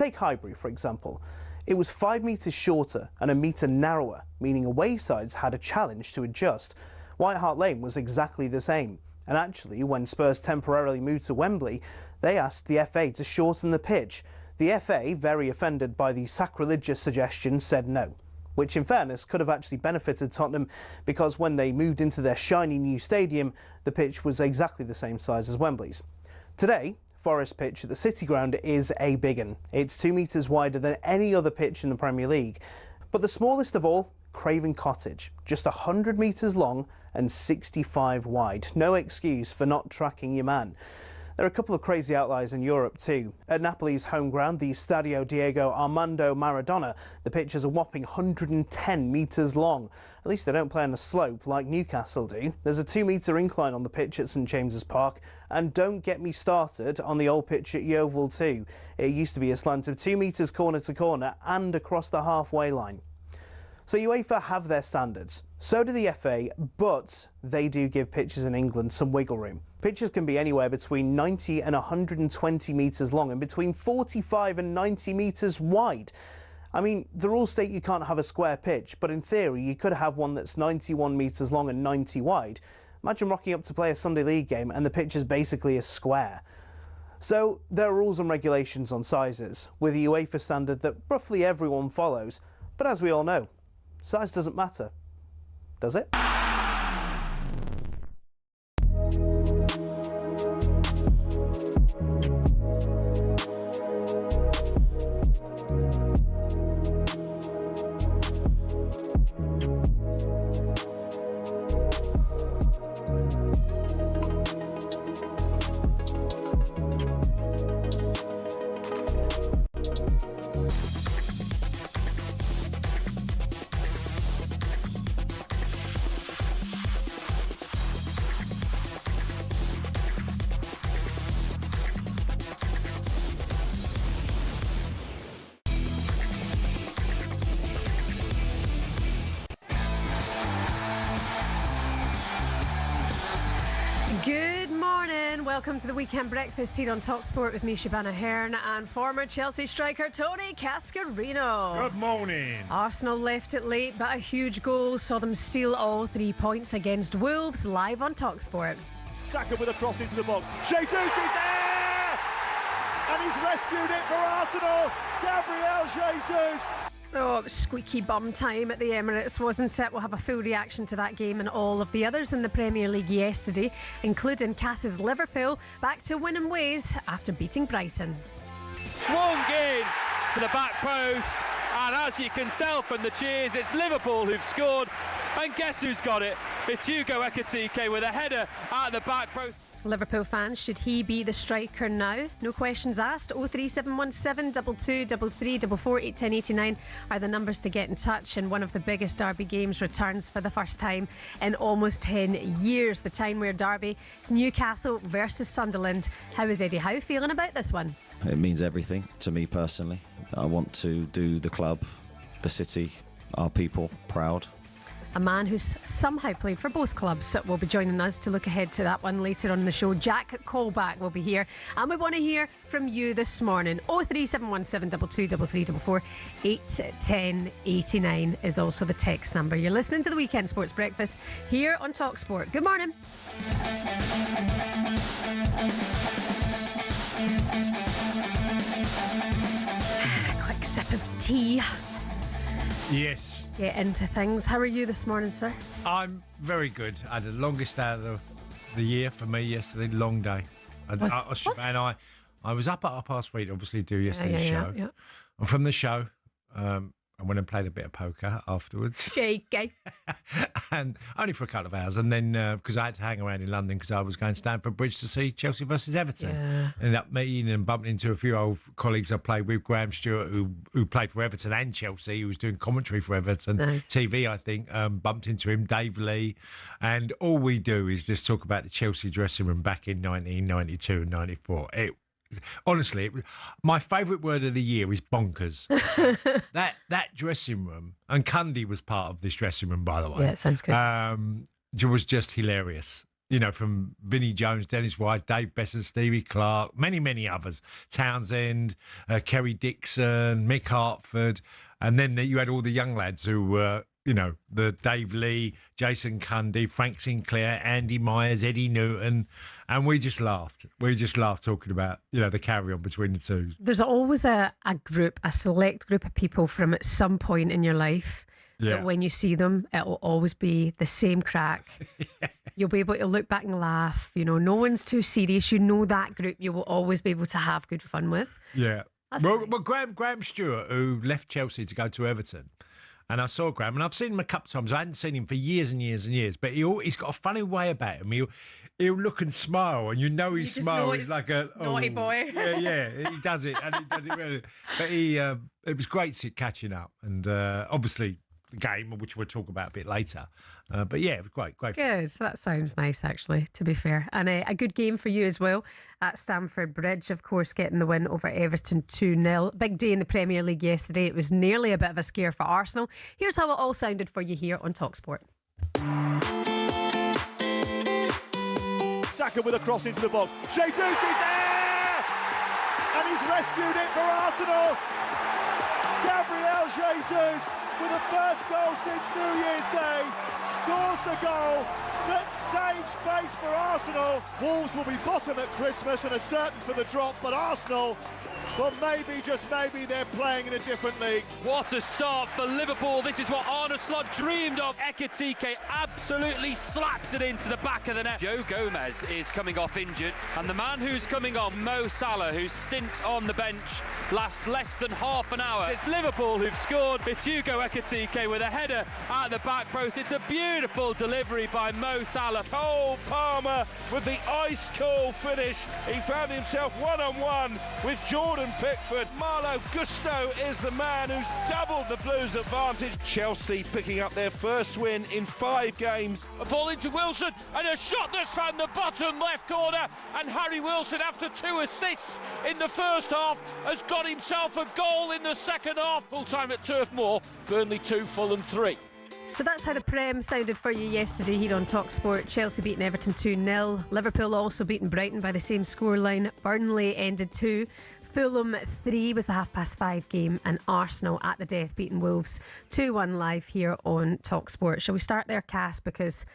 Take Highbury, for example. It was 5 metres shorter and a metre narrower, meaning away sides had a challenge to adjust. White Hart Lane was exactly the same. And actually, when Spurs temporarily moved to Wembley, they asked the FA to shorten the pitch. The FA, very offended by the sacrilegious suggestion, said no. Which, in fairness, could have actually benefited Tottenham, because when they moved into their shiny new stadium, the pitch was exactly the same size as Wembley's. Today, Forest pitch at the City Ground is a big one. It's 2 metres wider than any other pitch in the Premier League. But the smallest of all, Craven Cottage, just 100 metres long and 65 wide. No excuse for not tracking your man. There are a couple of crazy outliers in Europe too. At Napoli's home ground, the Stadio Diego Armando Maradona, the pitch is a whopping 110 metres long. At least they don't play on a slope like Newcastle do. There's a 2-metre incline on the pitch at St James's Park. And don't get me started on the old pitch at Yeovil too. It used to be a slant of 2 metres corner to corner and across the halfway line. So UEFA have their standards, so do the FA, but they do give pitches in England some wiggle room. Pitches can be anywhere between 90 and 120 metres long and between 45 and 90 metres wide. I mean, the rules state you can't have a square pitch, but in theory you could have one that's 91 metres long and 90 wide. Imagine rocking up to play a Sunday League game and the pitch is basically a square. So there are rules and regulations on sizes, with a UEFA standard that roughly everyone follows, but as we all know, size doesn't matter, does it? Good morning. Welcome to the weekend breakfast here on TalkSport with me, Shebahn Aherne, and former Chelsea striker Tony Cascarino. Good morning. Arsenal left it late, but a huge goal saw them steal all 3 points against Wolves, live on TalkSport. Saka with a cross into the box. Jesus is there! And he's rescued it for Arsenal. Gabriel Jesus. Oh, it was squeaky bum time at the Emirates, wasn't it? We'll have a full reaction to that game and all of the others in the Premier League yesterday, including Cass's Liverpool back to winning ways after beating Brighton. Swung in to the back post, and as you can tell from the cheers, it's Liverpool who've scored, and guess who's got it? It's Hugo Ekitike with a header at the back post. Liverpool fans, should he be the striker now? No questions asked. 03717 2233 81089 are the numbers to get in touch, and one of the biggest derby games returns for the first time in almost 10 years. The time where derby, it's Newcastle versus Sunderland. How is Eddie Howe feeling about this one? It means everything to me personally. I want to do the club, the city, our people proud. A man who's somehow played for both clubs will be joining us to look ahead to that one later on in the show. Jack Colback will be here, and we want to hear from you this morning. 03717 2233 81089 is also the text number. You're listening to the Weekend Sports Breakfast here on TalkSport. Good morning. Quick sip of tea. Yes. Get into things. How are you this morning, sir? I'm very good. I had the longest day of the year for me yesterday. Long day. I was up at 3:30 to obviously do yesterday's show. Yeah. And from the show, I went and played a bit of poker afterwards. Shaky. And only for a couple of hours. And then, because I had to hang around in London because I was going to Stamford Bridge to see Chelsea versus Everton. Yeah. Ended up meeting and bumping into a few old colleagues I played with. Graham Stewart, who played for Everton and Chelsea, who was doing commentary for Everton. Nice. TV, I think. Bumped into him, Dave Lee. And all we do is just talk about the Chelsea dressing room back in 1992 and 94. Honestly, my favourite word of the year is bonkers. that dressing room, and Cundy was part of this dressing room, by the way. Yeah, it sounds good. Was just hilarious. from Vinnie Jones, Dennis Wise, Dave Besson, Stevie Clark, many, many others, Townsend, Kerry Dixon, Mick Hartford, and then you had all the young lads who were, the Dave Lee, Jason Cundy, Frank Sinclair, Andy Myers, Eddie Newton, and we just laughed. We just laughed talking about, the carry-on between the two. There's always a select group of people from at some point in your life that when you see them, it'll always be the same crack. You'll be able to look back and laugh. No one's too serious. That group you will always be able to have good fun with. Yeah. That's Well, nice. Graham Stewart, who left Chelsea to go to Everton, and I saw Graham, and I've seen him a couple of times. I hadn't seen him for years and years and years, but he's got a funny way about him. He'll look and smile, and his smile is like a naughty boy. Yeah, he does it, and he does it really. But it was great catching up, and obviously the game, which we'll talk about a bit later. But yeah, it was great. Good. That sounds nice, actually, to be fair. And a good game for you as well at Stamford Bridge, of course, getting the win over Everton 2-0. Big day in the Premier League yesterday. It was nearly a bit of a scare for Arsenal. Here's how it all sounded for you here on TalkSport. Saka with a cross into the box. Jesus is there! And he's rescued it for Arsenal! Gabriel Jesus, with the first goal since New Year's Day, scores the goal that saves face for Arsenal. Wolves will be bottom at Christmas and are certain for the drop, but Arsenal, well, maybe, just maybe, they're playing in a different league. What a start for Liverpool. This is what Arne Slot dreamed of. Ekitike absolutely slaps it into the back of the net. Joe Gomez is coming off injured, and the man who's coming on, Mo Salah, whose stint on the bench lasts less than half an hour. It's Liverpool who've scored. It's Hugo Ekitike with a header at the back post. It's a beautiful delivery by Mo Salah. Cole Palmer with the ice-cold finish. He found himself one-on-one with Jordan Pickford. Marlo Gusto is the man who's doubled the Blues' advantage. Chelsea picking up their first win in 5 games. A ball into Wilson and a shot that's found the bottom left corner, and Harry Wilson, after 2 assists in the first half, has got himself a goal in the second half. Full time at Turf Moor, Burnley 2, Fulham 3. So that's how the Prem sounded for you yesterday here on TalkSport. Chelsea beating Everton 2-0. Liverpool also beating Brighton by the same scoreline. Burnley ended 2. Fulham 3 was the 5:30 game, and Arsenal at the death beating Wolves 2-1 live here on TalkSport. Shall we start there, Cass? Because,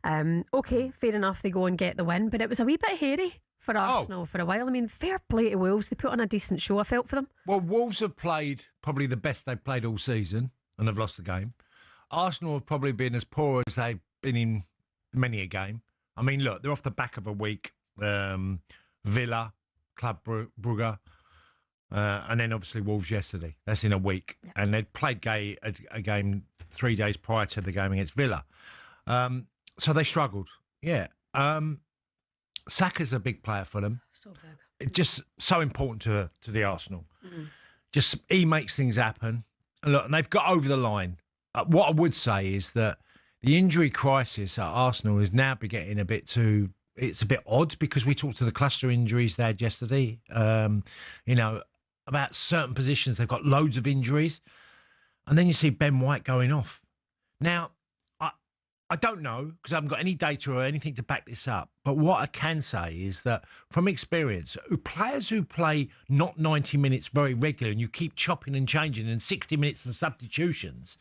okay, fair enough, they go and get the win, but it was a wee bit hairy for Arsenal for a while. I mean, fair play to Wolves. They put on a decent show, I felt, for them. Well, Wolves have played probably the best they've played all season, and they've lost the game. Arsenal have probably been as poor as they've been in many a game. I mean, look, they're off the back of a week. Villa, Club Brugge, and then obviously Wolves yesterday. That's in a week. Yep. And they'd played a game 3 days prior to the game against Villa. So they struggled. Yeah. Saka's a big player for them. So big. It's just so important to the Arsenal. Just he makes things happen. And look, and they've got over the line. What I would say is that the injury crisis at Arsenal is now getting a bit too. It's a bit odd because we talked to the cluster injuries they had yesterday. About certain positions they've got loads of injuries, and then you see Ben White going off. Now, I don't know because I haven't got any data or anything to back this up. But what I can say is that from experience, players who play not 90 minutes very regularly and you keep chopping and changing and 60 minutes and substitutions,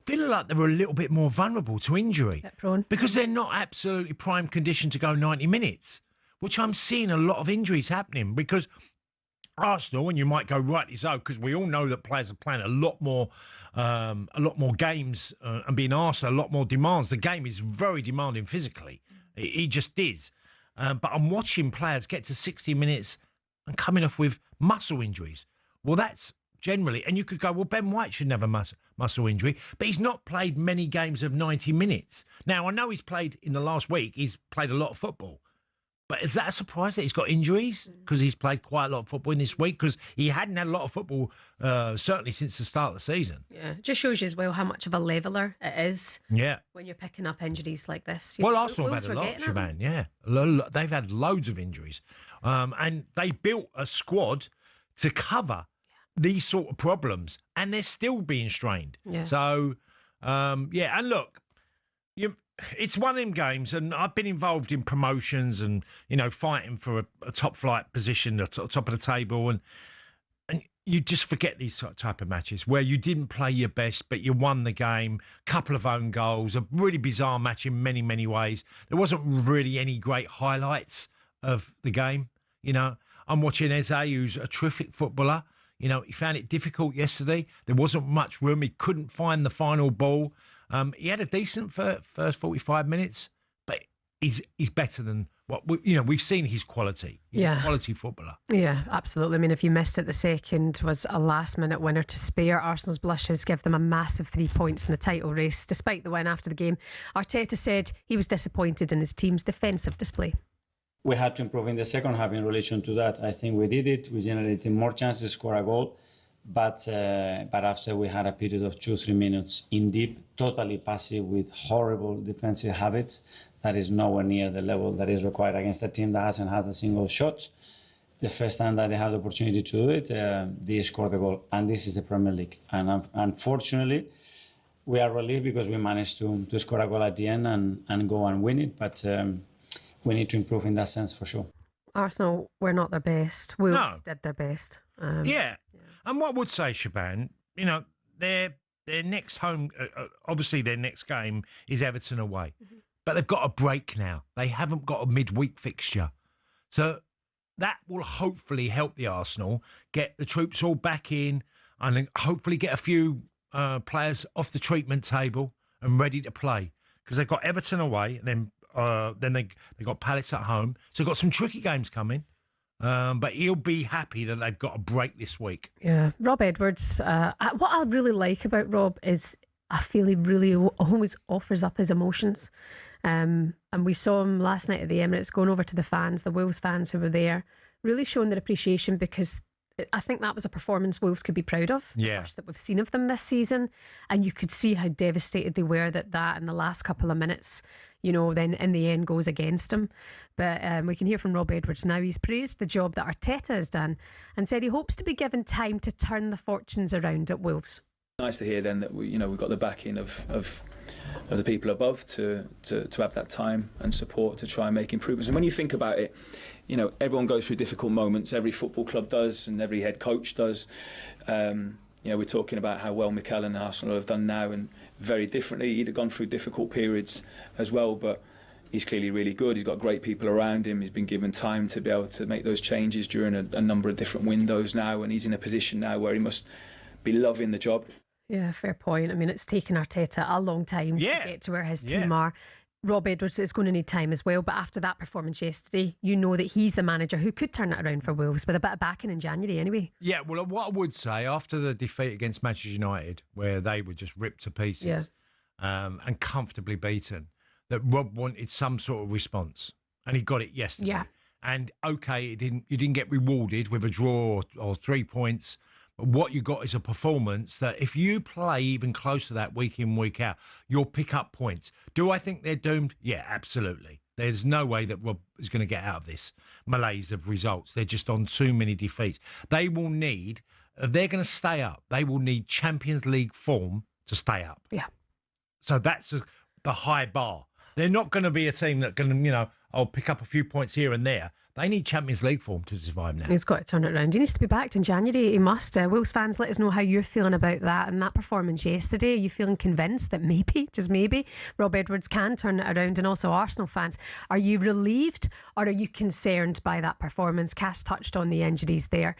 feel like they're a little bit more vulnerable to injury because they're not absolutely prime condition to go 90 minutes, which I'm seeing a lot of injuries happening because Arsenal, and you might go rightly so, because we all know that players are playing a lot more games and being asked a lot more demands. The game is very demanding physically. It just is. But I'm watching players get to 60 minutes and coming off with muscle injuries. Well, that's generally, and you could go, well, Ben White shouldn't have a muscle injury, but he's not played many games of 90 minutes. Now, I know he's played in the last week, he's played a lot of football. But is that a surprise that he's got injuries? Because he's played quite a lot of football in this week, because he hadn't had a lot of football, certainly since the start of the season. Yeah, it just shows you as well how much of a leveller it is when you're picking up injuries like this. Arsenal have had a lot, Shebahn, yeah. They've had loads of injuries. And they built a squad to cover these sort of problems, and they're still being strained. Yeah. So, and look, it's one of them games, and I've been involved in promotions and, fighting for a top flight position, the top of the table, and you just forget these type of matches where you didn't play your best, but you won the game, couple of own goals, a really bizarre match in many, many ways. There wasn't really any great highlights of the game. I'm watching Eze, who's a terrific footballer. He found it difficult yesterday. There wasn't much room. He couldn't find the final ball. He had a decent first 45 minutes, but he's better than what we've seen his quality. He's a quality footballer. Yeah, absolutely. I mean, if you missed it, the second was a last-minute winner to spare. Arsenal's blushes give them a massive 3 points in the title race. Despite the win after the game, Arteta said he was disappointed in his team's defensive display. We had to improve in the second half in relation to that. I think we did it. We generated more chances to score a goal. But after we had a period of 2-3 minutes in deep, totally passive with horrible defensive habits, that is nowhere near the level that is required against a team that hasn't had a single shot. The first time that they had the opportunity to do it, they scored the goal. And this is the Premier League. And unfortunately, we are relieved because we managed to score a goal at the end and go and win it. But we need to improve in that sense for sure. Arsenal were not their best. Wolves did their best. And what I would say, Shebahn, their next home, obviously their next game is Everton away. Mm-hmm. But they've got a break now. They haven't got a midweek fixture. So that will hopefully help the Arsenal get the troops all back in and hopefully get a few players off the treatment table and ready to play. Because they've got Everton away, and then they got Palace at home. So they've got some tricky games coming. But he'll be happy that they've got a break this week. Yeah, Rob Edwards. What I really like about Rob is I feel he really always offers up his emotions. And we saw him last night at the Emirates going over to the fans, the Wolves fans who were there, really showing their appreciation, because I think that was a performance Wolves could be proud of. Yeah. The first that we've seen of them this season. And you could see how devastated they were that in the last couple of minutes, then in the end goes against him. But we can hear from Rob Edwards now. He's praised the job that Arteta has done and said he hopes to be given time to turn the fortunes around at Wolves. Nice to hear then that we've got the backing of the people above to have that time and support to try and make improvements. And when you think about it, everyone goes through difficult moments. Every football club does, and every head coach does. We're talking about how well Mikel and Arsenal have done now, and very differently. He'd have gone through difficult periods as well, but he's clearly really good. He's got great people around him. He's been given time to be able to make those changes during a number of different windows now, and he's in a position now where he must be loving the job. Yeah, fair point. I mean, it's taken Arteta a long time to get to where his team are. Rob Edwards is going to need time as well, but after that performance yesterday, that he's the manager who could turn it around for Wolves with a bit of backing in January anyway. Yeah, well, what I would say, after the defeat against Manchester United, where they were just ripped to pieces and comfortably beaten, that Rob wanted some sort of response, and he got it yesterday. Yeah. And okay, you didn't get rewarded with a draw or 3 points. But what you got is a performance that if you play even close to that week in, week out, you'll pick up points. Do I think they're doomed? Yeah, absolutely. There's no way that Rob is going to get out of this malaise of results. They're just on too many defeats. They will need, if they're going to stay up, they will need Champions League form to stay up. Yeah. So that's the high bar. They're not going to be a team that can, pick up a few points here and there. They need Champions League form to survive now. He's got to turn it around. He needs to be backed in January. He must. Wolves fans, let us know how you're feeling about that and that performance yesterday. Are you feeling convinced that maybe, just maybe, Rob Edwards can turn it around? And also Arsenal fans, are you relieved or are you concerned by that performance? Cass touched on the injuries there.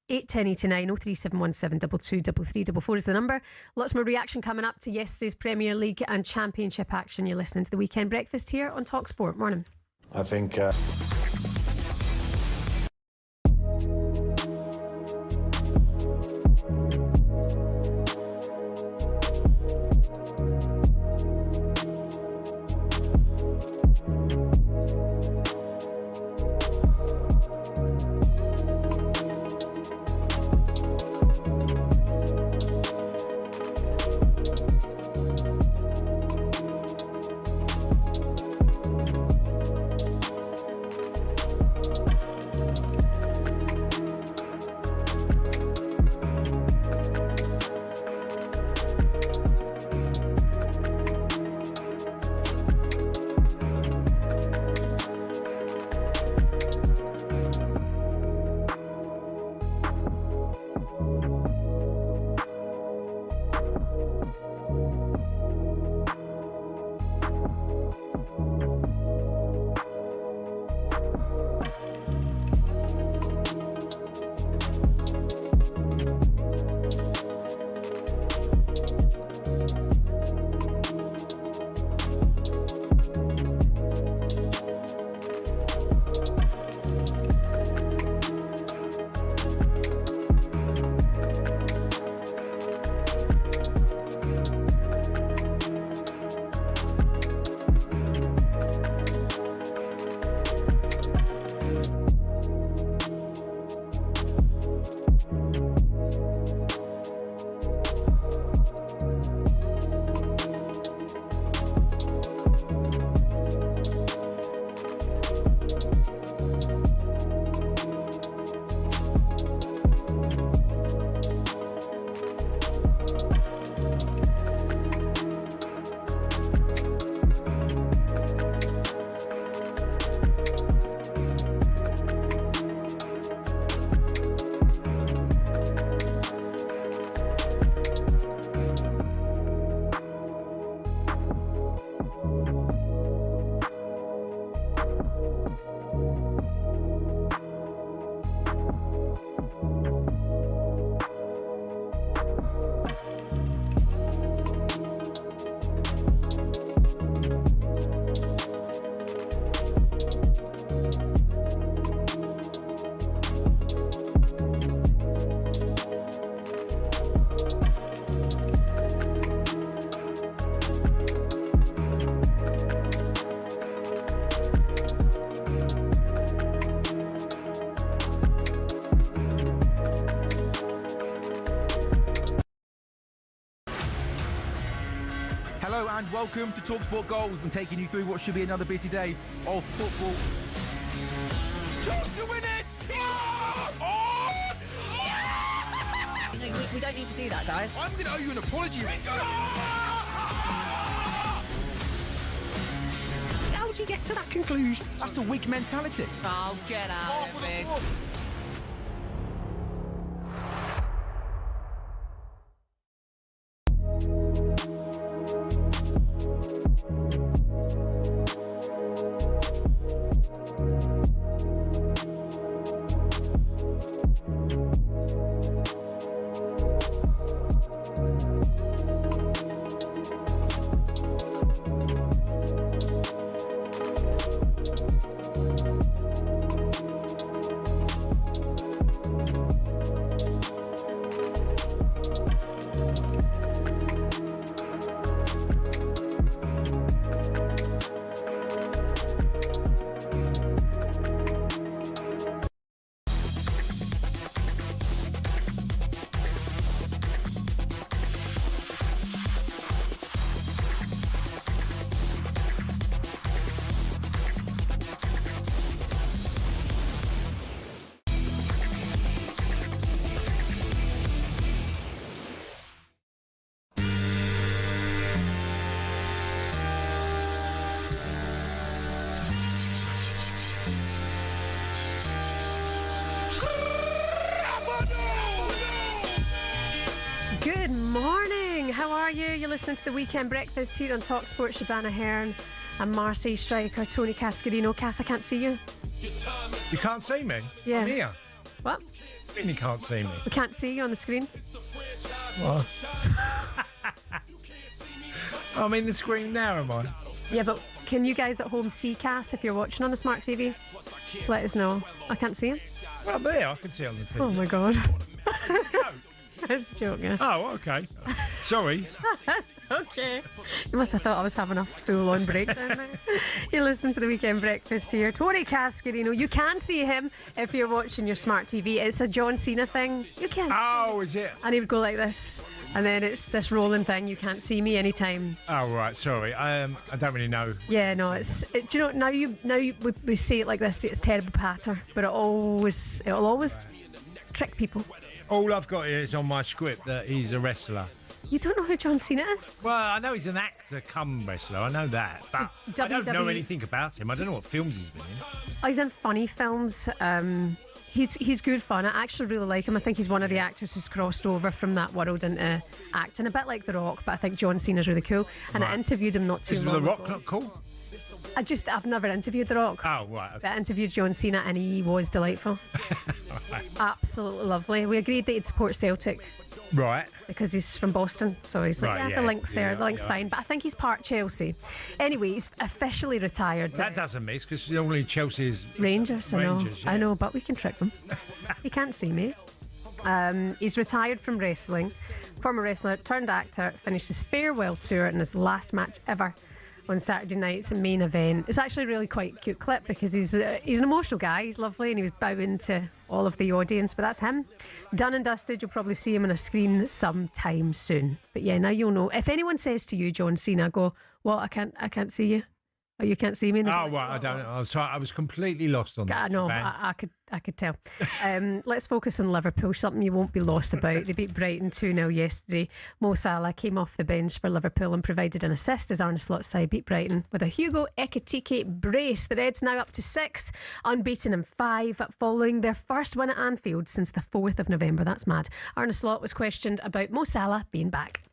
81089 03717 223344 is the number. Lots more reaction coming up to yesterday's Premier League and Championship action. You're listening to the Weekend Breakfast here on TalkSport. Morning. I think... Hello and welcome to TalkSport Goals. We're taking you through what should be another busy day of football. Chance to win it! We don't need to do that, guys. I'm going to owe you an apology. How would you get to that conclusion? That's a weak mentality. Oh, get out of it. Good morning. How are you? You're listening to the Weekend Breakfast here on TalkSport. Shebahn Aherne and Marseille striker Tony Cascarino. Cass, I can't see you. You can't see me? Yeah. I'm here. What? What do you mean you can't see me? We can't see you on the screen. What? I'm in the screen now, am I? Yeah, but can you guys at home see Cass if you're watching on the smart TV? Let us know. I can't see him. Well, there, I can see on the TV. Oh my God. That's a joke, yeah. Oh, okay. Sorry. That's okay. You must have thought I was having a full-on breakdown there. You listen to the Weekend Breakfast here. Tony Cascarino. You can see him if you're watching your smart TV. It's a John Cena thing. You can't. Oh, is it? And he would go like this, and then it's this rolling thing. You can't see me anytime. Oh, right. Sorry. I don't really know. Yeah, no. Do you know? Now we say it like this. It's terrible patter, but it'll always trick people. All I've got here is on my script that he's a wrestler. You don't know who John Cena is? Well, I know he's an actor come wrestler. I know that. But I don't know anything about him. I don't know what films he's been in. Oh, he's in funny films. He's good fun. I actually really like him. I think he's one of the actors who's crossed over from that world into acting, a bit like The Rock, but I think John Cena's really cool. And I interviewed him not too long ago. Is The Rock not cool? I've never interviewed The Rock. Oh, right. Okay. But I interviewed John Cena and he was delightful. Absolutely lovely. We agreed that he'd support Celtic. Right. Because he's from Boston, so he's like, right, the link's there, the link's fine. But I think he's part Chelsea. Anyway, he's officially retired. That doesn't mix, because normally Chelsea is Rangers, I know. Yeah. I know, but we can trick them. He can't see me. He's retired from wrestling. Former wrestler turned actor, finished his farewell tour in his last match ever on Saturday night's main event. It's actually a really quite cute clip because he's an emotional guy. He's lovely and he was bowing to all of the audience, but that's him. Done and dusted. You'll probably see him on a screen sometime soon. But yeah, now you'll know. If anyone says to you, John Cena, go, what? I can't see you. Oh, you can't see me. Oh, right. I don't know. I was completely lost on that. I know. I could tell. Let's focus on Liverpool. Something you won't be lost about. They beat Brighton 2-0 yesterday. Mo Salah came off the bench for Liverpool and provided an assist as Arne Slot's side beat Brighton with a Hugo Ekitike brace. The Reds now up to 6th, unbeaten in 5, following their first win at Anfield since the 4th of November. That's mad. Arne Slot was questioned about Mo Salah being back.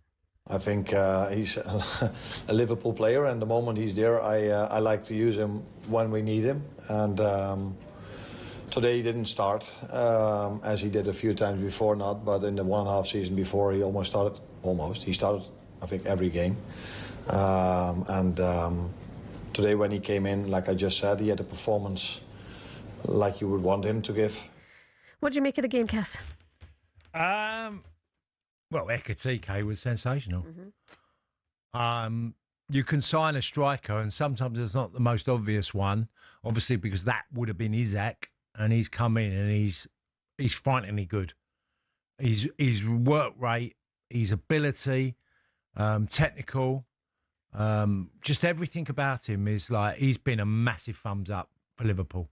I think he's a Liverpool player, and the moment he's there, I like to use him when we need him. And today he didn't start, as he did a few times before, but in the 1.5 season before, he He started, I think, every game. Today when he came in, like I just said, he had a performance like you would want him to give. What do you make of the game, Cass? Well, Ekitike was sensational. Mm-hmm. You can sign a striker, and sometimes it's not the most obvious one, obviously, because that would have been Isaac, and he's come in and he's frighteningly good. His work rate, his ability, technical, Just everything about him is like he's been a massive thumbs up for Liverpool.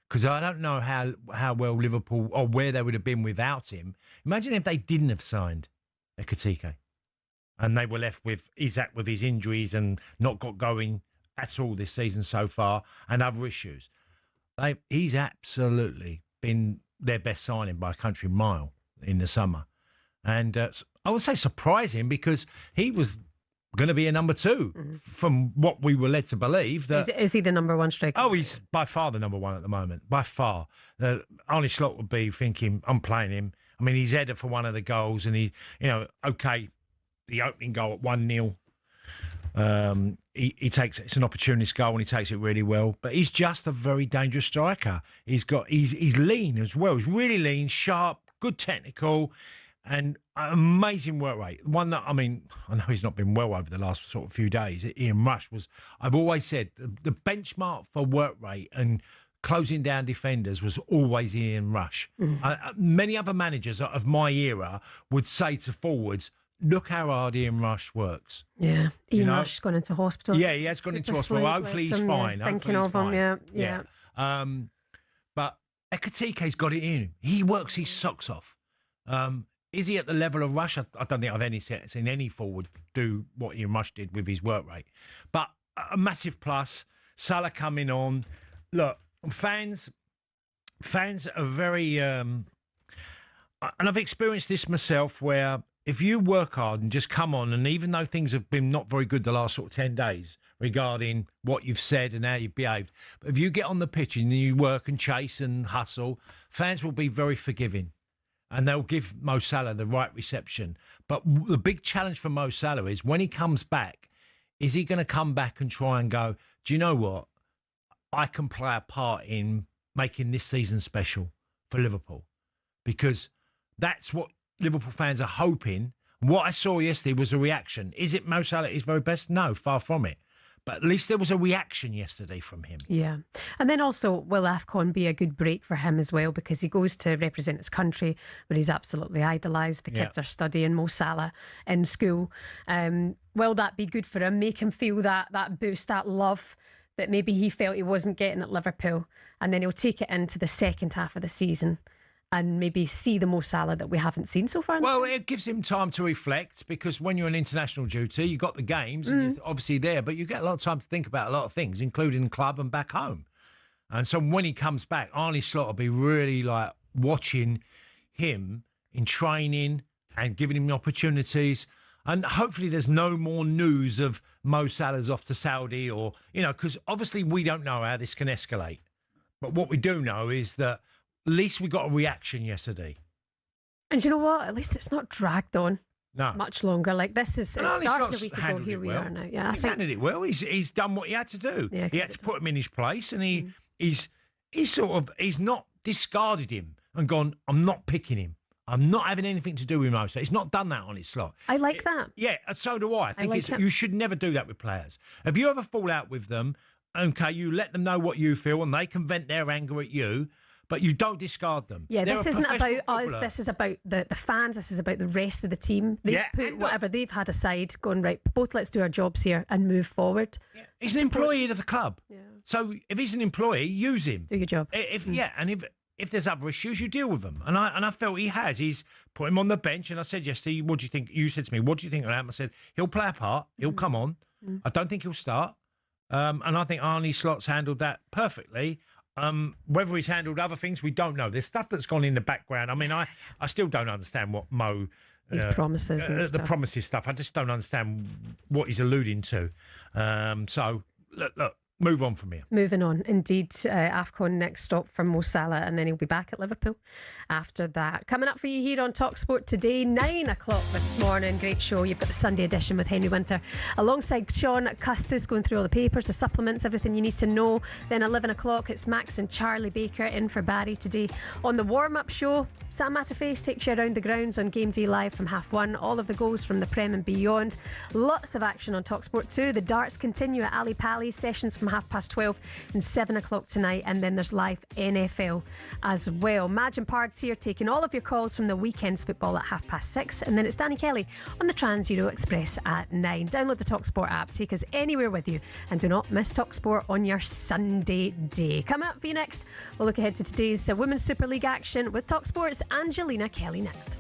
Because I don't know how well Liverpool or where they would have been without him. Imagine if they didn't have signed Ekitike and they were left with Isak with his injuries and not got going at all this season so far and other issues. He's absolutely been their best signing by a country mile in the summer. And I would say surprising because he was going to be a number 2 from what we were led to believe. That, is he the number 1 striker? Oh, he's by far the number 1 at the moment, by far. Arne Slot would be thinking, I'm playing him. I mean, he's headed for one of the goals and he, okay, the opening goal at 1-0, he takes it's an opportunist goal and he takes it really well. But he's just a very dangerous striker. He's lean as well. He's really lean, sharp, good technical, and amazing work rate. One that, I know he's not been well over the last sort of few days. Ian Rush was, I've always said, the benchmark for work rate and closing down defenders was always Ian Rush. Many other managers of my era would say to forwards, look how hard Ian Rush works. Yeah, Ian Rush's gone into hospital. Yeah, he has gone into hospital. Hopefully he's fine. Thinking of him, yeah. But Ekitike's got it in him. He works his socks off. Is he at the level of Rush? I don't think I've seen any forward do what Ian Rush did with his work rate. But a massive plus. Salah coming on. Look, fans are very... and I've experienced this myself where if you work hard and just come on, and even though things have been not very good the last sort of 10 days regarding what you've said and how you've behaved, but if you get on the pitch and you work and chase and hustle, fans will be very forgiving. And they'll give Mo Salah the right reception. But the big challenge for Mo Salah is when he comes back, is he going to come back and try and go, do you know what? I can play a part in making this season special for Liverpool. Because that's what Liverpool fans are hoping. What I saw yesterday was a reaction. Is it Mo Salah at his very best? No, far from it. But at least there was a reaction yesterday from him. Yeah. And then also, will AFCON be a good break for him as well? Because he goes to represent his country where he's absolutely idolised. The kids are studying Mo Salah in school. Will that be good for him? Make him feel that boost, that love that maybe he felt he wasn't getting at Liverpool. And then he'll take it into the second half of the season and maybe see the Mo Salah that we haven't seen so far. Well, it gives him time to reflect because when you're on international duty, you've got the games and you're obviously there, but you get a lot of time to think about a lot of things, including club and back home. And so when he comes back, Arne Slot will be really like watching him in training and giving him opportunities. And hopefully there's no more news of Mo Salah's off to Saudi or, because obviously we don't know how this can escalate. But what we do know is that at least we got a reaction yesterday. And you know what? At least it's not dragged on much longer. Like this is, it started a week ago. Here we are now. Yeah, he's handled it well. He's done what he had to do. Yeah, he had to put him in his place, and he's not discarded him and gone, I'm not picking him. I'm not having anything to do with Mo Salah. He's not done that on his slot. I like that. Yeah, so do I. I think you should never do that with players. If you ever fall out with them, okay, you let them know what you feel and they can vent their anger at you. But you don't discard them. Yeah, this isn't about us. This is about the fans. This is about the rest of the team. They've put whatever they've had aside, going, right, both let's do our jobs here and move forward. Yeah. He's an employee of the club. Yeah. So if he's an employee, use him. Do your job. And if there's other issues, you deal with them. And I felt he has. He's put him on the bench. And I said yesterday, what do you think? You said to me, what do you think of him? I said, he'll play a part. He'll come on. I don't think he'll start. And I think Arne Slot's handled that perfectly. Whether he's handled other things, we don't know. There's stuff that's gone in the background. I mean, I still don't understand what Mo... His promises and stuff. The promises stuff. I just don't understand what he's alluding to. So, look, move on from here. Moving on. Indeed, AFCON next stop for Mo Salah, and then he'll be back at Liverpool after that. Coming up for you here on TalkSport today, 9 o'clock this morning. Great show. You've got the Sunday edition with Henry Winter alongside Sean Custis going through all the papers, the supplements, everything you need to know. Then 11 o'clock, it's Max and Charlie Baker in for Barry today. On the warm-up show, Sam Matterface takes you around the grounds on Game Day Live from 1:30. All of the goals from the Prem and beyond. Lots of action on TalkSport too. The darts continue at Ali Pali. Sessions from from 12:30 and 7 o'clock tonight, and then there's live NFL as well. Madge and Pards here taking all of your calls from the weekend's football at 6:30, and then it's Danny Kelly on the Trans Euro Express at 9. Download the TalkSport app, take us anywhere with you, and do not miss TalkSport on your Sunday day. Coming up for you next, we'll look ahead to today's Women's Super League action with TalkSport's Angelina Kelly next.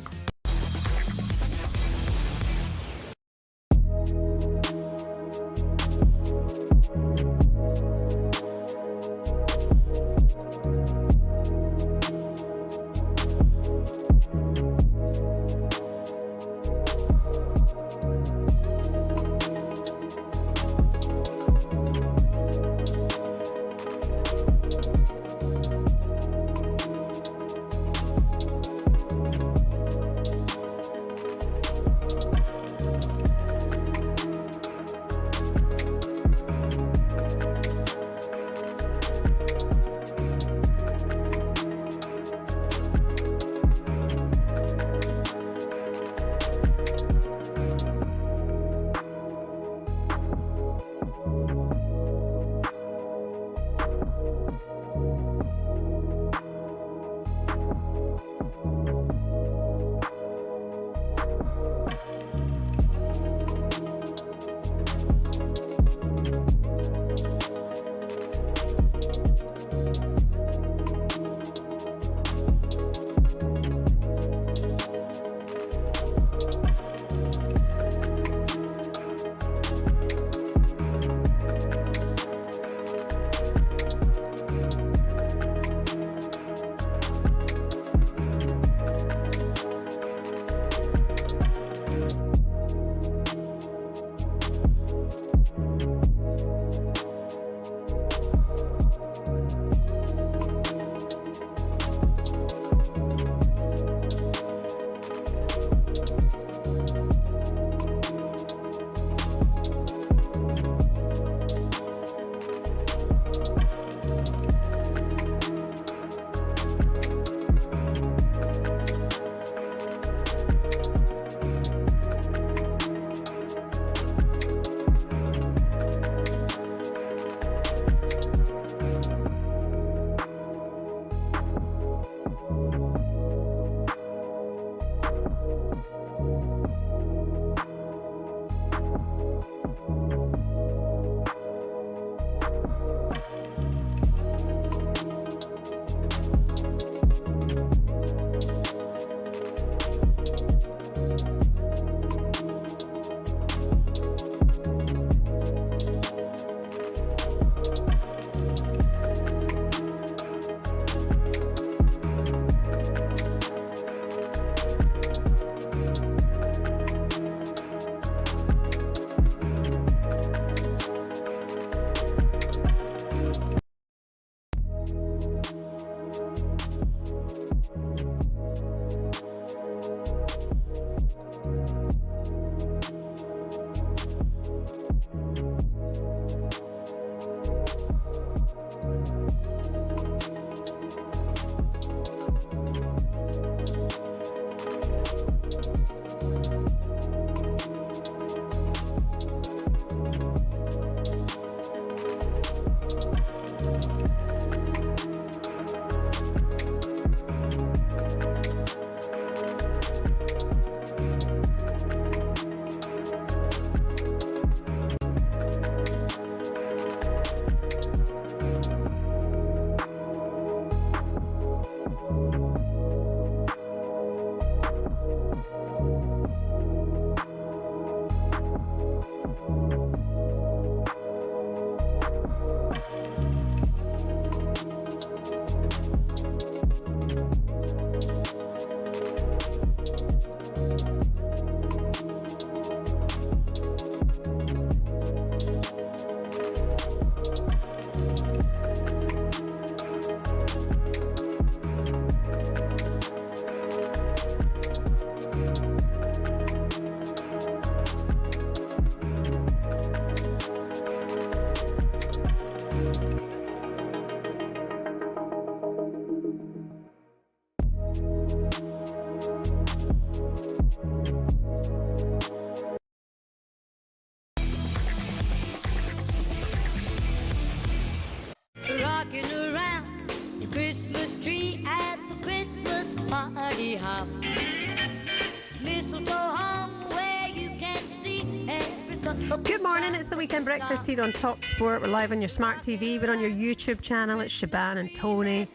Good morning, it's the Weekend Breakfast here on TalkSport. We're live on your smart TV, we're on your YouTube channel. It's Shebahn and Tony.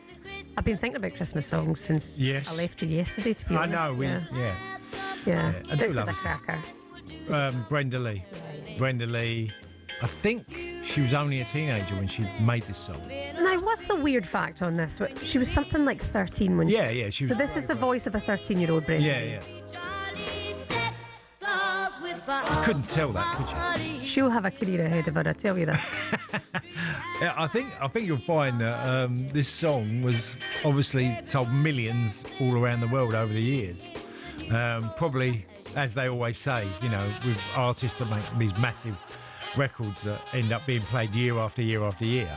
I've been thinking about Christmas songs since I left you yesterday, to be honest. I know, yeah. I This is a cracker. Brenda Lee. Brenda Lee. I think she was only a teenager when she made this song. Now, what's the weird fact on this? She was something like 13 when she was. So this is the voice of a 13-year-old Brenda Lee. Yeah. I couldn't tell that, could you? She'll have a career ahead of her, I tell you that. Yeah, I think you'll find that this song was obviously sold millions all around the world over the years. Probably, as they always say, with artists that make these massive records that end up being played year after year after year,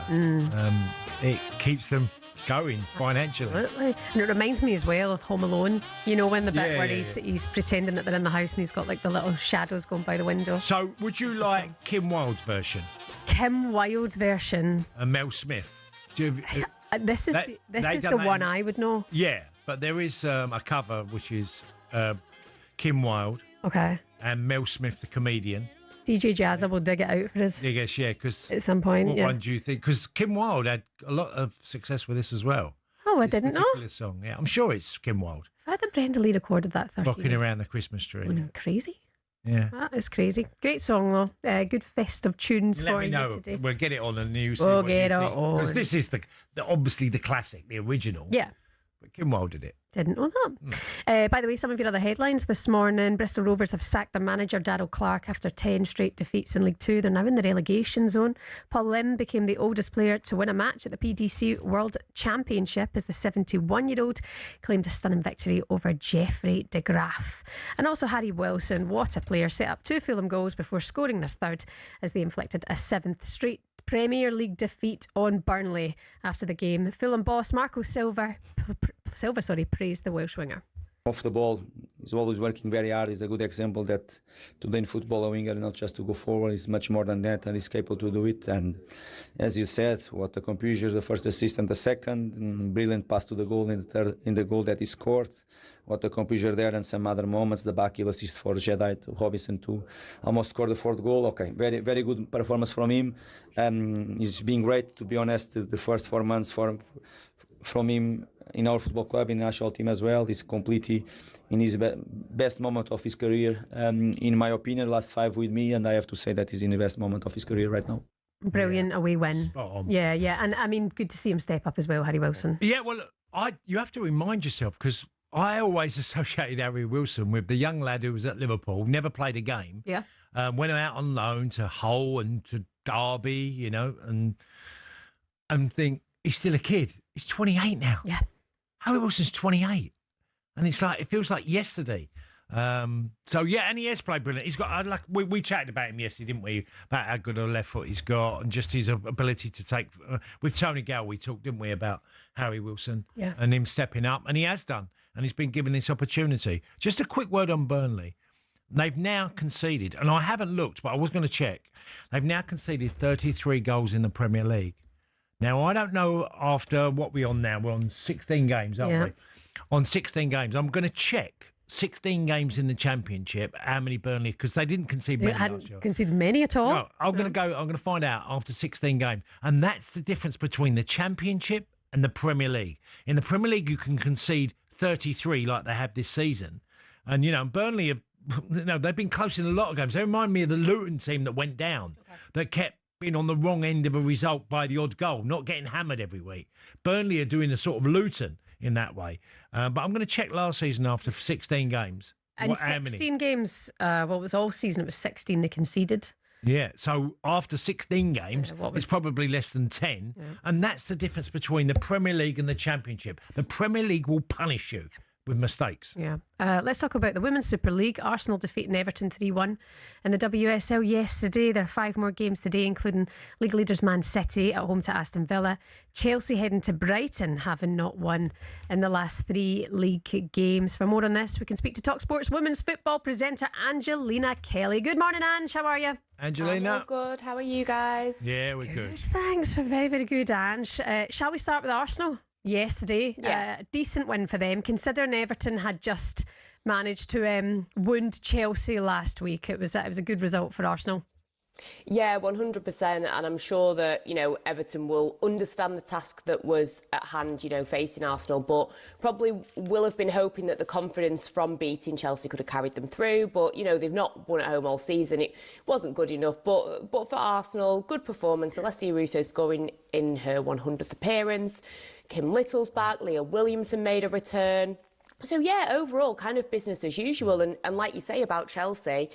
it keeps them going financially. Absolutely. And it reminds me as well of Home Alone, when the bit where he's pretending that they're in the house and he's got like the little shadows going by the window. So would you like Kim Wilde's version? Kim Wilde's version. And Mel Smith? This is the one I would know. Yeah, but there is a cover which is Kim Wilde. Okay. And Mel Smith, the comedian. DJ Jazza will dig it out for us. I guess, because at some point, what one do you think? Because Kim Wilde had a lot of success with this as well. Oh, I didn't know. Particular song, I'm sure it's Kim Wilde. I had Brenda Lee recorded that 13 Rocking around the Christmas tree. Crazy. Yeah. That is crazy. Great song, though. Good festive tunes for you today. We'll get it on the news. We'll get it on. Because this is obviously the classic, the original. Yeah. But Kim Wilde did it. Didn't know that. By the way, some of your other headlines this morning. Bristol Rovers have sacked their manager, Darryl Clark, after 10 straight defeats in League Two. They're now in the relegation zone. Paul Lim became the oldest player to win a match at the PDC World Championship as the 71-year-old claimed a stunning victory over Jeffrey de Graaf. And also Harry Wilson, what a player, set up 2 Fulham goals before scoring their third as they inflicted a 7th straight Premier League defeat on Burnley after the game. Fulham boss Marco Silva praised the Welsh winger. Off the ball, he's always working very hard. He's a good example that today in football, a winger not just to go forward, he's much more than that, and he's capable to do it. And as you said, what a composure, the first assist and the second, brilliant pass to the goal in the goal that he scored. What a composure there, and some other moments, the back heel assist for Jedi Robinson to almost score the 4th goal. Okay, very, very good performance from him. He's been great, to be honest, the first 4 months from him in our football club, in the national team as well. He's completely in his best moment of his career, in my opinion, last 5 with me, and I have to say that he's in the best moment of his career right now. Brilliant away win. Yeah, and I mean, good to see him step up as well, Harry Wilson. Yeah, well, you have to remind yourself, because I always associated Harry Wilson with the young lad who was at Liverpool, never played a game. Yeah. Went out on loan to Howe and to Derby, and think he's still a kid. He's 28 now. Yeah. Harry Wilson's 28. And it feels like yesterday. And he has played brilliant. He's got, we chatted about him yesterday, didn't we? About how good a left foot he's got and just his ability to take. With Tony Gale, we talked, didn't we, about Harry Wilson and him stepping up. And he has done. And he's been given this opportunity. Just a quick word on Burnley. They've now conceded, and I haven't looked, but I was going to check. They've now conceded 33 goals in the Premier League. Now, I don't know after what we're on now. We're on 16 games, aren't we? On 16 games. I'm going to check 16 games in the Championship, how many Burnley, because they didn't concede many last year. Hadn't conceded many at all. No, I'm going to find out after 16 games. And that's the difference between the Championship and the Premier League. In the Premier League, you can concede 33 like they have this season. And, Burnley have, they've been close in a lot of games. They remind me of the Luton team that went down, that kept being on the wrong end of a result by the odd goal, not getting hammered every week. Burnley are doing a sort of Luton in that way. But I'm going to check last season after 16 games. And 16 games, it was all season, it was 16 they conceded. Yeah, so after 16 games, it's probably less than 10. Yeah. And that's the difference between the Premier League and the Championship. The Premier League will punish you with mistakes. Yeah. Let's talk about the Women's Super League. Arsenal defeating Everton 3-1 in the WSL yesterday. There are 5 more games today, including league leaders Man City at home to Aston Villa. Chelsea heading to Brighton, having not won in the last 3 league games. For more on this, we can speak to TalkSport's women's football presenter Angelina Kelly. Good morning, Ange. How are you? Angelina. I'm all good. How are you guys? Yeah, we're good. Thanks. Very, very good, Ange. Shall we start with Arsenal? Yesterday, decent win for them, considering Everton had just managed to wound Chelsea last week. It was a good result for Arsenal. Yeah, 100%. And I'm sure that, Everton will understand the task that was at hand, facing Arsenal, but probably will have been hoping that the confidence from beating Chelsea could have carried them through. But, they've not won at home all season. It wasn't good enough. But for Arsenal, good performance. Alessia Russo scoring in her 100th appearance. Kim Little's back. Leah Williamson made a return. So, yeah, overall, kind of business as usual. And like you say about Chelsea,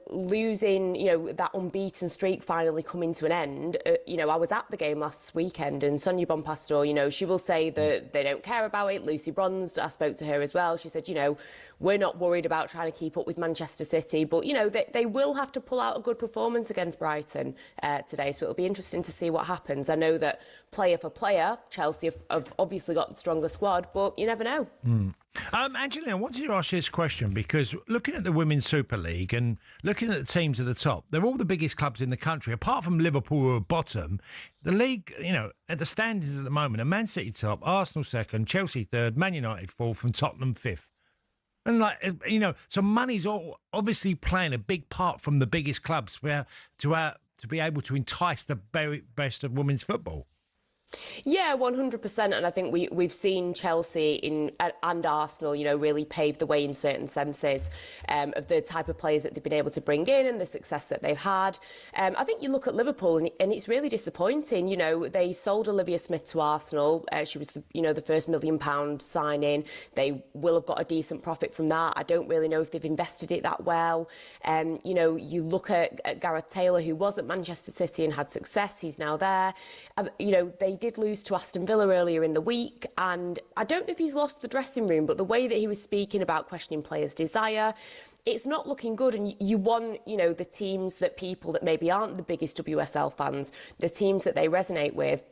losing, that unbeaten streak finally coming to an end. I was at the game last weekend, and Sonia Bonpastor, she will say that they don't care about it. Lucy Bronze, I spoke to her as well. She said, we're not worried about trying to keep up with Manchester City, but, they will have to pull out a good performance against Brighton today. So it'll be interesting to see what happens. I know that player for player, Chelsea have obviously got the stronger squad, but you never know. Angelina, I wanted to ask you this question because looking at the Women's Super League and looking at the teams at the top, they're all the biggest clubs in the country. Apart from Liverpool, who are bottom, the league, at the standings at the moment, are Man City top, Arsenal second, Chelsea third, Man United fourth, and Tottenham fifth. And so money's all obviously playing a big part from the biggest clubs to be able to entice the very best of women's football. Yeah, 100%. And I think we've seen Chelsea and Arsenal, really pave the way in certain senses of the type of players that they've been able to bring in and the success that they've had. I think you look at Liverpool and it's really disappointing. They sold Olivia Smith to Arsenal. She was, the first £1 million signing. They will have got a decent profit from that. I don't really know if they've invested it that well. You look at Gareth Taylor, who was at Manchester City and had success. He's now there. They did lose to Aston Villa earlier in the week, and I don't know if he's lost the dressing room, but the way that he was speaking about questioning players' desire, it's not looking good. And you want, the teams that people that maybe aren't the biggest WSL fans, the teams that they resonate with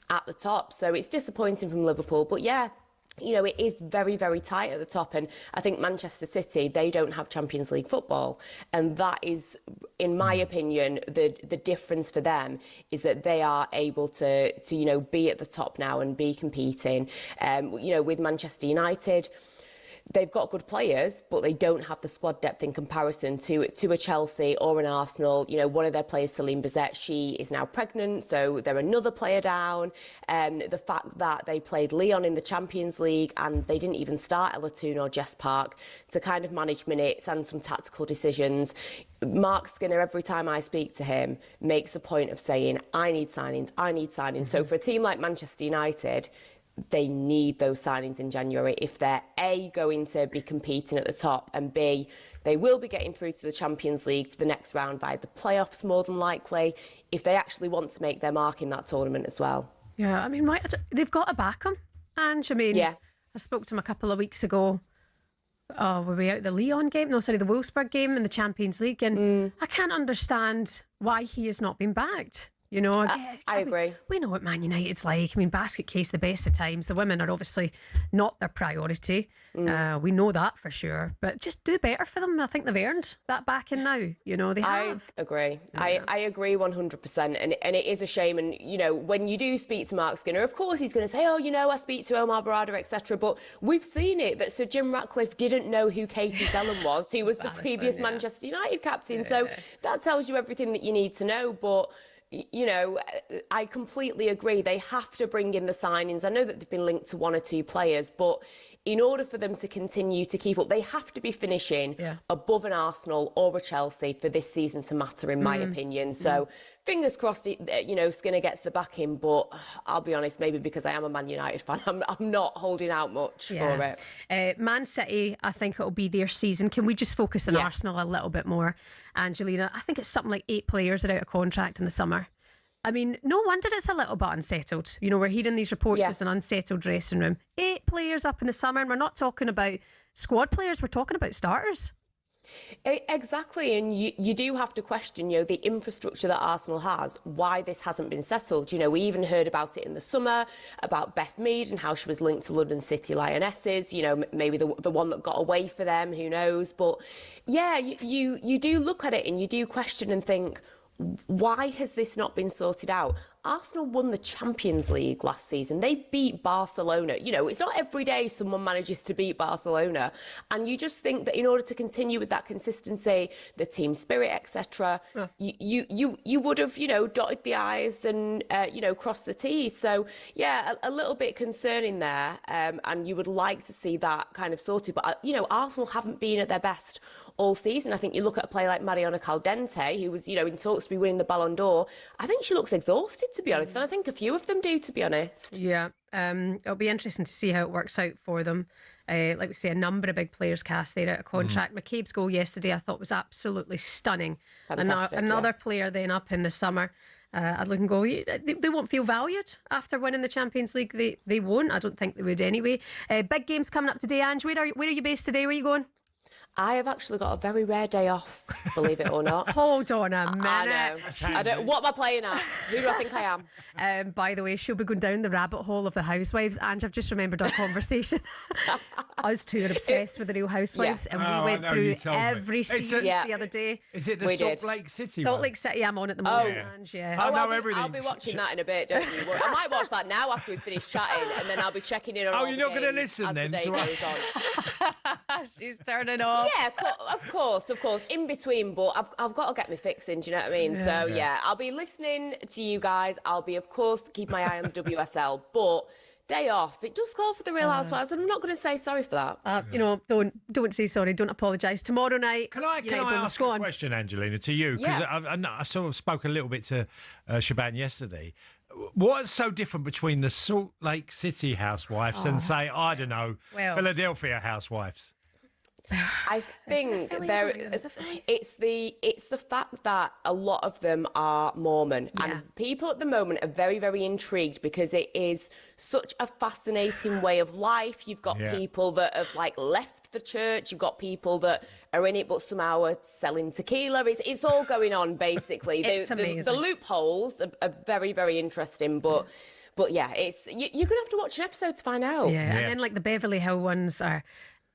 at the top. So it's disappointing from Liverpool, but yeah, it is very, very tight at the top. And I think Manchester City, they don't have Champions League football. And that is, in my opinion, the difference for them is that they are able to be at the top now and be competing. With Manchester United, they've got good players, but they don't have the squad depth in comparison to a Chelsea or an Arsenal. One of their players, Celine Bizet, she is now pregnant, so they're another player down. The fact that they played Lyon in the Champions League and they didn't even start Ella Toone or Jess Park to kind of manage minutes and some tactical decisions. Mark Skinner, every time I speak to him, makes a point of saying, I need signings. Mm-hmm. So for a team like Manchester United, they need those signings in January if they're A, going to be competing at the top, and B, they will be getting through to the Champions League to the next round via the playoffs more than likely, if they actually want to make their mark in that tournament as well. Yeah, I mean, they've got to back them. And I spoke to him a couple of weeks ago. Oh, were we out the Lyon game? No, sorry, the Wolfsburg game in the Champions League, and I can't understand why he has not been backed. I agree. We know what Man United's like. I mean, basket case, the best of times. The women are obviously not their priority. We know that for sure. But just do better for them. I think they've earned that backing now. They have. I agree. Yeah. I agree 100%. And it is a shame. And, when you do speak to Mark Skinner, of course he's going to say, I speak to Omar Barada, etc. But we've seen it that Sir Jim Ratcliffe didn't know who Katie Zellum was, who was the previous Manchester United captain. Yeah. So that tells you everything that you need to know. But I completely agree. They have to bring in the signings. I know that they've been linked to one or two players, but in order for them to continue to keep up, they have to be finishing above an Arsenal or a Chelsea for this season to matter, in my opinion. So fingers crossed, Skinner gets the backing, but I'll be honest, maybe because I am a Man United fan, I'm not holding out much for it. Man City, I think it'll be their season. Can we just focus on Arsenal a little bit more? Angelina, I think it's something like 8 players are out of contract in the summer. I mean, no wonder it's a little bit unsettled. We're hearing these reports it's an unsettled dressing room. 8 players up in the summer, and we're not talking about squad players, we're talking about starters. Exactly, and you do have to question, the infrastructure that Arsenal has, why this hasn't been settled. We even heard about it in the summer, about Beth Mead and how she was linked to London City Lionesses, maybe the one that got away for them, who knows. But yeah, you do look at it and you do question and think, why has this not been sorted out? Arsenal won the Champions League last season. They beat Barcelona. You know, it's not every day someone manages to beat Barcelona. And you just think that in order to continue with that consistency, the team spirit, etc., you would have, you know, dotted the I's and, you know, crossed the T's. So, yeah, a little bit concerning there. And you would like to see that kind of sorted. But, you know, Arsenal haven't been at their best all season. I think you look at a player like Mariona Caldente, who was, you know, in talks to be winning the Ballon d'Or. I think she looks exhausted, to be honest, and I think a few of them do, to be honest. Yeah, it'll be interesting to see how it works out for them. Like we say, a number of big players cast there out of contract. McCabe's goal yesterday, I thought, was absolutely stunning. Fantastic, another player then up in the summer. I'd look and go, they won't feel valued after winning the Champions League. They won't. I don't think they would anyway. Big games coming up today, Ange. Where are you based today? Where are you going? I have actually got a very rare day off, believe it or not. Hold on a minute. I know. What am I playing at? Who do I think I am? By the way, she'll be going down the rabbit hole of the Housewives. Ange, I've just remembered our conversation. Us two are obsessed with the Real Housewives, and we went through every series the other day. Is it the Salt Lake City Salt one? Lake City, I'm on at the moment, Ange, I know everything. I'll be watching that in a bit, don't you? I might watch that now after we finish chatting, and then I'll be checking in on all you're the not going to games listen as then the day to goes on. She's turning off. Yeah, of course. In between, but I've got to get my fix in, do you know what I mean? So, yeah, I'll be listening to you guys. I'll be, of course, keep my eye on the WSL. But day off, it does call for the Real Housewives, and I'm not going to say sorry for that. You know, don't say sorry. Don't apologise. Tomorrow night. Can I ask a question, Angelina, to you? Because I sort of spoke a little bit to Shebahn yesterday. What's so different between the Salt Lake City housewives and, say, I don't know, Philadelphia housewives? I think it's the fact that a lot of them are Mormon, and people at the moment are very, very intrigued because it is such a fascinating way of life. You've got people that have like left the church, you've got people that are in it but somehow are selling tequila. It's all going on basically. The loopholes are very, very interesting, but yeah, you're gonna have to watch an episode to find out. And then like the Beverly Hill ones are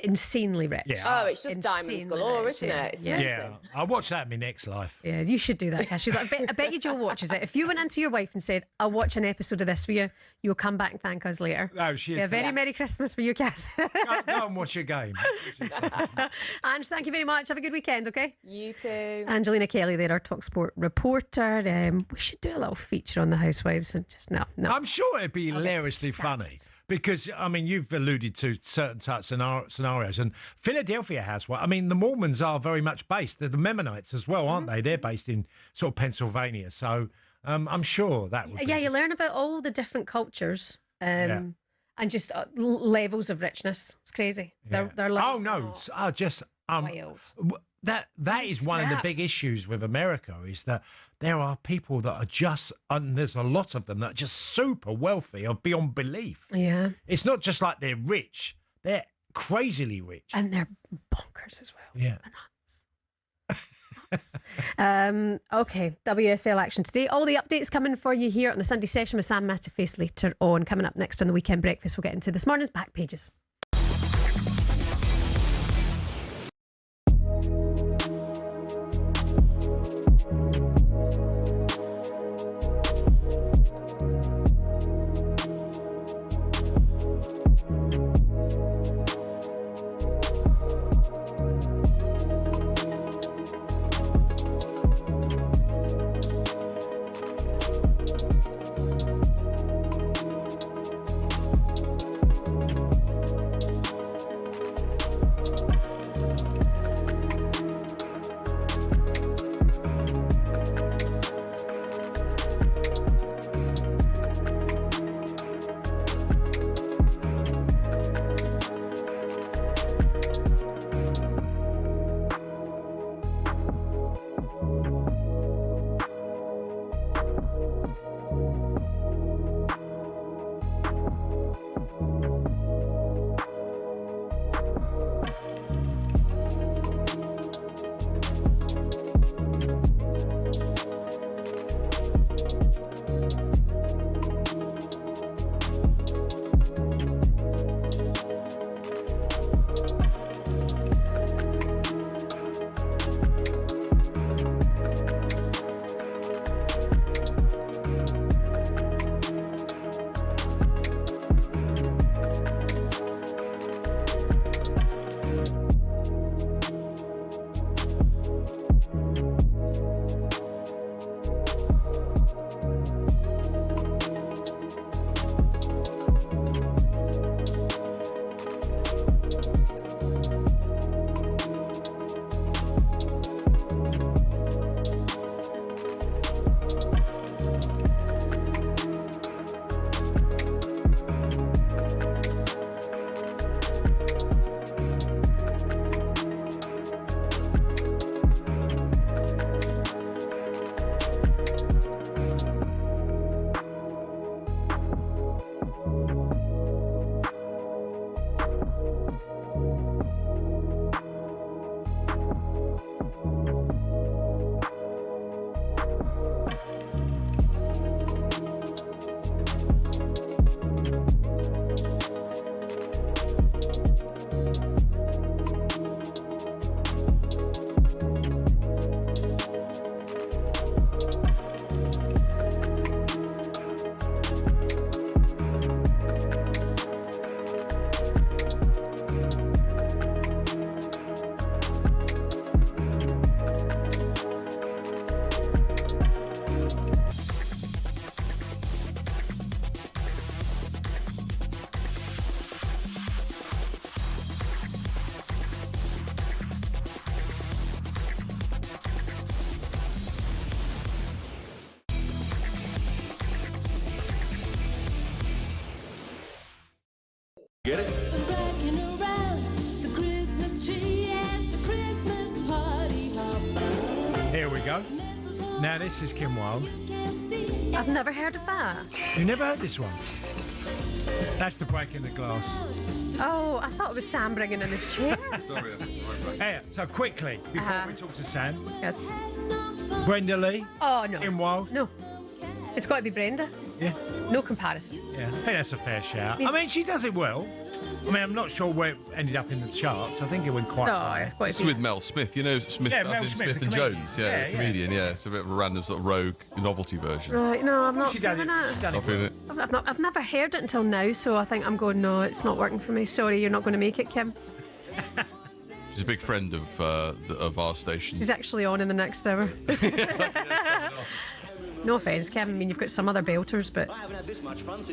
insanely rich. Oh, it's just diamonds galore, isn't it? It's amazing. I'll watch that in my next life. Yeah, you should do that, Cash. I bet you Joe watches it. If you went into your wife and said, I'll watch an episode of this for you, you'll come back and thank us later. No, she is. Yeah, very Merry Christmas for you, Cass. Go and watch your game. Ange, thank you very much. Have a good weekend, okay? You too. Angelina Kelly there, our TalkSport reporter. We should do a little feature on the Housewives and just no. I'm sure it'd be hilariously funny. Because, I mean, you've alluded to certain types of scenarios. And Philadelphia Housewives, I mean, the Mormons are very much based. They're the Mennonites as well, aren't they? They're based in sort of Pennsylvania. So I'm sure that would be... Yeah, you learn about all the different cultures and just levels of richness. It's crazy. Yeah. Their levels just... wild. That is one of the big issues with America is that there are people that are just, and there's a lot of them that are just super wealthy or beyond belief. Yeah. It's not just like they're rich, they're crazily rich. And they're bonkers as well. Yeah. Okay, WSL action today. All the updates coming for you here on the Sunday session with Sam Matterface later on. Coming up next on the Weekend Breakfast, we'll get into this morning's back pages. Get it? Rocking around the Christmas tree at the Christmas party hop. Here we go. Now this is Kim Wilde. I've never heard of that. You never heard this one? That's the break in the glass. Oh, I thought it was Sam bringing in his chair. Sorry, Hey, so quickly, before we talk to Sam. Yes. Brenda Lee. Oh, no. Kim Wilde. No. It's got to be Brenda. Yeah. No comparison. Yeah, I think that's a fair shout. I mean, she does it well. I mean, I'm not sure where it ended up in the charts. I think it went quite high. It's with Mel Smith, you know, Smith, Yeah, as Mel in Smith, Smith the and comedian. Jones, Yeah, the comedian, yeah. It's a bit of a random sort of rogue novelty version. Right, no, I'm not She done feeling it. it. She done Not it feeling well. it. I've never heard it until now, so I think I'm going, no, it's not working for me. Sorry, you're not going to make it, Kim. She's a big friend of our station. She's actually on in the next hour. No offence, Kevin. I mean, you've got some other belters, but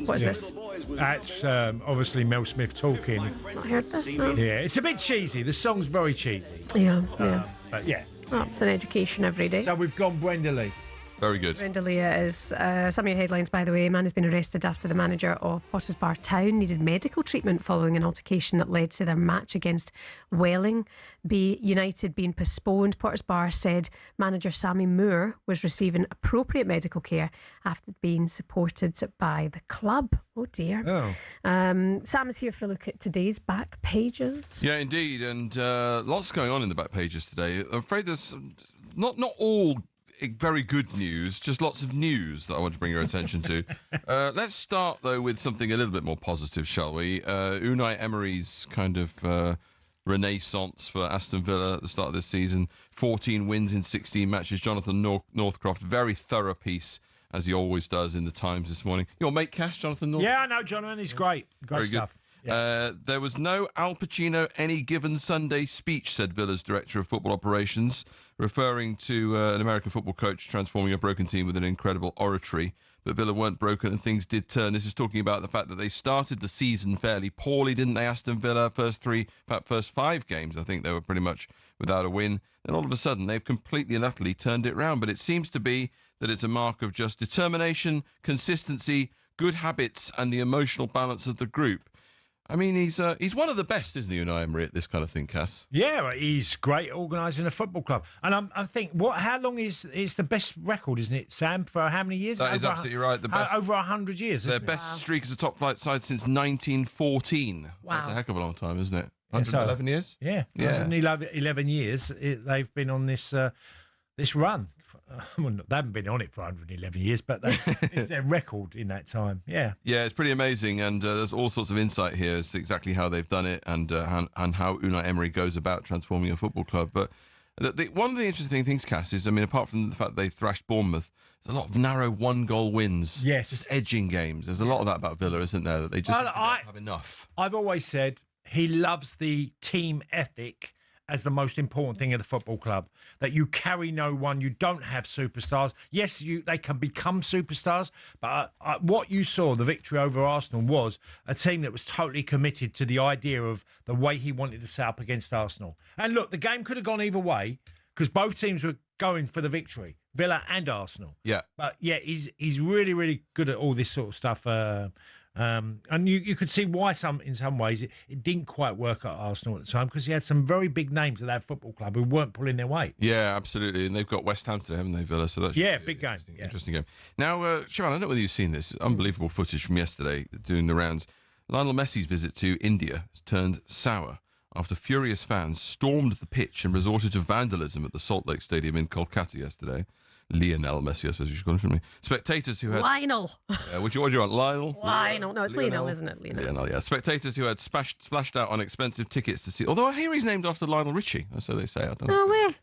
what's this? That's obviously Mel Smith talking. Not heard this, no. Yeah, it's a bit cheesy. The song's very cheesy. Yeah, yeah. But yeah. Oh, it's an education every day. So we've gone Brenda Lee. Very good. Brenda Lee is. Some of your headlines, by the way. A man has been arrested after the manager of Potters Bar Town needed medical treatment following an altercation that led to their match against Welling B United being postponed. Potters Bar said manager Sammy Moore was receiving appropriate medical care after being supported by the club. Oh dear. Oh. Sam is here for a look at today's back pages. Yeah, indeed, and lots going on in the back pages today. I'm afraid there's not all very good news, just lots of news that I want to bring your attention to. Let's start, though, with something a little bit more positive, shall we? Unai Emery's kind of renaissance for Aston Villa at the start of this season. 14 wins in 16 matches. Jonathan Northcroft, very thorough piece, as he always does in the Times this morning. Your mate Cash, Jonathan Northcroft? Yeah, I know, Jonathan. He's great. Great Very stuff. Good. There was no Al Pacino any given Sunday speech, said Villa's director of football operations, referring to an American football coach transforming a broken team with an incredible oratory. But Villa weren't broken and things did turn. This is talking about the fact that they started the season fairly poorly, didn't they, Aston Villa? First 5 games, I think they were pretty much without a win. Then all of a sudden, they've completely and utterly turned it round. But it seems to be that it's a mark of just determination, consistency, good habits, and the emotional balance of the group. I mean, he's one of the best, isn't he, Unai Emery, at this kind of thing, Cass? Yeah, he's great organising a football club. And I think, how long is the best record, isn't it, Sam, for how many years? That is absolutely right. The best, over 100 years. Their best streak as a top-flight side since 1914. Wow. That's a heck of a long time, isn't it? Yeah, 111 years? Yeah, Yeah. 111 years they've been on this run. Well, they haven't been on it for 111 years, but it's their record in that time. Yeah. Yeah, it's pretty amazing, and there's all sorts of insight here as to exactly how they've done it and how Unai Emery goes about transforming a football club. But one of the interesting things, Cass, is, I mean, apart from the fact they thrashed Bournemouth, there's a lot of narrow one-goal wins. Yes. Just edging games. There's a lot of that about Villa, isn't there? That they just don't have enough. I've always said he loves the team ethic as the most important thing of the football club, that you carry no one, you don't have superstars. Yes, they can become superstars, but what you saw, the victory over Arsenal, was a team that was totally committed to the idea of the way he wanted to set up against Arsenal. And look, the game could have gone either way, because both teams were going for the victory, Villa and Arsenal. Yeah. But yeah, he's really, really good at all this sort of stuff. And you could see why in some ways it didn't quite work at Arsenal at the time, because he had some very big names at that football club who weren't pulling their weight. Yeah, absolutely. And they've got West Ham today, haven't they, Villa? So that's big game. Interesting game. Now, Shebahn, I don't know whether you've seen this. Unbelievable footage from yesterday doing the rounds. Lionel Messi's visit to India has turned sour after furious fans stormed the pitch and resorted to vandalism at the Salt Lake Stadium in Kolkata yesterday. Lionel Messi, I suppose you should call him, shouldn't we? Spectators who had... Lionel. What do you want, Lionel? Lionel. No, it's Lionel, isn't it? Lionel, yeah. Spectators who had splashed out on expensive tickets to see... Although I hear he's named after Lionel Richie, or so they say. I don't know. No way.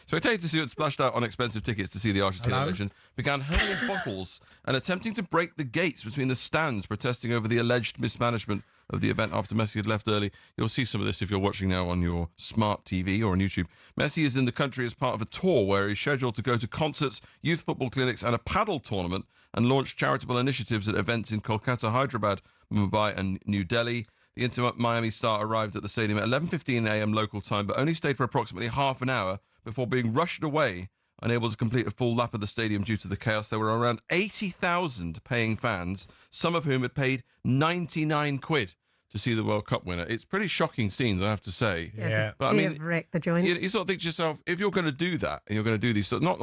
Spectators who had splashed out on expensive tickets to see the Argentina legend began hurling bottles and attempting to break the gates between the stands, protesting over the alleged mismanagement of the event after Messi had left early. You'll see some of this if you're watching now on your smart TV or on YouTube. Messi is in the country as part of a tour where he's scheduled to go to concerts, youth football clinics and a paddle tournament and launch charitable initiatives at events in Kolkata, Hyderabad, Mumbai and New Delhi. The Inter Miami star arrived at the stadium at 11:15 a.m. local time, but only stayed for approximately half an hour before being rushed away, unable to complete a full lap of the stadium due to the chaos. There were around 80,000 paying fans, some of whom had paid 99 quid to see the World Cup winner. It's pretty shocking scenes, I have to say. Yeah. But I mean, wrecked the joint. You sort of think to yourself, if you're going to do that and you're going to do these, it's not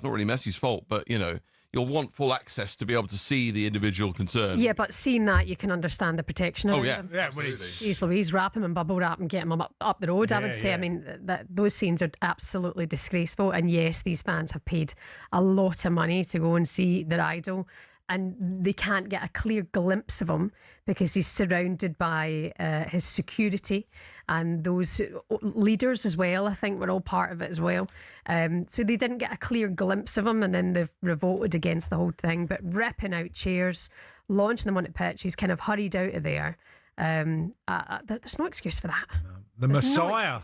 really Messi's fault, but you'll want full access to be able to see the individual concerned. Yeah, but seeing that, you can understand the protection around him. Yeah, absolutely. Jeez Louise, wrap him and bubble wrap and get him up the road, I would say. I mean, those scenes are absolutely disgraceful. And yes, these fans have paid a lot of money to go and see their idol. And they can't get a clear glimpse of him because he's surrounded by his security and those leaders as well. I think were all part of it as well. So they didn't get a clear glimpse of him, and then they've revolted against the whole thing. But ripping out chairs, launching them on the pitch, he's kind of hurried out of there. There's no excuse for that. No. The Messiah,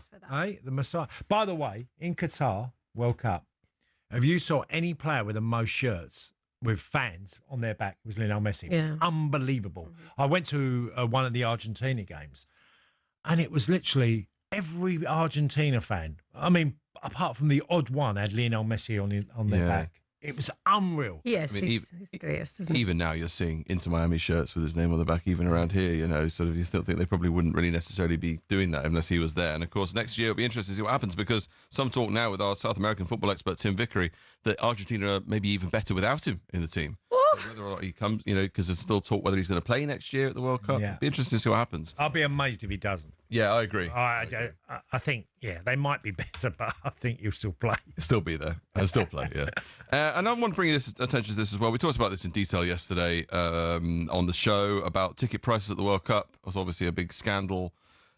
the Messiah. By the way, in Qatar World Cup, have you saw any player with the most shirts with fans on their back? It was Lionel Messi. It was unbelievable. I went to one of the Argentina games, and it was literally every Argentina fan, I mean, apart from the odd one, had Lionel Messi on their back. It was unreal. Yes, he's the greatest, isn't he? Even now you're seeing Inter Miami shirts with his name on the back, even around here, sort of you still think they probably wouldn't really necessarily be doing that unless he was there. And of course, next year it'll be interesting to see what happens, because some talk now with our South American football expert, Tim Vickery, that Argentina are maybe even better without him in the team. So whether or not he comes, because there's still talk whether he's going to play next year at the World Cup. Yeah. It'll be interesting to see what happens. I'll be amazed if he doesn't. Yeah, I agree. I think, they might be better, but I think he'll still play. He'll still be there. He'll still play, yeah. And I want to bring attention to this as well. We talked about this in detail yesterday on the show about ticket prices at the World Cup. It was obviously a big scandal.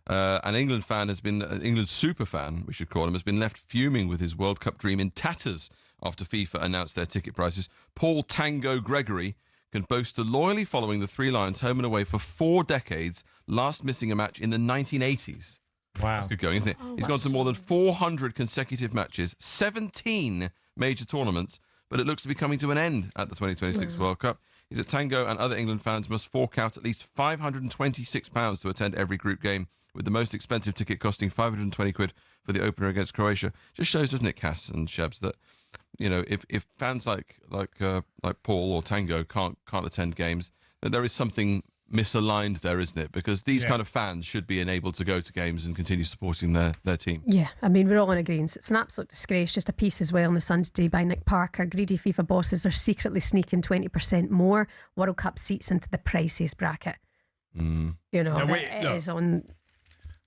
An England super fan, we should call him, has been left fuming with his World Cup dream in tatters after FIFA announced their ticket prices. Paul Tango Gregory can boast of loyally following the Three Lions home and away for 4 decades, last missing a match in the 1980s. Wow. That's good going, isn't it? He's gone to more than 400 consecutive matches, 17 major tournaments, but it looks to be coming to an end at the 2026 World Cup. He's at Tango, and other England fans must fork out at least £526 to attend every group game, with the most expensive ticket costing 520 quid for the opener against Croatia. Just shows, doesn't it, Cass and Shebs, that if fans like Paul or Tango can't attend games, then there is something misaligned there, isn't it? Because these kind of fans should be enabled to go to games and continue supporting their team. Yeah, I mean, we're all in agreement. It's an absolute disgrace. Just a piece as well in the Sun today by Nick Parker. Greedy FIFA bosses are secretly sneaking 20% more World Cup seats into the priciest bracket. It is on...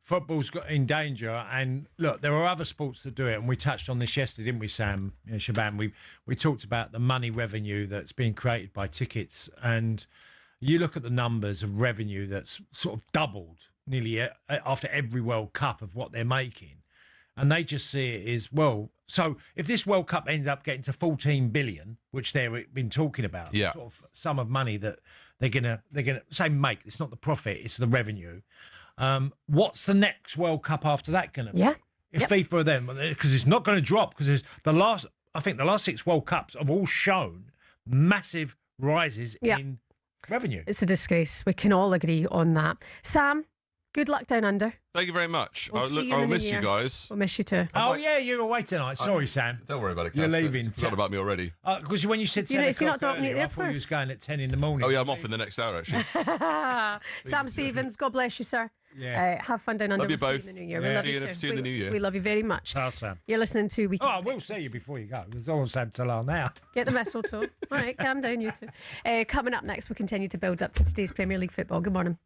Football's got in danger, and look, there are other sports that do it, and we touched on this yesterday, didn't we, Sam? Shebahn, we talked about the money revenue that's being created by tickets, and you look at the numbers of revenue that's sort of doubled nearly after every World Cup of what they're making, and they just see it as, well, so if this World Cup ends up getting to 14 billion, which they've been talking about, sort of sum of money that they're gonna say make, it's not the profit, it's the revenue. What's the next World Cup after that going to be? If FIFA are them, because it's not going to drop, because the last 6 World Cups have all shown massive rises in revenue. It's a disgrace. We can all agree on that. Sam, good luck down under. Thank you very much. I'll miss you guys. We'll miss you too. You're away tonight. Sorry, Sam. Don't worry about it, Cass. You're leaving. Forgot about me already. Because when you said 10 o'clock earlier, I thought you was going at 10 in the morning. Oh, yeah, I'm off in the next hour, actually. Sam Stevens, God bless you, sir. Yeah. Have fun down under. Love you we'll both. See you in the new year. We love you too. See you in the new year. We love you very much. Ciao, Sam. You're listening to Weekend. I will see you before you go. There's always Sam Salah now. Get the mistletoe. All right, calm down, you two. Coming up next, we continue to build up to today's Premier League football. Good morning.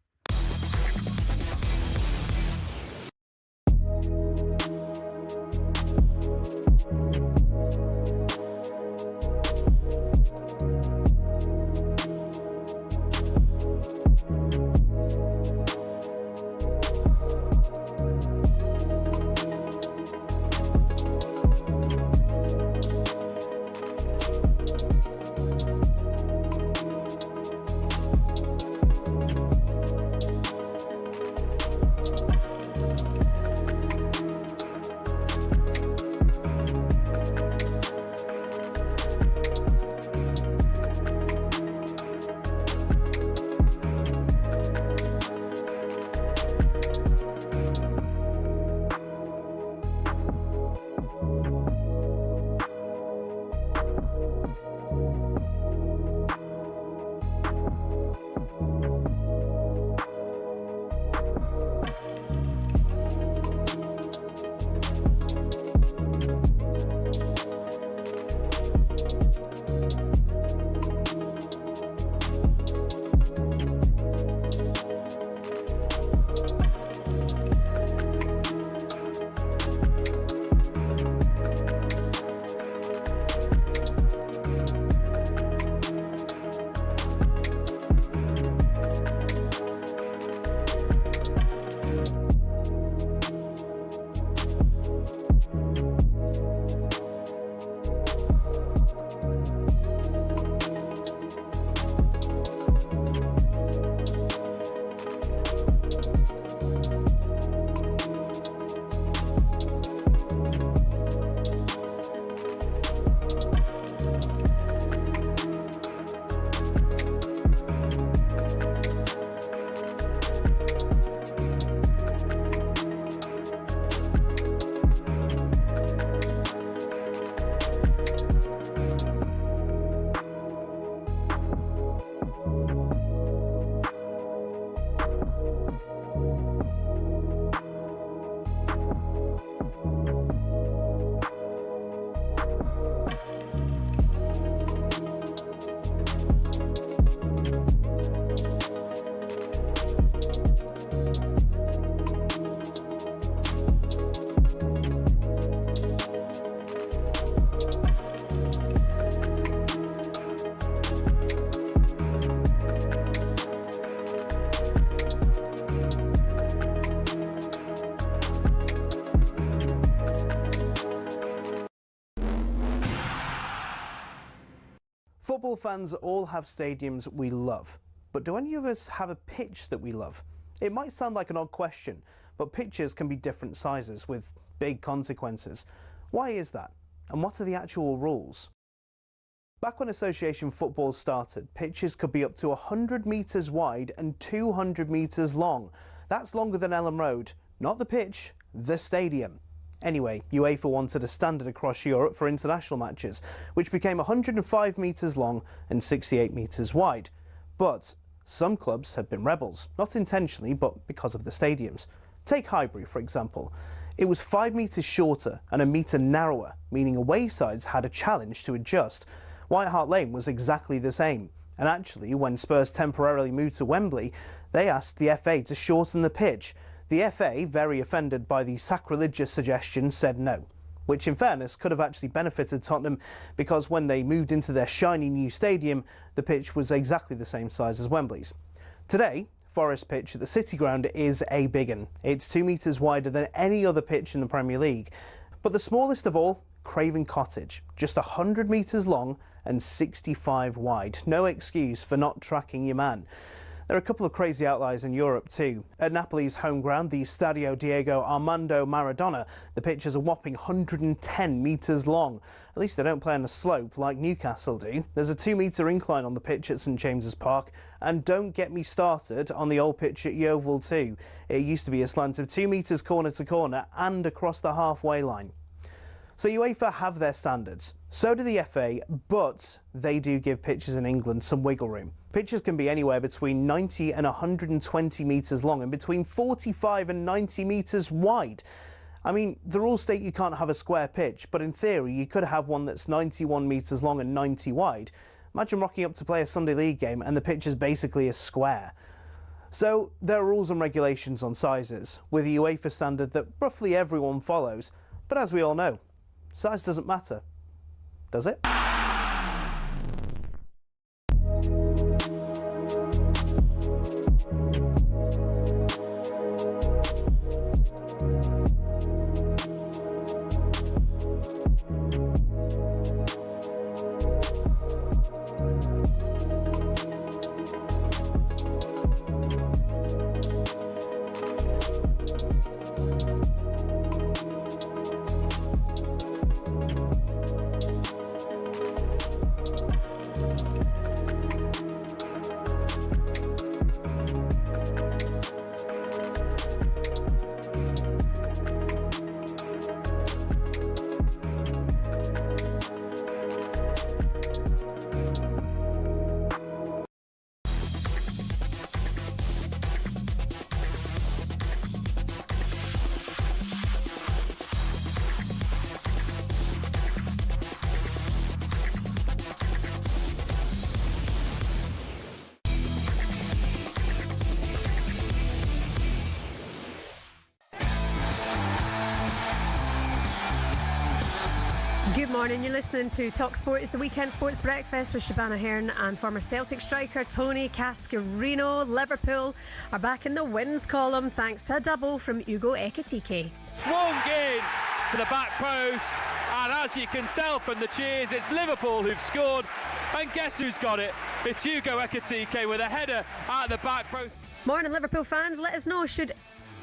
Football fans all have stadiums we love, but do any of us have a pitch that we love? It might sound like an odd question, but pitches can be different sizes with big consequences. Why is that? And what are the actual rules? Back when association football started, pitches could be up to 100 metres wide and 200 metres long. That's longer than Ellen Road, not the pitch, the stadium. Anyway, UEFA wanted a standard across Europe for international matches, which became 105 metres long and 68 metres wide. But some clubs have been rebels, not intentionally, but because of the stadiums. Take Highbury, for example. It was 5 metres shorter and a metre narrower, meaning away sides had a challenge to adjust. White Hart Lane was exactly the same. And actually, when Spurs temporarily moved to Wembley, they asked the FA to shorten the pitch. The FA, very offended by the sacrilegious suggestion, said no, which in fairness could have actually benefited Tottenham because when they moved into their shiny new stadium, the pitch was exactly the same size as Wembley's. Today, Forest Pitch at the City Ground is a big un. It's 2 metres wider than any other pitch in the Premier League. But the smallest of all, Craven Cottage, just 100 metres long and 65 wide. No excuse for not tracking your man. There are a couple of crazy outliers in Europe too. At Napoli's home ground, the Stadio Diego Armando Maradona, the pitch is a whopping 110 metres long. At least they don't play on a slope like Newcastle do. There's a 2-metre incline on the pitch at St James's Park, and don't get me started on the old pitch at Yeovil too. It used to be a slant of 2 metres corner to corner and across the halfway line. So UEFA have their standards, so do the FA, but they do give pitches in England some wiggle room. Pitches can be anywhere between 90 and 120 metres long and between 45 and 90 metres wide. I mean, the rules state you can't have a square pitch, but in theory you could have one that's 91 metres long and 90 wide. Imagine rocking up to play a Sunday League game and the pitch is basically a square. So there are rules and regulations on sizes, with a UEFA standard that roughly everyone follows, but as we all know, size doesn't matter, does it? Good morning, you're listening to TalkSport. It's the weekend sports breakfast with Shebahn Aherne and former Celtic striker Tony Cascarino. Liverpool are back in the wins column thanks to a double from Ugo Ekitike. Swung in to the back post, and as you can tell from the cheers, it's Liverpool who've scored. And guess who's got it? It's Ugo Ekitike with a header at the back post. Morning, Liverpool fans. Let us know, should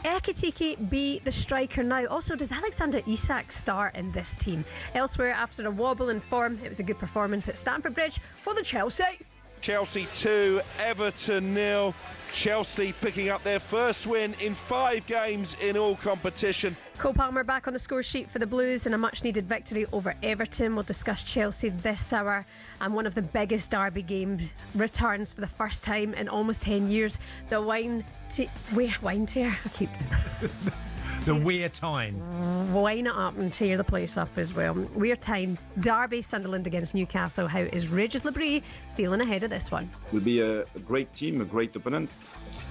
Ekitike be the striker now? Also, does Alexander Isak start in this team? Elsewhere, after a wobble in form, it was a good performance at Stamford Bridge for the Chelsea. Chelsea 2, Everton 0. Chelsea picking up their first win in 5 games in all competition. Cole Palmer back on the score sheet for the Blues in a much-needed victory over Everton. We'll discuss Chelsea this hour, and one of the biggest derby games returns for the first time in almost 10 years. The wine tear. I keep the weird time. Wine it up and tear the place up as well. Weird time. Derby, Sunderland against Newcastle. How is Regis Labrie feeling ahead of this one? Will be a great team, a great opponent.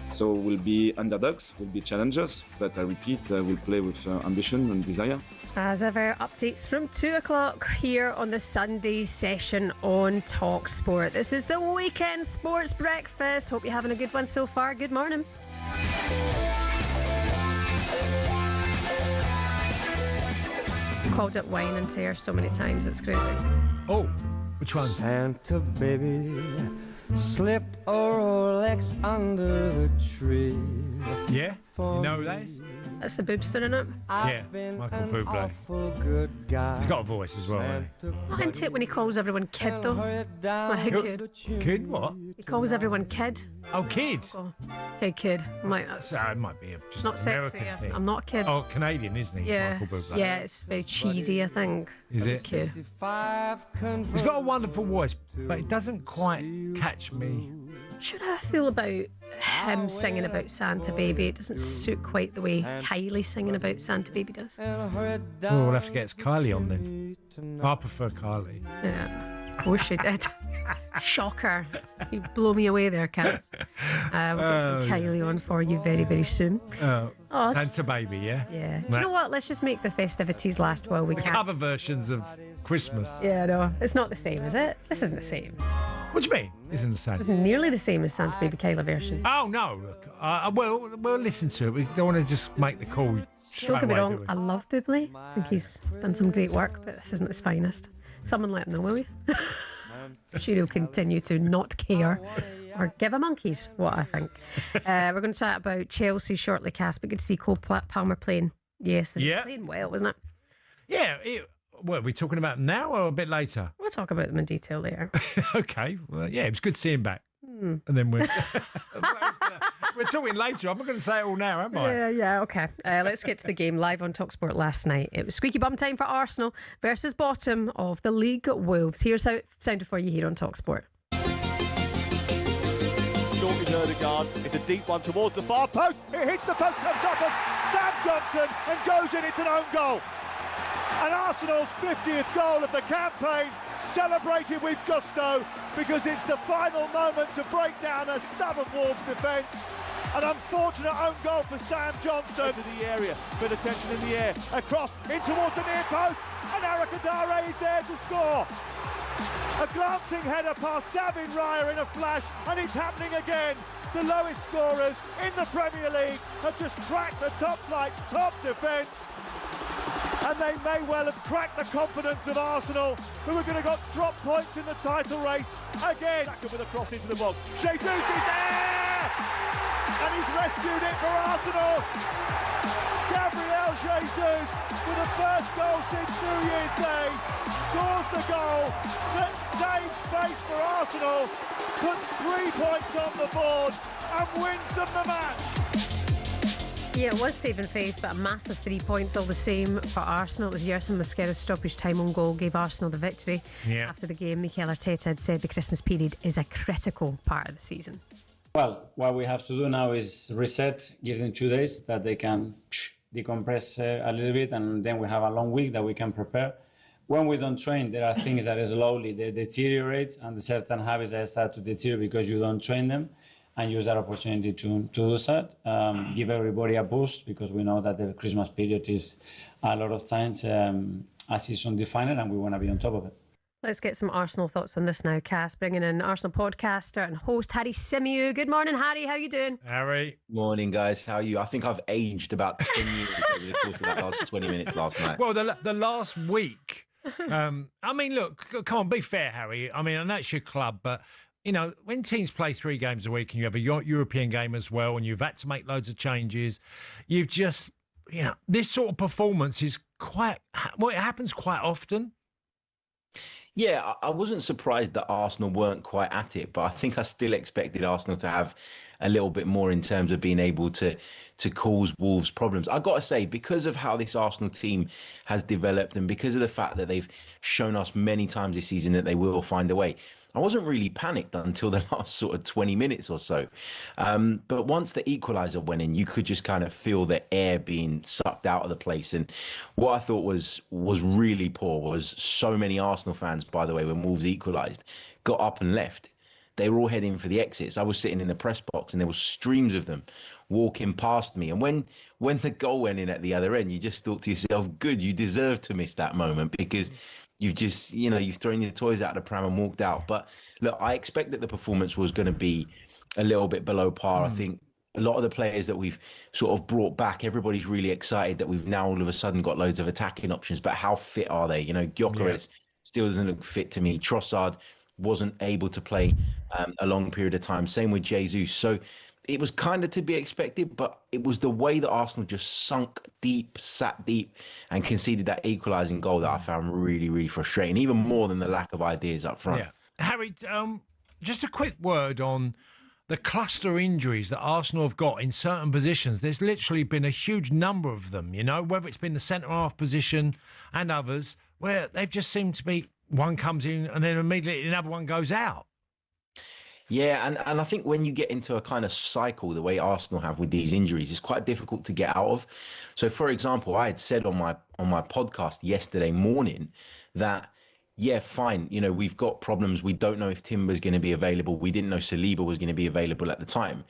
So we'll be underdogs, we'll be challengers, but I repeat, we'll play with ambition and desire. As ever, updates from 2 o'clock here on the Sunday session on TalkSport. This is the weekend sports breakfast. Hope you're having a good one so far. Good morning. Called it wine and tear so many times, it's crazy. Oh, which one? Santa baby, slip a Rolex under the tree. Yeah, you know that is? That's the Boobster, isn't it? Yeah, Michael Bublé. He's got a voice as well, hasn't he? Not into it when he calls everyone kid, though. Like, good. Kid what? He calls everyone kid. Oh, kid. Oh, hey, kid. I'm like, that's it might be just not American sexy. thing. I'm not a kid. Oh, Canadian, isn't he? Yeah. Michael Bublé. Yeah, it's very cheesy, I think. Is it? Kid. He's got a wonderful voice, but it doesn't quite catch me. Should I feel about him singing about Santa Baby? It doesn't suit quite the way Kylie singing about Santa Baby does. Oh, we'll have to get Kylie on then. I prefer Kylie. Yeah, of course she did. Shocker. You blow me away there, Kat. We'll get some Kylie on for you very, very soon. Santa Baby, yeah? Yeah. Do you know what? Let's just make the festivities last while we the can. cover versions of Christmas. Yeah, no. It's not the same, is it? This isn't the same. What do you mean? Isn't the same? It's nearly the same as Santa Baby Kylie version. Oh, no. Look, we'll listen to it. We don't want to just make the call. Don't get me wrong, I love Bublé. I think he's done some great work, but this isn't his finest. Someone let him know, will you? Sure, he'll continue to not care or give a monkey's what I think. We're going to chat about Chelsea shortly, Cass, but good to see Cole Palmer playing. Yes, playing well, wasn't it? Yeah. What are we talking about now or a bit later? We'll talk about them in detail later. Okay. Well, yeah, it was good to see him back. And then we're talking later. I'm not going to say it all now, am I? Yeah, okay. Let's get to the game live on TalkSport last night. It was squeaky bum time for Arsenal versus bottom of the league, Wolves. Here's how it sounded for you here on TalkSport. Jordan Odegaard, it's a deep one towards the far post. It hits the post, comes up on Sam Johnson and goes in. It's an own goal. And Arsenal's 50th goal of the campaign, celebrated with gusto because it's the final moment to break down a stubborn Wolves defence. An unfortunate own goal for Sam Johnson. To the area, bit of tension in the air, across in towards the near post, and Arakadare is there to score. A glancing header past David Raya in a flash, and it's happening again. The lowest scorers in the Premier League have just cracked the top flight's top defence. And they may well have cracked the confidence of Arsenal, who are going to drop points in the title race again. With a cross into the box. Jesus is there! And he's rescued it for Arsenal. Gabriel Jesus, with the first goal since New Year's Day, scores the goal that saves face for Arsenal, puts 3 points on the board and wins them the match. Yeah, it was saving face, but a massive 3 points all the same for Arsenal. It was Yerson Mosquera's stoppage time on goal gave Arsenal the victory. Yeah. After the game, Mikel Arteta had said the Christmas period is a critical part of the season. Well, what we have to do now is reset, give them 2 days that they can decompress a little bit, and then we have a long week that we can prepare. When we don't train, there are things that slowly they deteriorate, and certain habits that start to deteriorate because you don't train them, and use that opportunity to do that. Give everybody a boost, because we know that the Christmas period is a lot of times a season definer, and we want to be on top of it. Let's get some Arsenal thoughts on this now, Cass. Bringing in Arsenal podcaster and host Harry Symeou. Good morning, Harry. How you doing? Harry. Morning, guys. How are you? I think I've aged about 10 years over the course of that last 20 minutes last night. Well, the last week. I mean, look, come on, be fair, Harry. I mean, I know it's your club, but, you know, when teams play 3 games a week and you have a European game as well and you've had to make loads of changes, you've just, you know, this sort of performance is quite, well, it happens quite often. Yeah, I wasn't surprised that Arsenal weren't quite at it, but I think I still expected Arsenal to have a little bit more in terms of being able to cause Wolves problems. I got to say, because of how this Arsenal team has developed and because of the fact that they've shown us many times this season that they will find a way, I wasn't really panicked until the last sort of 20 minutes or so. But once the equaliser went in, you could just kind of feel the air being sucked out of the place. And what I thought was really poor was so many Arsenal fans, by the way, when Wolves equalised, got up and left. They were all heading for the exits. I was sitting in the press box and there were streams of them walking past me. And when the goal went in at the other end, you just thought to yourself, good, you deserve to miss that moment because you've just, you know, you've thrown your toys out of the pram and walked out. But look, I expect that the performance was going to be a little bit below par. I think a lot of the players that we've sort of brought back, everybody's really excited that we've now all of a sudden got loads of attacking options. But how fit are they? You know, Gyökeres still doesn't look fit to me. Trossard wasn't able to play a long period of time. Same with Jesus. So it was kind of to be expected, but it was the way that Arsenal just sunk deep, sat deep, and conceded that equalising goal that I found really, really frustrating, even more than the lack of ideas up front. Yeah. Harry, just a quick word on the cluster injuries that Arsenal have got in certain positions. There's literally been a huge number of them, you know, whether it's been the centre-half position and others, where they've just seemed to be, one comes in and then immediately another one goes out. Yeah, and I think when you get into a kind of cycle, the way Arsenal have with these injuries, it's quite difficult to get out of. So, for example, I had said on my podcast yesterday morning that, yeah, fine, you know, we've got problems. We don't know if Timber's going to be available. We didn't know Saliba was going to be available at the time.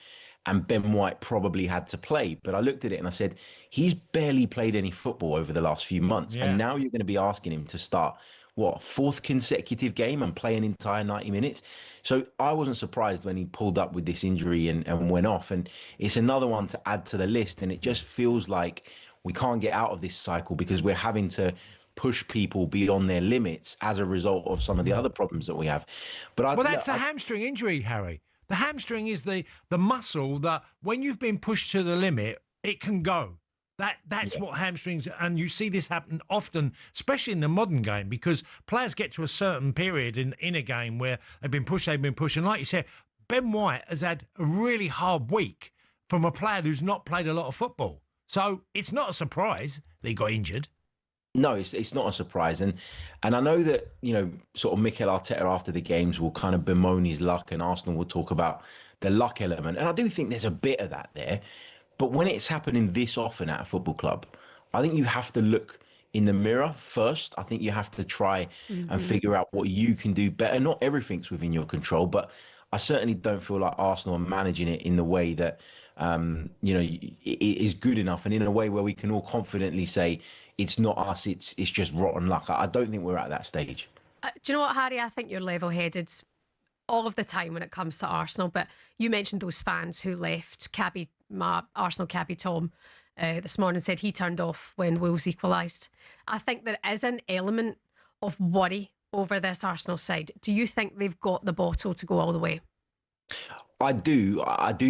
And Ben White probably had to play. But I looked at it and I said, he's barely played any football over the last few months. Yeah. And now you're going to be asking him to start, what, 4th consecutive game and play an entire 90 minutes. So I wasn't surprised when he pulled up with this injury and went off. And it's another one to add to the list. And it just feels like we can't get out of this cycle because we're having to push people beyond their limits as a result of some of the other problems that we have. But that's the hamstring injury, Harry. The hamstring is the muscle that when you've been pushed to the limit, it can go. That's what hamstrings, and you see this happen often, especially in the modern game, because players get to a certain period in a game where they've been pushed. And like you said, Ben White has had a really hard week from a player who's not played a lot of football. So it's not a surprise that he got injured. No, it's not a surprise. And I know that, you know, sort of Mikel Arteta after the games will kind of bemoan his luck and Arsenal will talk about the luck element. And I do think there's a bit of that there. But when it's happening this often at a football club, I think you have to look in the mirror first. I think you have to try and figure out what you can do better. Not everything's within your control, but I certainly don't feel like Arsenal are managing it in the way that, you know, it is good enough and in a way where we can all confidently say it's not us, it's just rotten luck. I don't think we're at that stage. Do you know what, Harry? I think you're level-headed all of the time when it comes to Arsenal, but you mentioned those fans who left. Arsenal cabbie Tom this morning said he turned off when Wolves equalised. I think there is an element of worry over this Arsenal side. Do you think they've got the bottle to go all the way? I do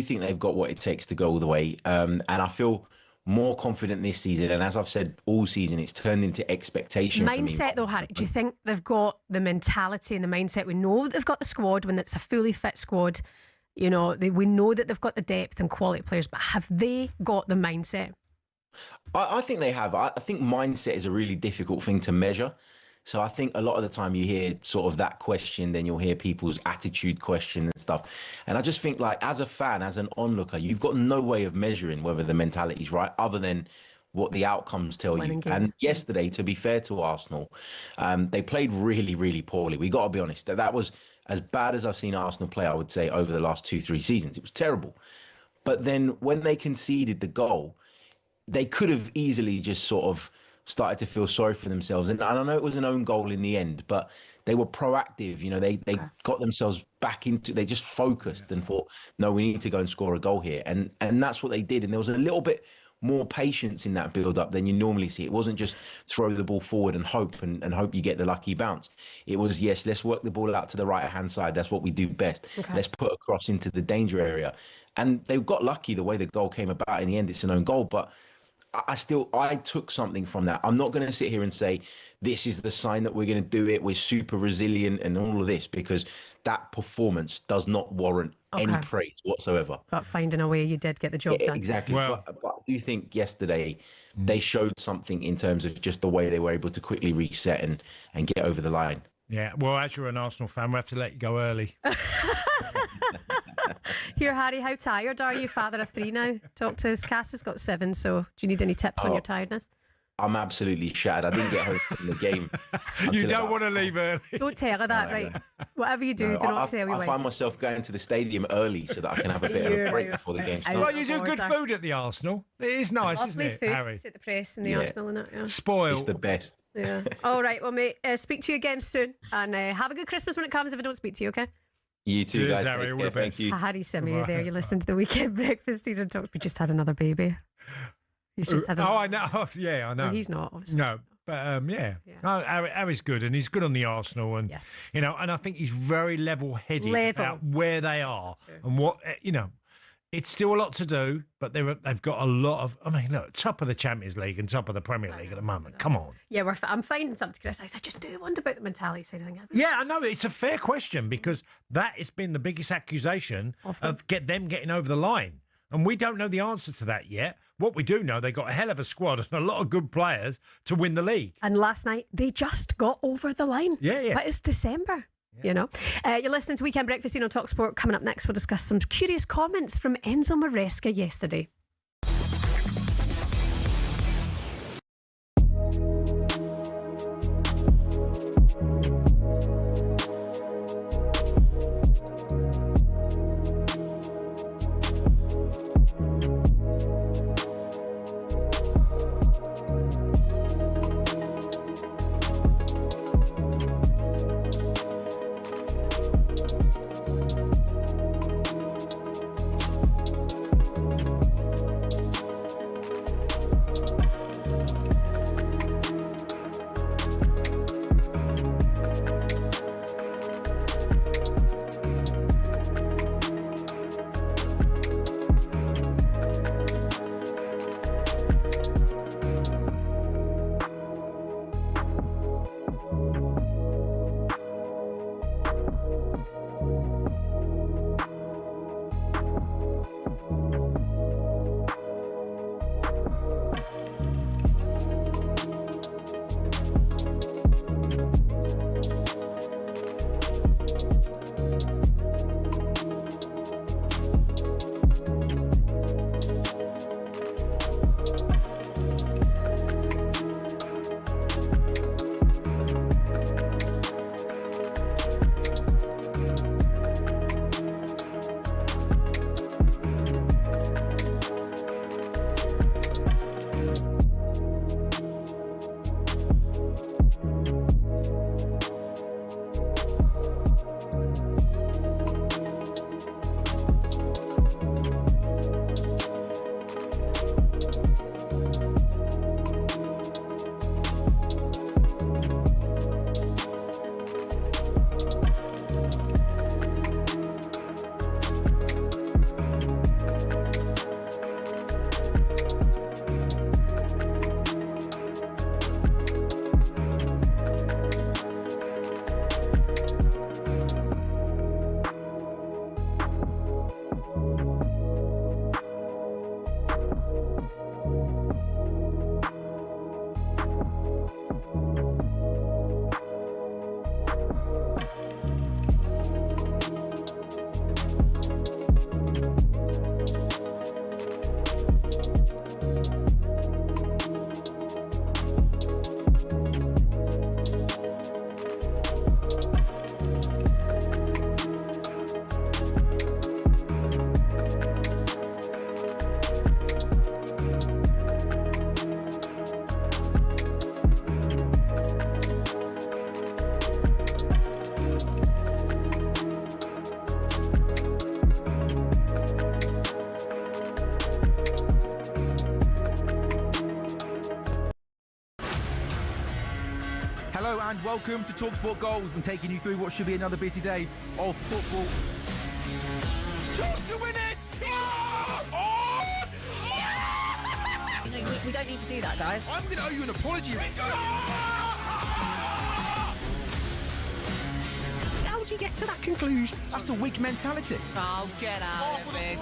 think they've got what it takes to go all the way. And I feel more confident this season. And as I've said all season, it's turned into expectation for me. Mindset though, Harry, do you think they've got the mentality and the mindset? We know they've got the squad when it's a fully fit squad. You know, we know that they've got the depth and quality players, but have they got the mindset? I think they have. I think mindset is a really difficult thing to measure. So I think a lot of the time you hear sort of that question, then you'll hear people's attitude question and stuff. And I just think, like, as a fan, as an onlooker, you've got no way of measuring whether the mentality's right other than what the outcomes tell you. And yesterday, to be fair to Arsenal, they played really, really poorly. We got to be honest. That was as bad as I've seen Arsenal play, I would say, over the last 2-3 seasons. It was terrible. But then when they conceded the goal, they could have easily just sort of started to feel sorry for themselves. And I know it was an own goal in the end, but they were proactive. You know, they got themselves back into, they just focused and thought, no, we need to go and score a goal here. And that's what they did. And there was a little bit more patience in that build-up than you normally see. It wasn't just throw the ball forward and hope and hope you get the lucky bounce. It was, yes, let's work the ball out to the right-hand side. That's what we do best. Okay. Let's put a cross into the danger area. And they got lucky the way the goal came about. In the end, it's an own goal. But I took something from that. I'm not going to sit here and say, this is the sign that we're going to do it. We're super resilient and all of this, because that performance does not warrant any praise whatsoever. But finding a way, you did get the job done. Exactly. Well, but I do think yesterday they showed something in terms of just the way they were able to quickly reset and get over the line. Yeah, well, as you're an Arsenal fan, we have to let you go early. Here, Harry, how tired are you? Father of 3 now. Talk to us. Cass has got 7, so do you need any tips on your tiredness? I'm absolutely shattered. I didn't get home from the game. You don't want to leave early. Don't tell her that, right? Whatever you do, do not tell your I wife. find myself going to the stadium early so that I can have a bit of a break before the game starts. Well, you do good food at the Arsenal. It is nice, isn't it, Lovely Harry? foods at the press and the Arsenal and that. Yeah. Spoiled. It's the best. Yeah. All right, well, mate, speak to you again soon. And have a good Christmas when it comes if I don't speak to you, okay? You too, Cheers, guys. Harry. All the best. Thank you. Harry Simi there. You listen to the Weekend Breakfast. He talks. We just had another baby. He's just had I know. Oh, yeah, I know. Well, he's not, obviously. No, but yeah. Oh, Harry's good, and he's good on the Arsenal, and you know, and I think he's very level-headed about where they are and what you know. It's still a lot to do, but they've got a lot of. I mean, look, top of the Champions League and top of the Premier League at the moment. Come on. Yeah, I'm finding something to criticise. I just do wonder about the mentality side of things. Yeah, I know. It's a fair question because that has been the biggest accusation of getting over the line. And we don't know the answer to that yet. What we do know, they got a hell of a squad and a lot of good players to win the league. And last night, they just got over the line. Yeah. But it's December. You know, you're listening to Weekend Breakfast on TalkSport. Coming up next, we'll discuss some curious comments from Enzo Maresca yesterday. Hello and welcome to TalkSport Goals. We're taking you through what should be another busy day of football. Chance to win it! We don't need to do that, guys. I'm going to owe you an apology. How would you get to that conclusion? That's a weak mentality. Oh, get out of it.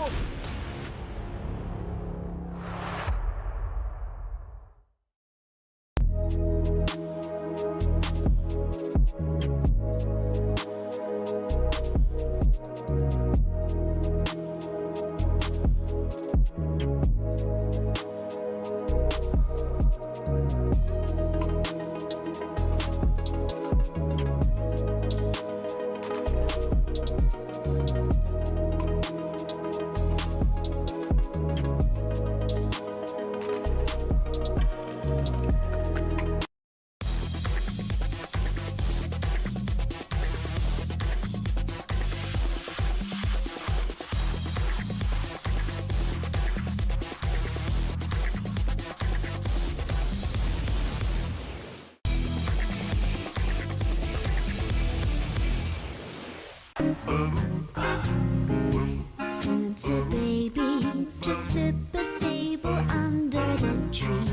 Santa baby, just slip a sable under the tree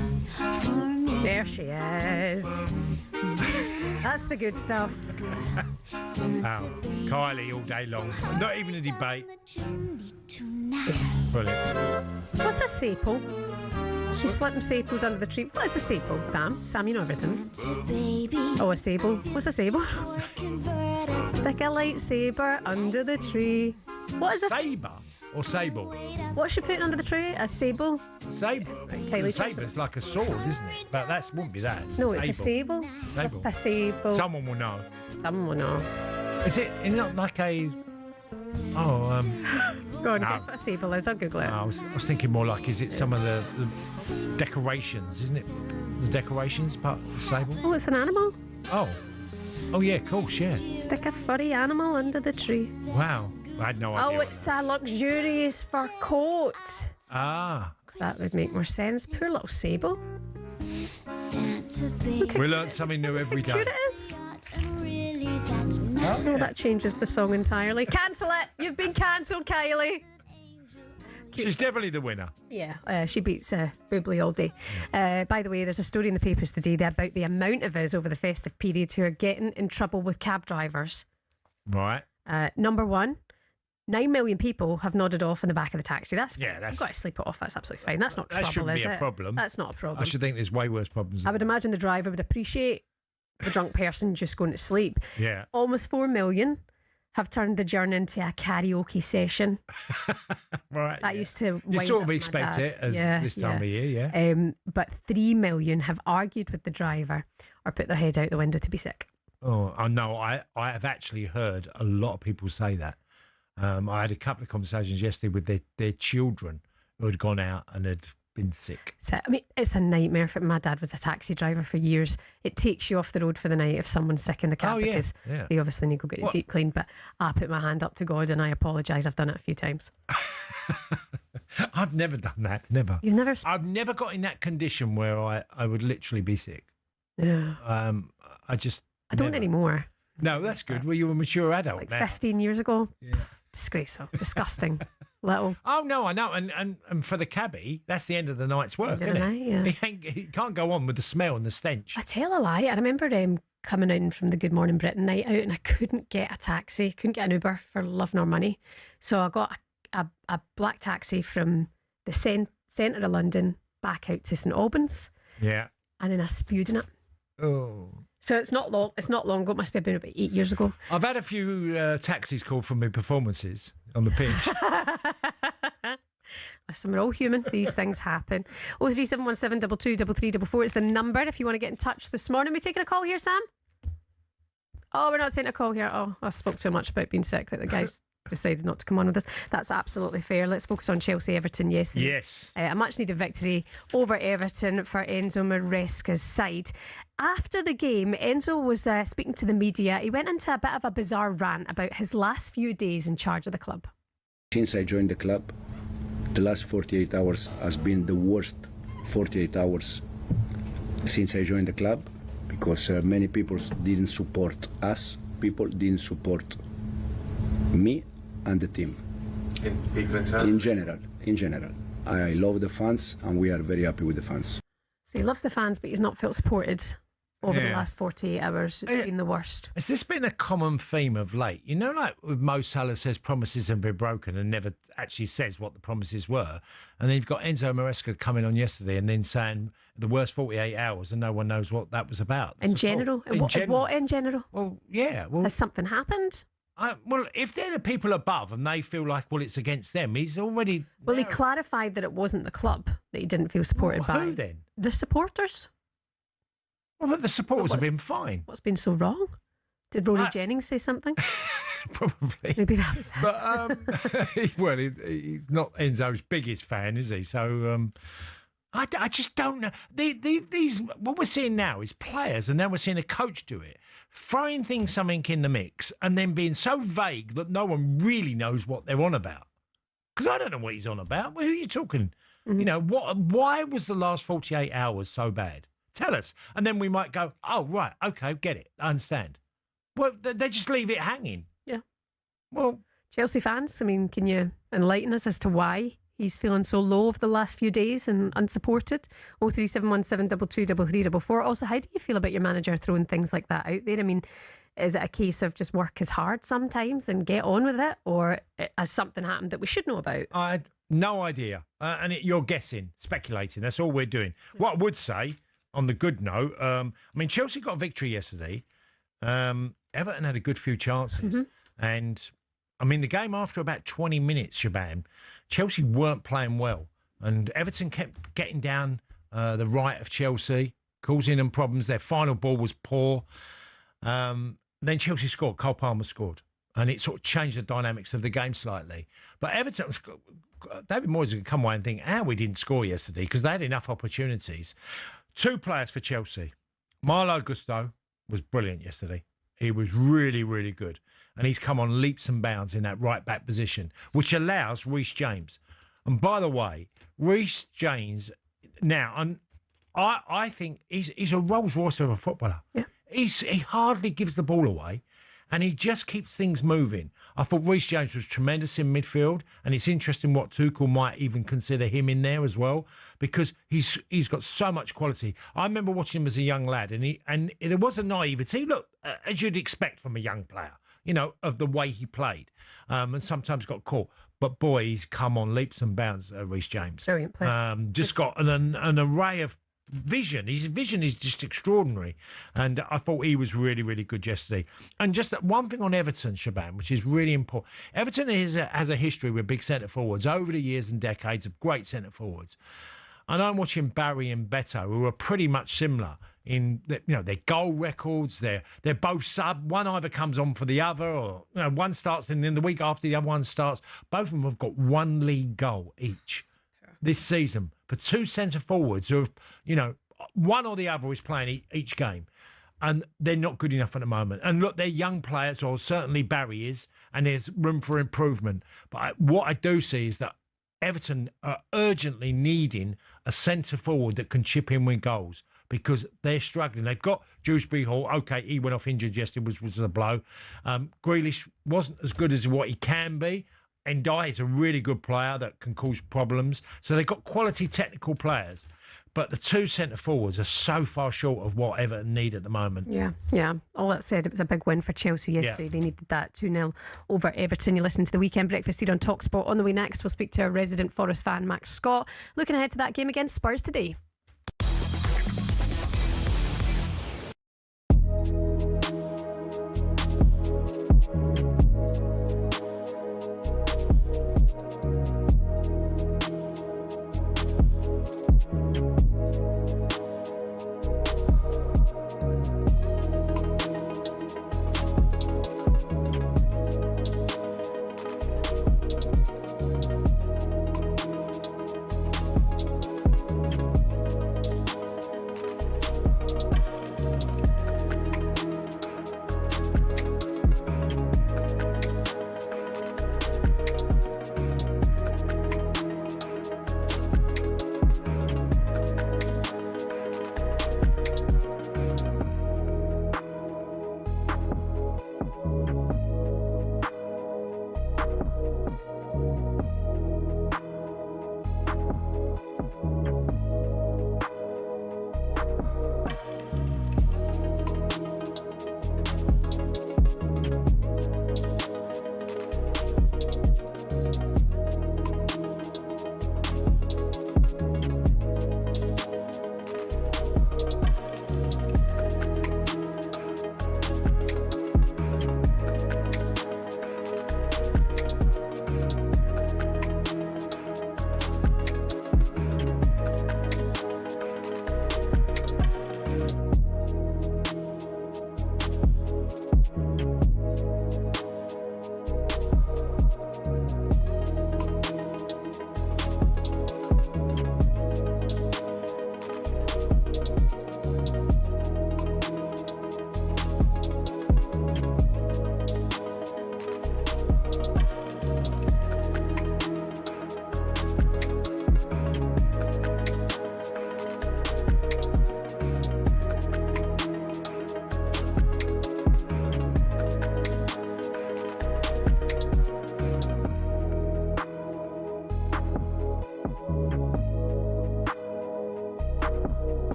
for me. There she is. That's the good stuff. Kylie all day long. Not even a debate. Brilliant. What's a sable? She's slipping sables under the tree. What is a sable, Sam? Sam, you know everything. Oh, a sable. What's a sable? Stick a lightsaber under the tree. What is a saber or sable? What's she putting under the tree? A sable? Sable. Kylie, Sabre's like a sword, isn't it? But that wouldn't be that. No, it's a sable. Sable. A sable. Someone will know. Someone will know. Is it not like a? Oh, Go on, no. guess what a sable is. I'll Google it. I was thinking more like, is it some of the decorations? Isn't it the decorations part of the sable? Oh, it's an animal. Oh yeah, of course, yeah. Stick a furry animal under the tree. Wow, I had no idea. Oh, it's a luxurious fur coat. Ah. That would make more sense. Poor little sable. We learn something new every day. Cute it is. Oh, that changes the song entirely. Cancel it. You've been cancelled, Kylie. She's definitely the winner. Yeah, she beats Bublé all day. By the way, there's a story in the papers today about the amount of us over the festive period who are getting in trouble with cab drivers. Right. Number one, 9 million people have nodded off in the back of the taxi. That's fine. Yeah, that's... You've got to sleep it off. That's absolutely fine. That's not that trouble, shouldn't is be a it? problem. That's not a problem. I should think there's way worse problems. I would imagine the driver would appreciate the drunk person just going to sleep. Yeah. Almost 4 million have turned the journey into a karaoke session. Right. That used to You wind sort up of my expect dad. it as this time of year, yeah. But 3 million have argued with the driver or put their head out the window to be sick. Oh, I know. I have actually heard a lot of people say that. I had a couple of conversations yesterday with their children who had gone out and had been sick. So, I mean, it's a nightmare. For my dad was a taxi driver for years. It takes you off the road for the night if someone's sick in the cab because they obviously need to go get it deep cleaned. But I put my hand up to God and I apologise. I've done it a few times. I've never done that. Never. You've never? I've never got in that condition where I would literally be sick. Yeah. I don't anymore. No, that's good. Well, you're a mature adult like now. 15 years ago. Yeah. Disgraceful. Disgusting. Little. Oh no, I know, and for the cabbie, that's the end of the night's work, End of isn't the it? night, yeah. He can't go on with the smell and the stench. I tell a lie. I remember coming in from the Good Morning Britain night out and I couldn't get a taxi, couldn't get an Uber for love nor money. So I got a black taxi from the centre of London back out to St Albans. Yeah. And then I spewed in it. Oh. So it's not long ago. It must have been about 8 years ago. I've had a few taxis called from my performances on the pitch. Listen, we're all human. These things happen. 03717 223344 is the number if you want to get in touch this morning. Are we taking a call here, Sam? Oh, we're not taking a call here. Oh, I spoke too much about being sick that the guys decided not to come on with us. That's absolutely fair. Let's focus on Chelsea-Everton yesterday. Yes. A much-needed victory over Everton for Enzo Maresca's side. After the game, Enzo was speaking to the media. He went into a bit of a bizarre rant about his last few days in charge of the club. Since I joined the club, the last 48 hours has been the worst 48 hours since I joined the club. because many people didn't support us. People didn't support me and the team. In general. I love the fans, and we are very happy with the fans. So he loves the fans, but he's not felt supported over the last 48 hours. It's been the worst. Has this been a common theme of late? You know, like with Mo Salah says promises have been broken and never actually says what the promises were. And then you've got Enzo Maresca coming on yesterday and then saying the worst 48 hours and no one knows what that was about. In general? What in general? Well, yeah. Well, has something happened? Well, if they're the people above and they feel like, well, it's against them, he's already... Well, he clarified that it wasn't the club that he didn't feel supported by. Who then? The supporters. Well, but the supporters have been fine. What's been so wrong? Did Rory Jennings say something? Probably. Maybe that was it. But, well, he's not Enzo's biggest fan, is he? So, I just don't know. These what we're seeing now is players, and now we're seeing a coach do it, throwing something in the mix, and then being so vague that no one really knows what they're on about. Because I don't know what he's on about. Well, who are you talking? Mm-hmm. You know, why was the last 48 hours so bad? Tell us. And then we might go, oh, right, okay, get it. I understand. Well, they just leave it hanging. Yeah. Well, Chelsea fans, I mean, can you enlighten us as to why he's feeling so low over the last few days and unsupported? 03717 223344. Also, how do you feel about your manager throwing things like that out there? I mean, is it a case of just work as hard sometimes and get on with it? Or has something happened that we should know about? I had no idea. You're guessing, speculating. That's all we're doing. What I would say, on the good note, I mean, Chelsea got a victory yesterday. Everton had a good few chances. Mm-hmm. And, I mean, the game after about 20 minutes, Shebahn, Chelsea weren't playing well. And Everton kept getting down the right of Chelsea, causing them problems. Their final ball was poor. Then Chelsea scored. Cole Palmer scored. And it sort of changed the dynamics of the game slightly. But Everton, David Moyes could come away and think, we didn't score yesterday because they had enough opportunities. 2 players for Chelsea. Malo Gusto was brilliant yesterday. He was really, really good. And he's come on leaps and bounds in that right-back position, which allows Reece James. And by the way, Reece James, now, and I think he's a Rolls-Royce of a footballer. Yeah. He hardly gives the ball away, and he just keeps things moving. I thought Reece James was tremendous in midfield, and it's interesting what Tuchel might even consider him in there as well, because he's got so much quality. I remember watching him as a young lad, and there was a naivety, look, as you'd expect from a young player, you know, of the way he played, and sometimes got caught. But boy, he's come on leaps and bounds, Reece James. Brilliant player. Just got an array of vision. His vision is just extraordinary. And I thought he was really, really good yesterday. And just one thing on Everton, Shebahn, which is really important. Everton has a history with big centre-forwards over the years and decades of great centre-forwards. And I'm watching Barry and Beto, who are pretty much similar in their goal records. They're both sub. One either comes on for the other, or one starts and then the week after the other one starts. Both of them have got 1 league goal each this season for 2 centre forwards who have, one or the other is playing each game. And they're not good enough at the moment. And look, they're young players, or certainly Barry is, and there's room for improvement. But what I do see is that Everton are urgently needing a centre forward that can chip in with goals, because they're struggling. They've got Dewsbury Hall. Okay, he went off injured yesterday, which was a blow. Grealish wasn't as good as what he can be. Ndiaye is a really good player that can cause problems. So they've got quality technical players. But the 2 centre-forwards are so far short of what Everton need at the moment. Yeah. All that said, it was a big win for Chelsea yesterday. Yeah. They needed that 2-0 over Everton. You listen to the Weekend Breakfast here on TalkSport. On the way next, we'll speak to our resident Forest fan, Max Scott. Looking ahead to that game against Spurs today.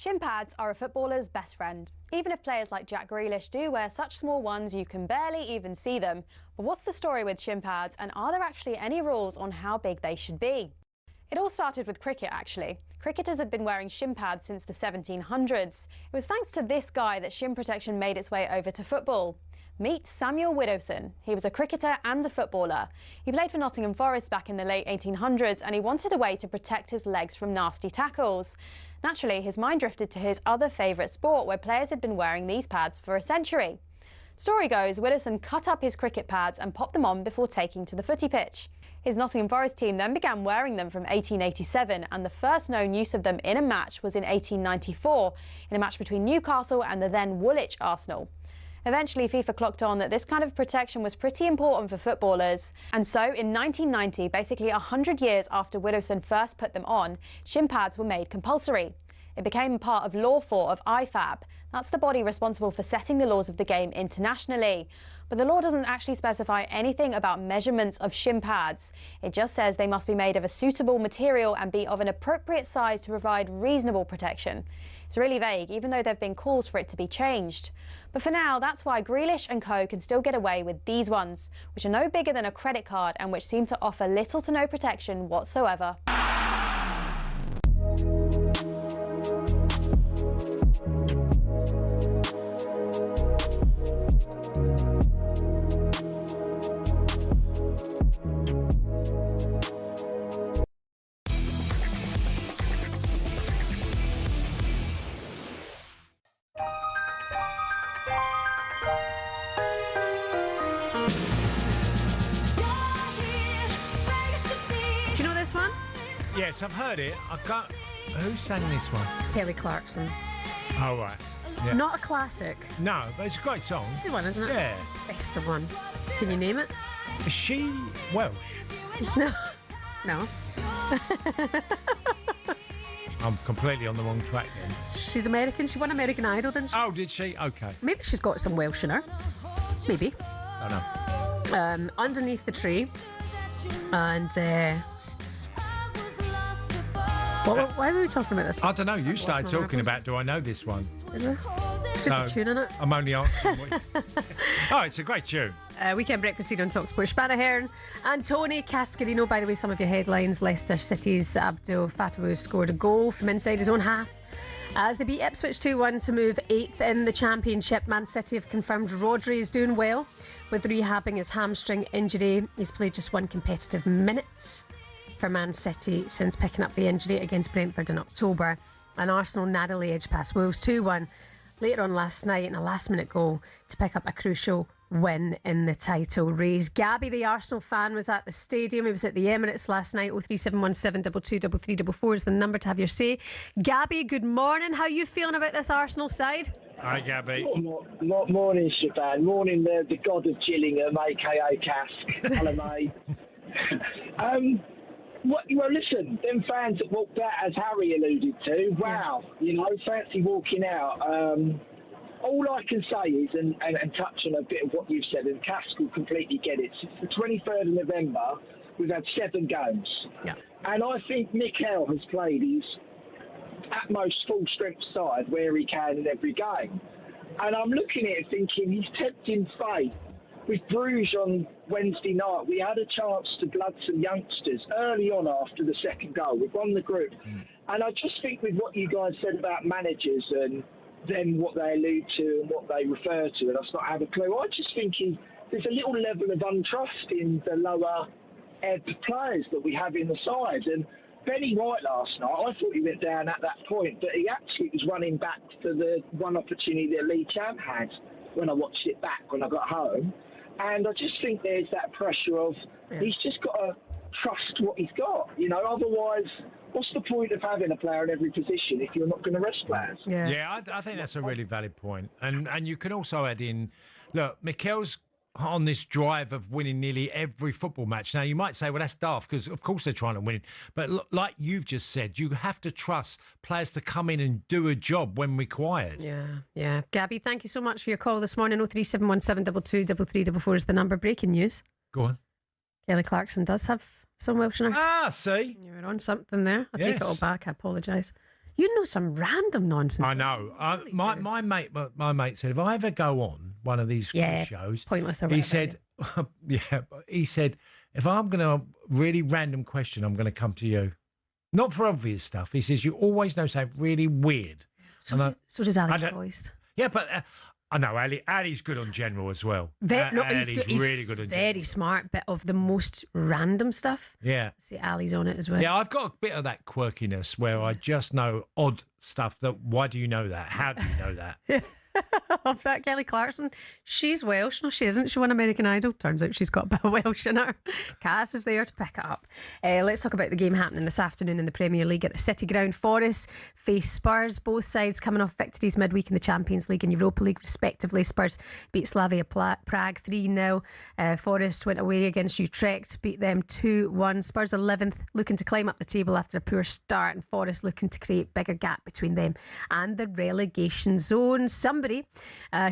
Shin pads are a footballer's best friend. Even if players like Jack Grealish do wear such small ones you can barely even see them. But what's the story with shin pads, and are there actually any rules on how big they should be? It all started with cricket, actually. Cricketers had been wearing shin pads since the 1700s. It was thanks to this guy that shin protection made its way over to football. Meet Samuel Widdowson. He was a cricketer and a footballer. He played for Nottingham Forest back in the late 1800s, and he wanted a way to protect his legs from nasty tackles. Naturally, his mind drifted to his other favourite sport, where players had been wearing these pads for a century. Story goes, Widdowson cut up his cricket pads and popped them on before taking to the footy pitch. His Nottingham Forest team then began wearing them from 1887, and the first known use of them in a match was in 1894, in a match between Newcastle and the then Woolwich Arsenal. Eventually, FIFA clocked on that this kind of protection was pretty important for footballers. And so, in 1990, basically 100 years after Widdowson first put them on, shin pads were made compulsory. It became part of Law 4 of IFAB. That's the body responsible for setting the laws of the game internationally. But the law doesn't actually specify anything about measurements of shin pads. It just says they must be made of a suitable material and be of an appropriate size to provide reasonable protection. It's really vague, even though there have been calls for it to be changed. But for now, that's why Grealish and co can still get away with these ones, which are no bigger than a credit card and which seem to offer little to no protection whatsoever. Yes, I've heard it. I can't. Who sang this one? Kelly Clarkson. Oh, right. Yeah. Not a classic. No, but it's a great song. Good one, isn't it? Yeah. It's the best one. Can you name it? Is she Welsh? No. No. I'm completely on the wrong track then. She's American. She won American Idol, didn't she? Oh, did she? Okay. Maybe she's got some Welsh in her. Maybe. I don't know. Underneath the Tree. And... why were we talking about this? I don't know. You started talking about, do I know this one? Did we? Just a tune in it. I'm only answering. Oh, it's a great tune. Weekend breakfast here on TalkSport. Shebahn Aherne and Tony Cascarino. By the way, some of your headlines. Leicester City's Abdul Fatawu scored a goal from inside his own half as they beat Ipswich 2-1 to move 8th in the Championship. Man City have confirmed Rodri is doing well with rehabbing his hamstring injury. He's played just one competitive minute for Man City since picking up the injury against Brentford in October. And Arsenal narrowly edged past Wolves 2-1 later on last night in a last-minute goal to pick up a crucial win in the title race. Gabby, the Arsenal fan, was at the stadium. He was at the Emirates last night. 03717 223344 is the number to have your say. Gabby, good morning. How are you feeling about this Arsenal side? Hi, Gabby. Morning, Shebahn. Morning, the god of Gillingham, a.k.a. Cask. Hello, mate. Well, listen, them fans that walked out, as Harry alluded to, wow, fancy walking out. All I can say is, and touch on a bit of what you've said, and Cass will completely get it, since the 23rd of November, we've had 7 games. Yeah. And I think Mikel has played his utmost full-strength side where he can in every game. And I'm looking at it thinking he's tempting fate. With Bruges on Wednesday night, we had a chance to blood some youngsters early on after the second goal. We've won the group. And I just think with what you guys said about managers and then what they allude to and what they refer to, and I not have a clue, I just think there's a little level of untrust in the lower ebb players that we have in the side. And Benny White last night, I thought he went down at that point, but he actually was running back for the one opportunity that Lee Champ had when I watched it back when I got home. And I just think there's that pressure of he's just got to trust what he's got. Otherwise, what's the point of having a player in every position if you're not going to rest players? Yeah, I think that's a really valid point. And you can also add in, look, Mikel's on this drive of winning nearly every football match. Now, you might say, well, that's daft, because of course they're trying to win. But like you've just said, you have to trust players to come in and do a job when required. Yeah. Gabby, thank you so much for your call this morning. 03717 223344 is the number. Breaking news. Go on. Kelly Clarkson does have some Welsh in her. See? You were on something there. I'll take it all back. I apologise. You know some random nonsense. I know. My mate said, if I ever go on one of these shows, pointless. He said, he said, if I'm going to really random question, I'm going to come to you. Not for obvious stuff. He says, you always know something really weird. So does Ali Boyce. Yeah, but I know Ali's good on general as well. He's really good on very general. smart, but of the most random stuff. Yeah. See, Ali's on it as well. Yeah, I've got a bit of that quirkiness where I just know odd stuff that, why do you know that? How do you know that? Of that Kelly Clarkson, she's Welsh. No, she isn't. She won American Idol. Turns out she's got a bit of Welsh in her. Cass is there to pick it up. Let's talk about the game happening this afternoon in the Premier League at the City Ground. Forest face Spurs. Both sides coming off victories midweek in the Champions League and Europa League respectively. Spurs beat Slavia Prague 3-0. Forest went away against Utrecht, beat them 2-1. Spurs 11th, looking to climb up the table after a poor start, and Forest looking to create bigger gap between them and the relegation zone. Somebody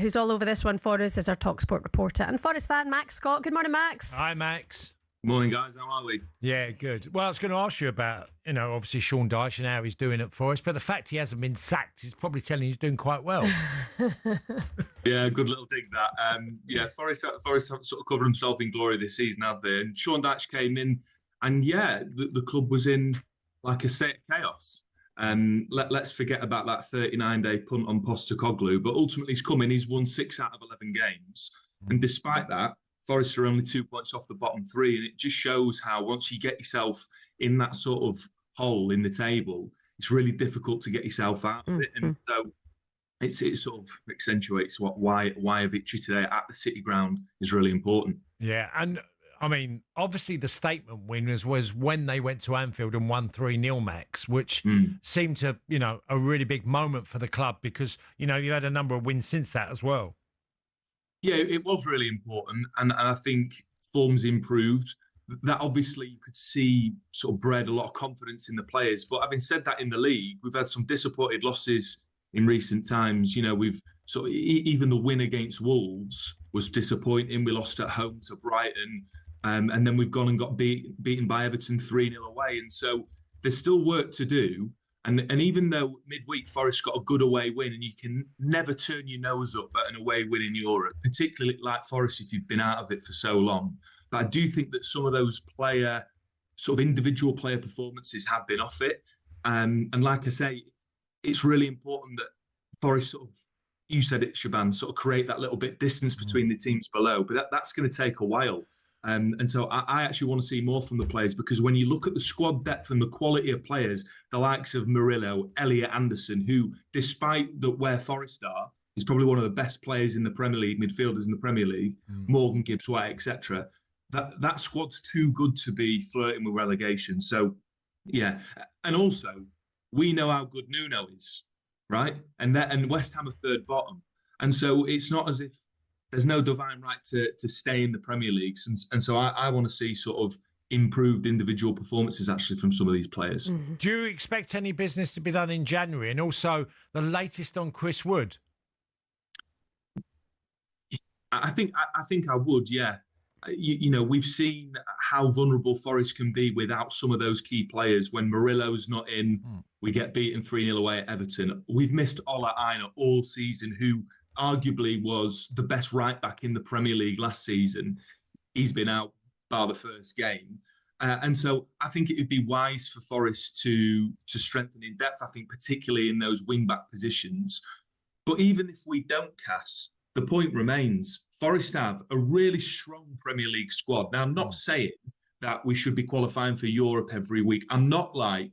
who's all over this one for us is our TalkSport reporter and Forest fan, Max Scott. Good morning, Max. Hi, Max. Morning, guys. How are we? Yeah, good. Well, I was going to ask you about, obviously Sean Dyche and how he's doing at Forest, but the fact he hasn't been sacked is probably telling you he's doing quite well. Yeah, good little dig that. Forest have sort of covered himself in glory this season, have they? And Sean Dyche came in, and the club was in like a state of chaos. Let's forget about that 39-day punt on Postecoglou, but ultimately he's come in, he's won 6 out of 11 games. And despite that, Forest are only 2 points off the bottom 3, and it just shows how once you get yourself in that sort of hole in the table, it's really difficult to get yourself out of it. And so it sort of accentuates why a victory today at the City Ground is really important. Yeah, and I mean, obviously the statement win was when they went to Anfield and won 3-0, Max, which seemed to, a really big moment for the club because, you had a number of wins since that as well. Yeah, it was really important. And I think form's improved. That obviously you could see sort of bred a lot of confidence in the players. But having said that, in the league, we've had some disappointed losses in recent times. We've sort of, even the win against Wolves was disappointing. We lost at home to Brighton. And then we've gone and got beaten by Everton 3-0 away. And so there's still work to do. And even though midweek Forest got a good away win, and you can never turn your nose up at an away win in Europe, particularly like Forest if you've been out of it for so long. But I do think that some of those individual player performances have been off it. And like I say, it's really important that Forest sort of, you said it, Shebahn, sort of create that little bit distance between the teams below. But that's going to take a while. And so I actually want to see more from the players, because when you look at the squad depth and the quality of players, the likes of Murillo, Elliot Anderson, who, despite where Forest are, is probably one of the best players in the Premier League, midfielders in the Premier League, Morgan Gibbs-White, etc. That squad's too good to be flirting with relegation. So, yeah. And also, we know how good Nuno is, right? And West Ham are third bottom. And so it's not as if there's no divine right to stay in the Premier League. And so I want to see sort of improved individual performances actually from some of these players. Mm-hmm. Do you expect any business to be done in January? And also the latest on Chris Wood? I think I would, yeah. We've seen how vulnerable Forest can be without some of those key players. When Murillo's not in, we get beaten 3-0 away at Everton. We've missed Ola Aina all season, who arguably was the best right-back in the Premier League last season. He's been out bar the first game. And so I think it would be wise for Forest to strengthen in depth, I think, particularly in those wing-back positions. But even if we don't, Cass, the point remains, Forest have a really strong Premier League squad. Now, I'm not saying that we should be qualifying for Europe every week. I'm not like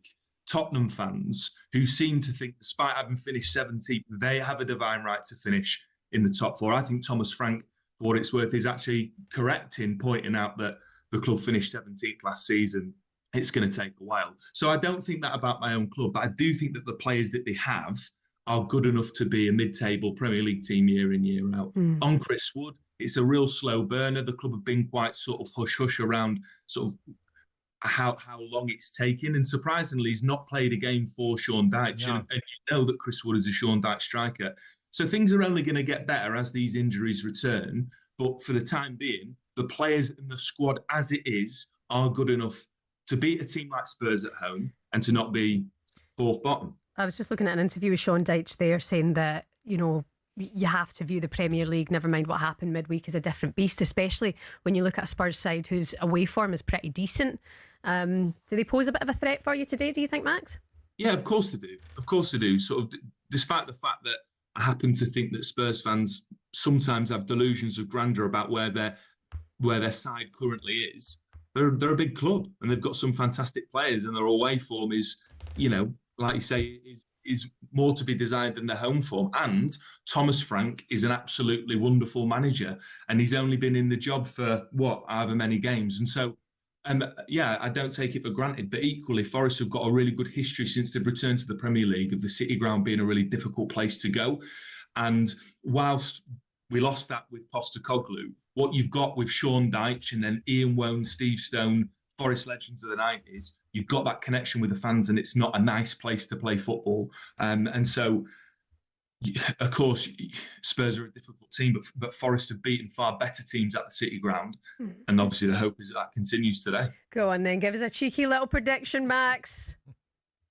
Tottenham fans who seem to think, despite having finished 17th, they have a divine right to finish in the top 4. I think Thomas Frank, for what it's worth, is actually correct in pointing out that the club finished 17th last season. It's going to take a while. So I don't think that about my own club, but I do think that the players that they have are good enough to be a mid-table Premier League team year in, year out. On Chris Wood, it's a real slow burner. The club have been quite sort of hush-hush around sort of how long it's taken. And surprisingly, he's not played a game for Sean Dyche. Yeah. And you know that Chris Wood is a Sean Dyche striker. So things are only going to get better as these injuries return. But for the time being, the players in the squad as it is are good enough to beat a team like Spurs at home and to not be fourth bottom. I was just looking at an interview with Sean Dyche there saying that, you know, you have to view the Premier League, never mind what happened midweek, as a different beast, especially when you look at a Spurs side whose away form is pretty decent. Do they pose a bit of a threat for you today, do you think, Max? Yeah, of course they do. Of course they do. Sort of, despite the fact that I happen to think that Spurs fans sometimes have delusions of grandeur about where their side currently is. They're a big club and they've got some fantastic players, and their away form is, you know, like you say, is more to be desired than their home form. And Thomas Frank is an absolutely wonderful manager, and he's only been in the job for however many games. And so, yeah, I don't take it for granted. But equally, Forest have got a really good history since they've returned to the Premier League of the City Ground being a really difficult place to go. And whilst we lost that with Postecoglou, what you've got with Sean Dyche and then Ian Woan, Steve Stone, Forest legends of the 90s, you've got that connection with the fans, and it's not a nice place to play football. And so, of course, Spurs are a difficult team, but Forest have beaten far better teams at the City Ground. And obviously the hope is that continues today. Go on then, give us a cheeky little prediction, Max.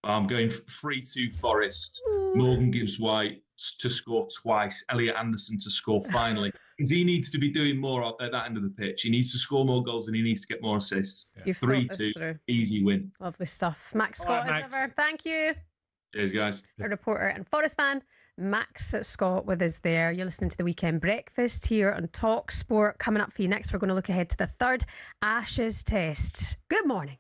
I'm going 3-2 Forest. Morgan Gibbs-White to score twice. Elliot Anderson to score finally. Because he needs to be doing more at that end of the pitch. He needs to score more goals and he needs to get more assists. Yeah. 3-2, easy win. Lovely stuff. Max Scott, Max. as ever. Thank you. Cheers, guys. A reporter and Forest fan, Max Scott, with us there. You're listening to the Weekend Breakfast here on TalkSport. Coming up for you next, we're going to look ahead to the third Ashes test. Good morning.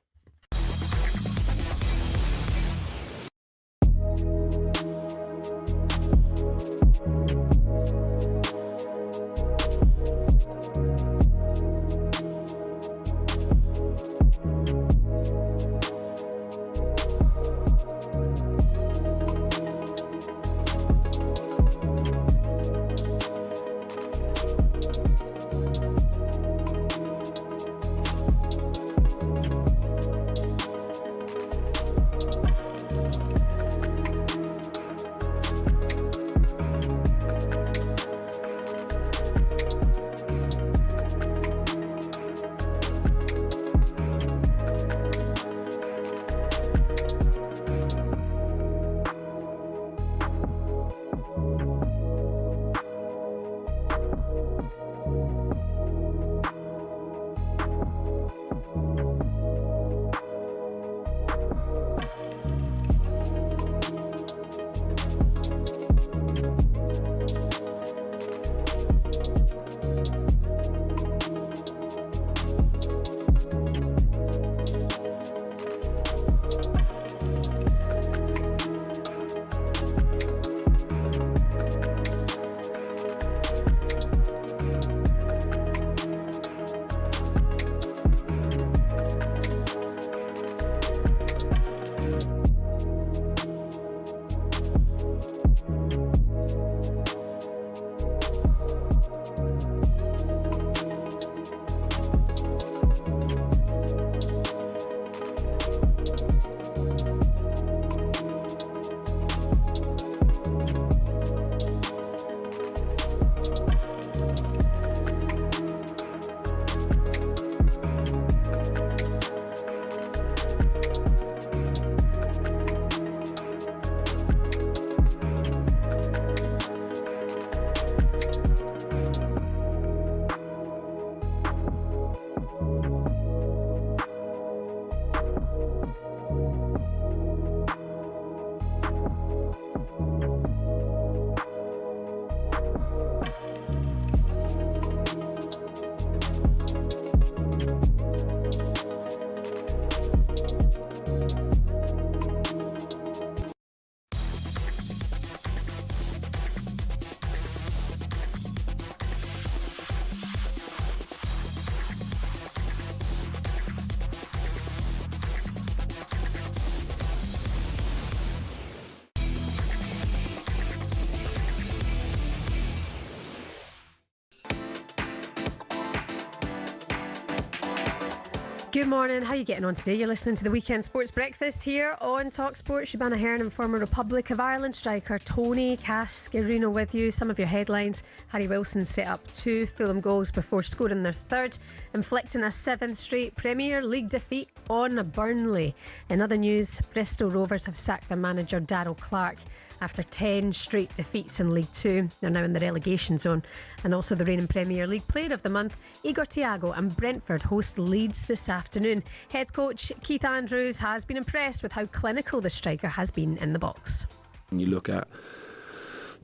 Good morning. How are you getting on today? You're listening to the Weekend Sports Breakfast here on TalkSport. Shebahn Aherne and former Republic of Ireland striker Tony Cascarino with you. Some of your headlines. Harry Wilson set up 2 Fulham goals before scoring their 3rd, inflicting a 7th straight Premier League defeat on Burnley. In other news, Bristol Rovers have sacked their manager Darryl Clark after 10 straight defeats in League 2. They're now in the relegation zone. And also the reigning Premier League Player of the Month, Igor Thiago and Brentford host Leeds this afternoon. Head coach Keith Andrews has been impressed with how clinical the striker has been in the box. When you look at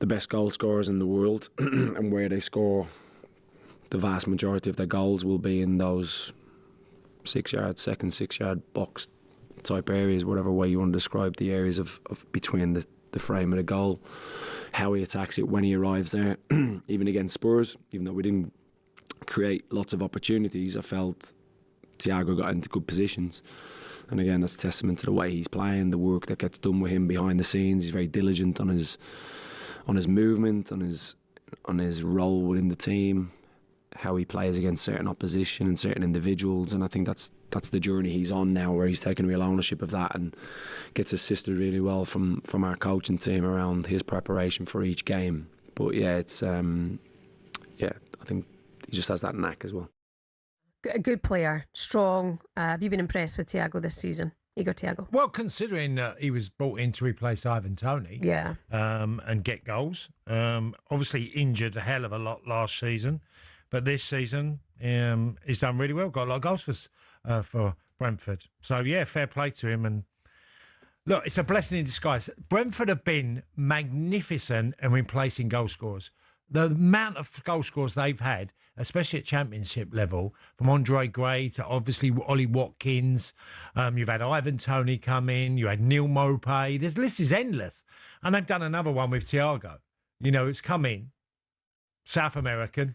the best goal scorers in the world and where they score, the vast majority of their goals will be in those 6-yard, second 6-yard box type areas, whatever way you want to describe the areas of between the frame of the goal, how he attacks it when he arrives there. Even against Spurs, even though we didn't create lots of opportunities, I felt Thiago got into good positions. And again, that's a testament to the way he's playing, the work that gets done with him behind the scenes. He's very diligent on his movement, on his role within the team, how he plays against certain opposition and certain individuals. And I think that's the journey he's on now, where he's taking real ownership of that and gets assisted really well from our coaching team around his preparation for each game. But yeah, it's I think he just has that knack as well. A good player, strong. Have you been impressed with Thiago this season? Igor Thiago? Well, considering he was brought in to replace Ivan Toney, and get goals. Obviously injured a hell of a lot last season, but this season he's done really well. Got a lot of goals for Brentford. So yeah, fair play to him. And look, it's a blessing in disguise. Brentford have been magnificent in replacing goal scorers. The amount of goal scorers they've had, especially at championship level, from Andre Gray to obviously Ollie Watkins. You've had Ivan Toney come in. You had Neil Maupay. This list is endless. And they've done another one with Thiago. You know, it's come in, South American,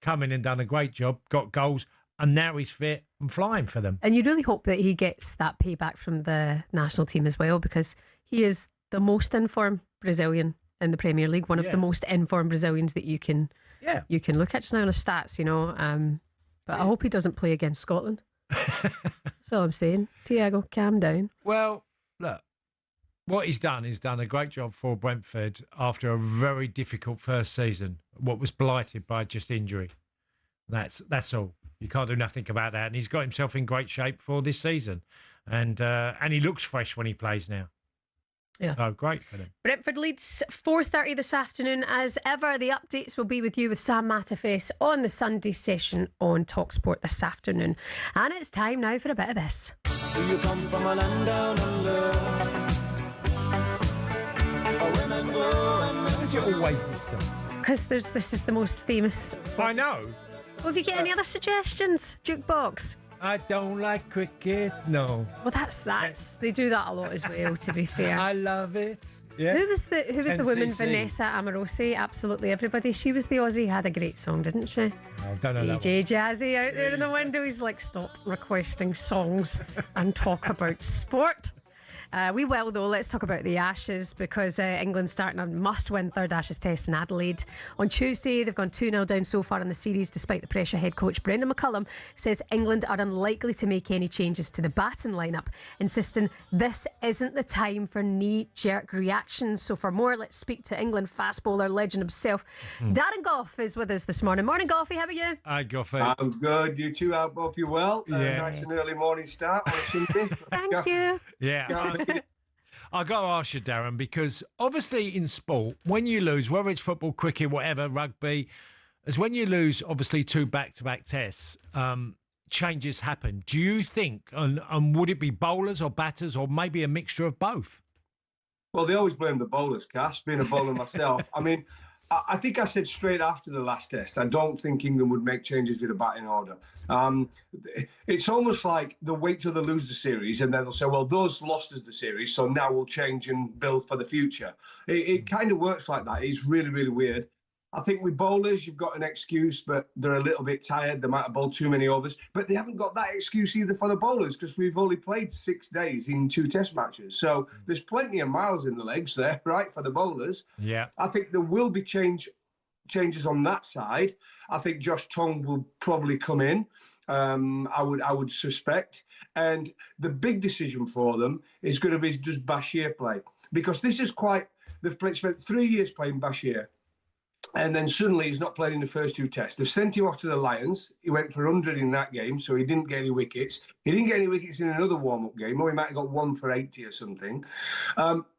come in and done a great job, got goals, and now he's fit and flying for them. And you really hope that he gets that payback from the national team as well, because he is the most informed Brazilian in the Premier League, one of the most informed Brazilians that you can look at just now on his stats, you know. But I hope he doesn't play against Scotland. That's all I'm saying. Thiago, calm down. Well, look, what he's done a great job for Brentford after a very difficult first season, what was blighted by just injury. That's all. You can't do nothing about that. And he's got himself in great shape for this season. And he looks fresh when he plays now. Yeah. Oh, great for them. Brentford Leeds, 4:30 this afternoon. As ever, the updates will be with you with Sam Matterface on the Sunday session on TalkSport this afternoon. And it's time now for a bit of this. Do you come from a land down under? Women go and Why is it always this song? Because this is the most famous. I know. Well, have you got any other suggestions? Jukebox. I don't like cricket, no. Well, that's they do that a lot as well, to be fair. I love it. Yeah. Who was the woman, 10cc. Vanessa Amorosi? Absolutely everybody. She was the Aussie, had a great song, didn't she? I don't know that DJ Jazzy out there in the window. He's like, stop requesting songs and talk about sport. We will, though. Let's talk about the Ashes, because England starting a must-win third Ashes test in Adelaide. On Tuesday, they've gone 2-0 down so far in the series, despite the pressure. Head coach Brendan McCullum says England are unlikely to make any changes to the batting lineup, insisting this isn't the time for knee-jerk reactions. So for more, let's speak to England fast bowler legend himself. Darren Gough is with us this morning. Morning, Goughy. How are you? Hi, Goughy. I'm good. You two, I hope you're well. Yeah. Nice and early morning start on a Sunday. Thank you. Yeah. I got to ask you, Darren, because obviously in sport, when you lose, whether it's football, cricket, whatever, rugby, as when you lose, obviously 2 back-to-back tests, changes happen. Do you think, and would it be bowlers or batters or maybe a mixture of both? Well, they always blame the bowlers, Cass, being a bowler myself. I mean, I think I said straight after the last test, I don't think England would make changes to the batting order. It's almost like they'll wait till they lose the series and then they'll say, well, those lost us the series, so now we'll change and build for the future. It kind of works like that. It's really, really weird. I think with bowlers, you've got an excuse, but they're a little bit tired. They might have bowled too many overs, but they haven't got that excuse either for the bowlers, because we've only played 6 days in 2 test matches. So there's plenty of miles in the legs there, right, for the bowlers. Yeah. I think there will be changes on that side. I think Josh Tongue will probably come in. I would suspect. And the big decision for them is going to be, does Bashir play? Because this is spent 3 years playing Bashir. And then suddenly he's not playing in the first 2 tests. They've sent him off to the Lions. He went for 100 in that game, so he didn't get any wickets. He didn't get any wickets in another warm-up game, or he might have got 1 for 80 or something.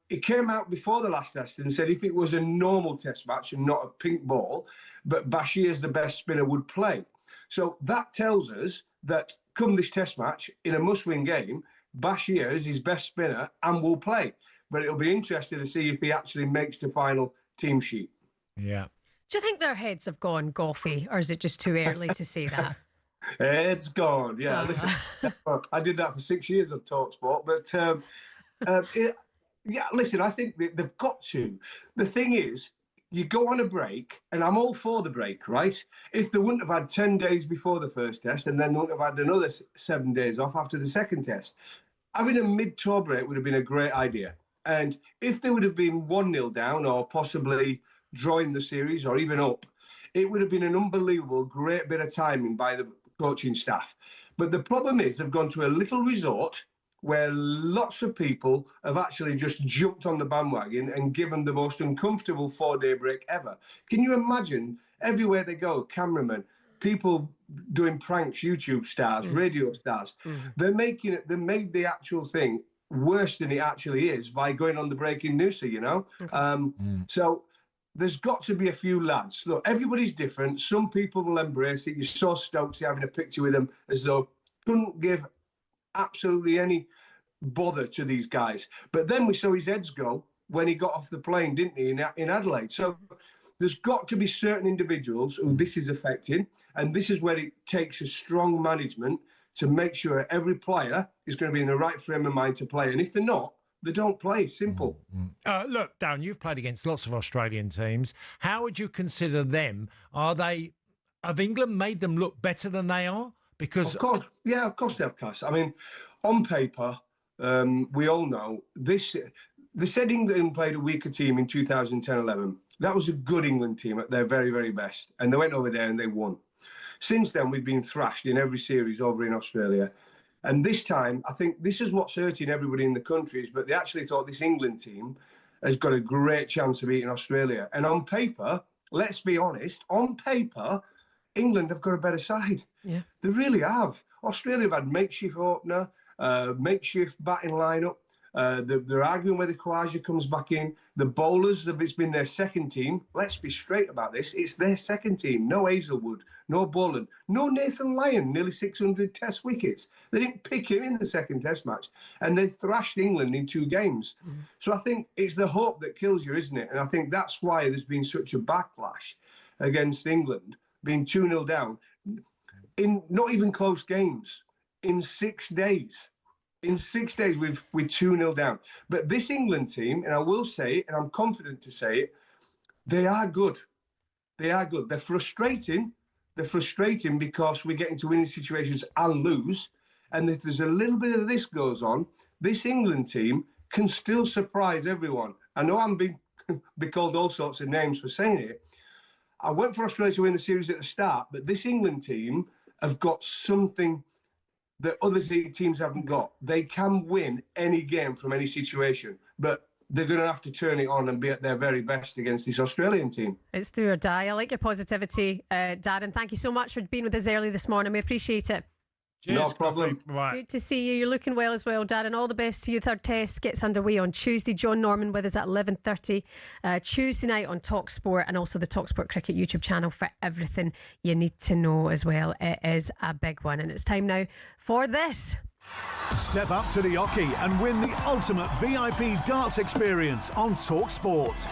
He came out before the last test and said if it was a normal test match and not a pink ball, but Bashir's the best spinner would play. So that tells us that come this test match, in a must-win game, Bashir is his best spinner and will play. But it'll be interesting to see if he actually makes the final team sheet. Yeah. Do you think their heads have gone golfy, or is it just too early to say that? It's gone, yeah. Listen, I did that for 6 years on TalkSport, but yeah, listen, I think they've got to. The thing is, you go on a break, and I'm all for the break, right? If they wouldn't have had 10 days before the first test, and then they wouldn't have had another 7 days off after the second test, having a mid-tour break would have been a great idea. And if they would have been 1-0 down, or possibly drawing the series, or even up, it would have been an unbelievable, great bit of timing by the coaching staff. But the problem is they've gone to a little resort where lots of people have actually just jumped on the bandwagon and given the most uncomfortable 4-day break ever. Can you imagine everywhere they go, cameramen, people doing pranks, YouTube stars, radio stars, they made the actual thing worse than it actually is by going on the breaking news, you know? So there's got to be a few lads. Look, everybody's different. Some people will embrace it. You saw Stokes having a picture with them as though couldn't give absolutely any bother to these guys. But then we saw his heads go when he got off the plane, didn't he, in Adelaide? So there's got to be certain individuals who this is affecting, and this is where it takes a strong management to make sure every player is going to be in the right frame of mind to play. And if they're not, they don't play. Simple. Look, Darren, you've played against lots of Australian teams. How would you consider them? Have England made them look better than they are? Because of course they have, Cass. I mean, on paper, we all know this. They said England played a weaker team in 2010-11. That was a good England team at their very, very best, and they went over there and they won. Since then, we've been thrashed in every series over in Australia. And this time, I think this is what's hurting everybody in the countries, but they actually thought this England team has got a great chance of beating Australia. And on paper, let's be honest, on paper, England have got a better side. Yeah. They really have. Australia have had makeshift opener, makeshift batting lineup. They're arguing whether Khawaja comes back in. The bowlers, it's been their second team. Let's be straight about this. It's their second team. No Hazelwood, no Boland, no Nathan Lyon, nearly 600 test wickets. They didn't pick him in the second test match. And they thrashed England in 2 games. So I think it's the hope that kills you, isn't it? And I think that's why there's been such a backlash against England, being 2-0 down, in not even close games, in 6 days. In 6 days, we're 2-0 down. But this England team, and I will say it, and I'm confident to say it, they are good. They are good. They're frustrating. They're frustrating because we get into winning situations and lose. And if there's a little bit of this goes on, this England team can still surprise everyone. I know I'm being called all sorts of names for saying it. I went for Australia to win the series at the start, but this England team have got something that other teams haven't got. They can win any game from any situation, but they're going to have to turn it on and be at their very best against this Australian team. It's do or die. I like your positivity, Darren. Thank you so much for being with us early this morning. We appreciate it. Cheers, no problem. Good to see you. You're looking well as well, Darren. All the best to you. Third test gets underway on Tuesday. John Norman with us at 11:30 Tuesday night on TalkSport, and also the TalkSport Cricket YouTube channel for everything you need to know as well. It is a big one, and it's time now for this. Step up to the Oki and win the ultimate VIP darts experience on TalkSport.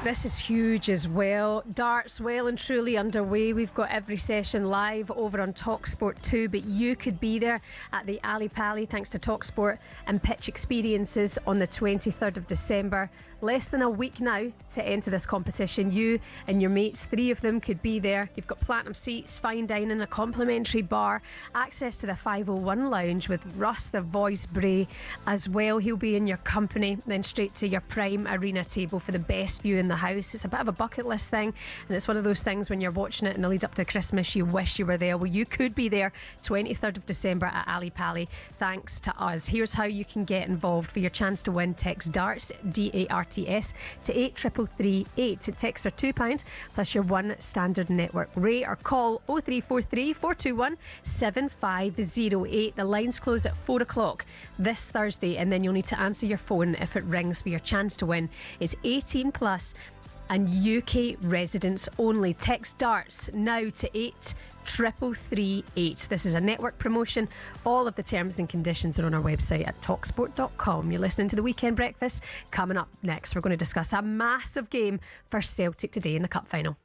This is huge as well. Darts well and truly underway. We've got every session live over on TalkSport 2, but you could be there at the Ali Pali thanks to TalkSport and Pitch Experiences on the 23rd of December. Less than a week now to enter this competition. You and your mates, 3 of them, could be there. You've got platinum seats, fine dining, a complimentary bar, access to the 501 lounge with Russ the Voice Bray as well. He'll be in your company. Then straight to your Prime Arena table for the best view in the house. It's a bit of a bucket list thing, and it's one of those things when you're watching it in the lead up to Christmas, you wish you were there. Well, you could be there 23rd of December at Ali Pali, thanks to us. Here's how you can get involved. For your chance to win, text DARTS, DARTS, to 83338. Texts are £2 plus your one standard network rate, or call 0343 421 7508. The lines close at 4 o'clock this Thursday, and then you'll need to answer your phone if it rings for your chance to win. It's 18 plus and UK residents only. Text DARTS now to 83338. This is a network promotion. All of the terms and conditions are on our website at talksport.com. You're listening to The Weekend Breakfast. Coming up next, we're going to discuss a massive game for Celtic today in the Cup final.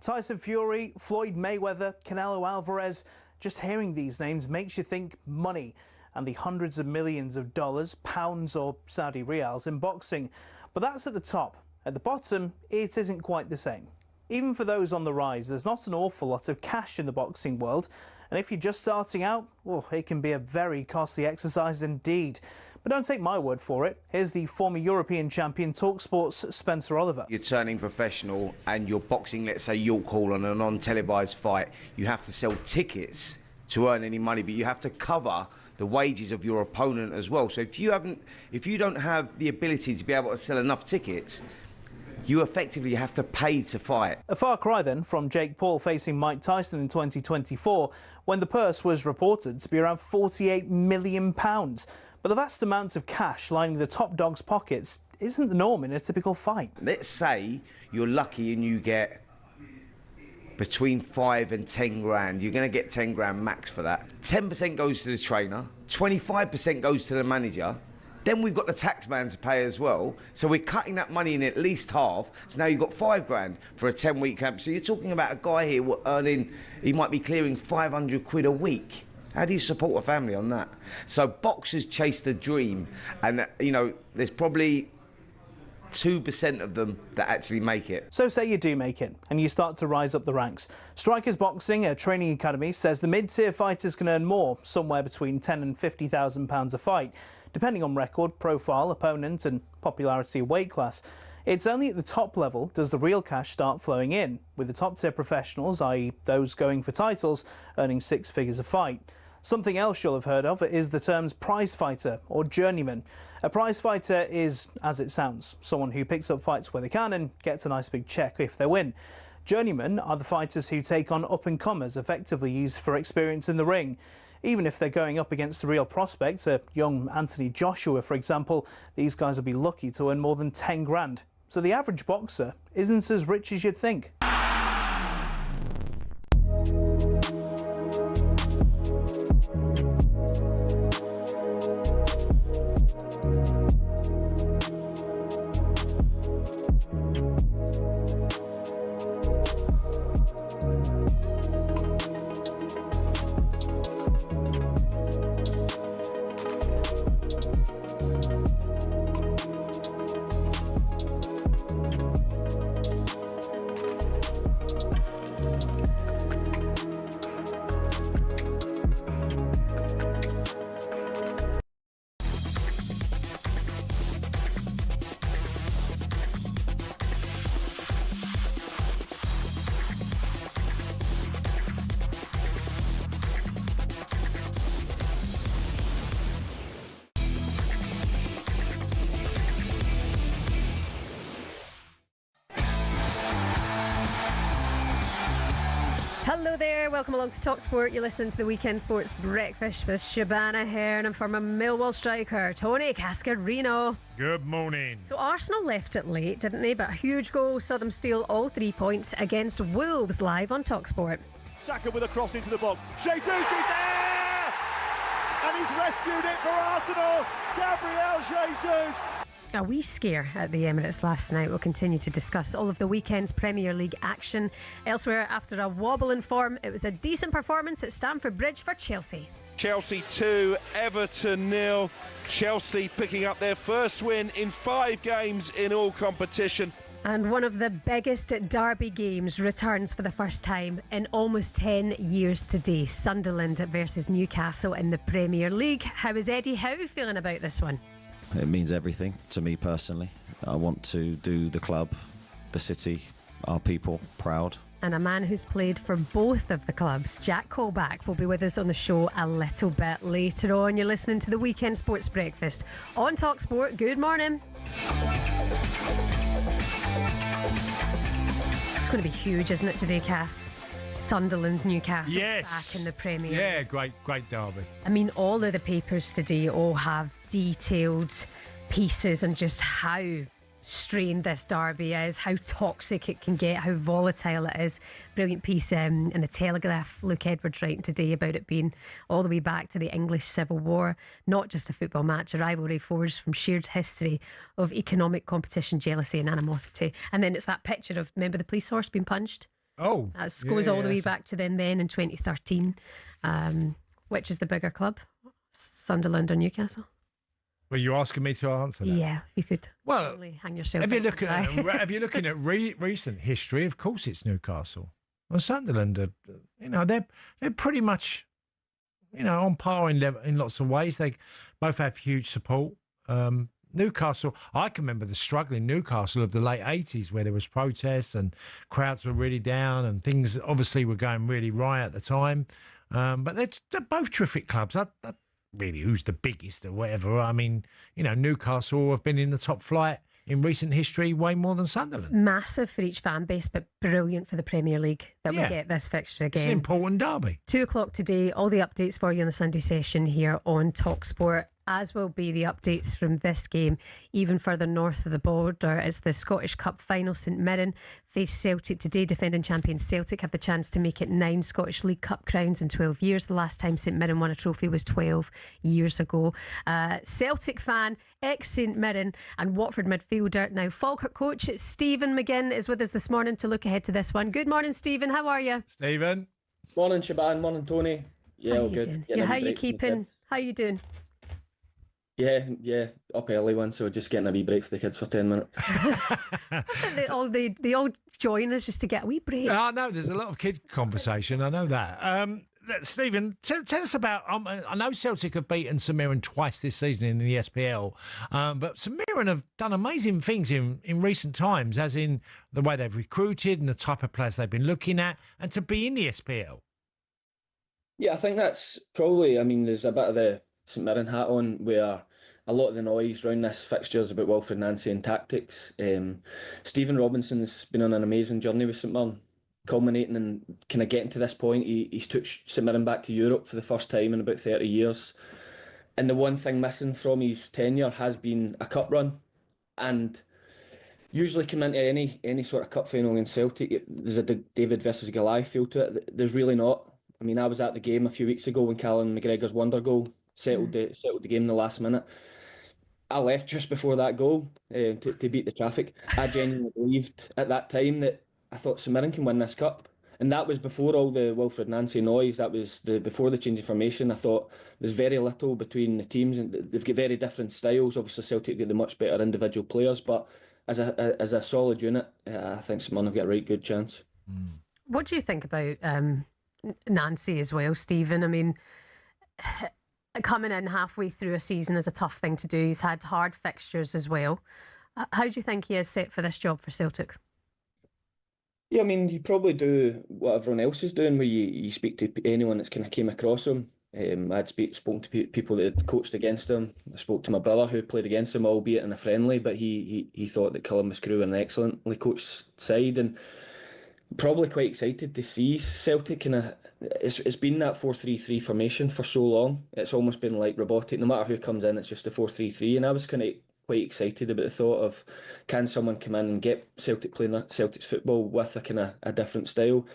Tyson Fury, Floyd Mayweather, Canelo Alvarez. Just hearing these names makes you think money and the hundreds of millions of dollars, pounds or Saudi riyals in boxing. But that's at the top. At the bottom, it isn't quite the same. Even for those on the rise, there's not an awful lot of cash in the boxing world. And if you're just starting out, well, it can be a very costly exercise indeed. But don't take my word for it. Here's the former European champion, TalkSport's Spencer Oliver. You're turning professional and you're boxing, let's say, York Hall on a non-televised fight. You have to sell tickets to earn any money, but you have to cover the wages of your opponent as well. So if you don't have the ability to be able to sell enough tickets, you effectively have to pay to fight. A far cry then from Jake Paul facing Mike Tyson in 2024, when the purse was reported to be around £48 million. But the vast amounts of cash lining the top dog's pockets isn't the norm in a typical fight. Let's say you're lucky and you get between 5 and 10 grand. You're going to get 10 grand max for that. 10% goes to the trainer, 25% goes to the manager. Then we've got the tax man to pay as well. So we're cutting that money in at least half. So now you've got 5 grand for a 10-week camp. So you're talking about a guy here earning, he might be clearing 500 quid a week. How do you support a family on that? So boxers chase the dream. And, you know, there's probably 2% of them that actually make it. So say you do make it and you start to rise up the ranks. Strikers Boxing, a training academy, says the mid-tier fighters can earn more, somewhere between £10,000 and £50,000 a fight, depending on record, profile, opponent and popularity of weight class. It's only at the top level does the real cash start flowing in, with the top-tier professionals, i.e. those going for titles, earning 6 figures a fight. Something else you'll have heard of is the terms prize fighter or journeyman. A prize fighter is, as it sounds, someone who picks up fights where they can and gets a nice big check if they win. Journeymen are the fighters who take on up-and-comers, effectively used for experience in the ring. Even if they're going up against the real prospects, a young Anthony Joshua, for example, these guys will be lucky to earn more than 10 grand. So the average boxer isn't as rich as you'd think. Hello there, welcome along to TalkSport. You listen to the Weekend Sports Breakfast with Shebahn Aherne and former Millwall striker Tony Cascarino. Good morning. So Arsenal left it late, didn't they? But a huge goal saw them steal all 3 points against Wolves, live on TalkSport. Saka with a cross into the box. Jesus is there! And he's rescued it for Arsenal. Gabriel Jesus. A wee scare at the Emirates last night. We'll continue to discuss all of the weekend's Premier League action. Elsewhere, after a wobble in form, it was a decent performance at Stamford Bridge for Chelsea. Chelsea 2, Everton 0. Chelsea picking up their first win in 5 games in all competition. And one of the biggest derby games returns for the first time in almost 10 years today. Sunderland versus Newcastle in the Premier League. How is Eddie Howe feeling about this one? It means everything to me personally. I want to do the club, the city, our people proud. And a man who's played for both of the clubs, Jack Colback, will be with us on the show a little bit later on. You're listening to the Weekend Sports Breakfast on TalkSport. Good morning. It's going to be huge, isn't it, today, Cass? Sunderland, Newcastle, yes, back in the Premier League. Yeah, great derby. I mean, all of the papers today all have detailed pieces on just how strained this derby is, how toxic it can get, how volatile it is. Brilliant piece in the Telegraph, Luke Edwards writing today about it being all the way back to the English Civil War, not just a football match, a rivalry forged from shared history of economic competition, jealousy and animosity. And then it's that picture of, remember the police horse being punched? Oh, that goes all the way back to then in 2013. Which is the bigger club, Sunderland or Newcastle? Well, you're asking me to answer that. Yeah, if you could. Well, hang yourself. If you're looking at recent history, of course it's Newcastle. Well, Sunderland, they're pretty much, on par in lots of ways. They both have huge support. Newcastle, I can remember the struggling Newcastle of the late 80s where there was protests and crowds were really down and things obviously were going really right at the time. But they're both terrific clubs. Really, who's the biggest or whatever? I mean, Newcastle have been in the top flight in recent history way more than Sunderland. Massive for each fan base, but brilliant for the Premier League that we get this fixture again. It's an important derby. 2:00 today, all the updates for you on the Sunday session here on TalkSport, as will be the updates from this game even further north of the border as the Scottish Cup final. St Mirren face Celtic today. Defending champions Celtic have the chance to make it 9 Scottish League Cup crowns in 12 years. The last time St Mirren won a trophy was 12 years ago. Celtic fan, ex-St Mirren and Watford midfielder, now Falkirk coach Stephen McGinn is with us this morning to look ahead to this one. Good morning, Stephen. How are you? Stephen. Morning, Shebahn. Morning, Tony. Yeah, all good. How are you keeping? How are you doing? Yeah, up early one, so just getting a wee break for the kids for 10 minutes. They all join us just to get a wee break. I know there's a lot of kid conversation. I know that. Stephen, tell us about. I know Celtic have beaten St Mirren twice this season in the SPL, but St Mirren have done amazing things in recent times, as in the way they've recruited and the type of players they've been looking at, and to be in the SPL. Yeah, I think that's probably. I mean, there's a bit of the St Mirren hat on where a lot of the noise around this fixture is about Wilfred Nancy and tactics. Stephen Robinson's been on an amazing journey with St Mirren, culminating and kind of getting to this point. He's took St Mirren back to Europe for the first time in about 30 years. And the one thing missing from his tenure has been a cup run. And usually coming into any sort of cup final in Celtic, there's a David versus Goliath feel to it. There's really not. I mean, I was at the game a few weeks ago when Callum McGregor's wonder goal settled the game in the last minute. I left just before that goal to beat the traffic. I genuinely believed at that time that I thought St Mirren can win this cup. And that was before all the Wilfred Nancy noise. That was before the change of formation. I thought there's very little between the teams, and they've got very different styles. Obviously, Celtic get the much better individual players, but as a solid unit, I think St Mirren have got a right good chance. What do you think about Nancy as well, Stephen? I mean, coming in halfway through a season is a tough thing to do. He's had hard fixtures as well. How do you think he is set for this job for Celtic? Yeah, I mean, you probably do what everyone else is doing, where you speak to anyone that's kind of came across him. I'd spoken to people that had coached against him. I spoke to my brother who played against him, albeit in a friendly, but he thought that Columbus Crew were an excellently coached side, and probably quite excited to see Celtic kind of. It's been that 4-3-3 formation for so long. It's almost been like robotic. No matter who comes in, it's just a 4-3-3, and I was kind of quite excited about the thought of, can someone come in and get Celtic playing Celtic's football with a kind of a different style.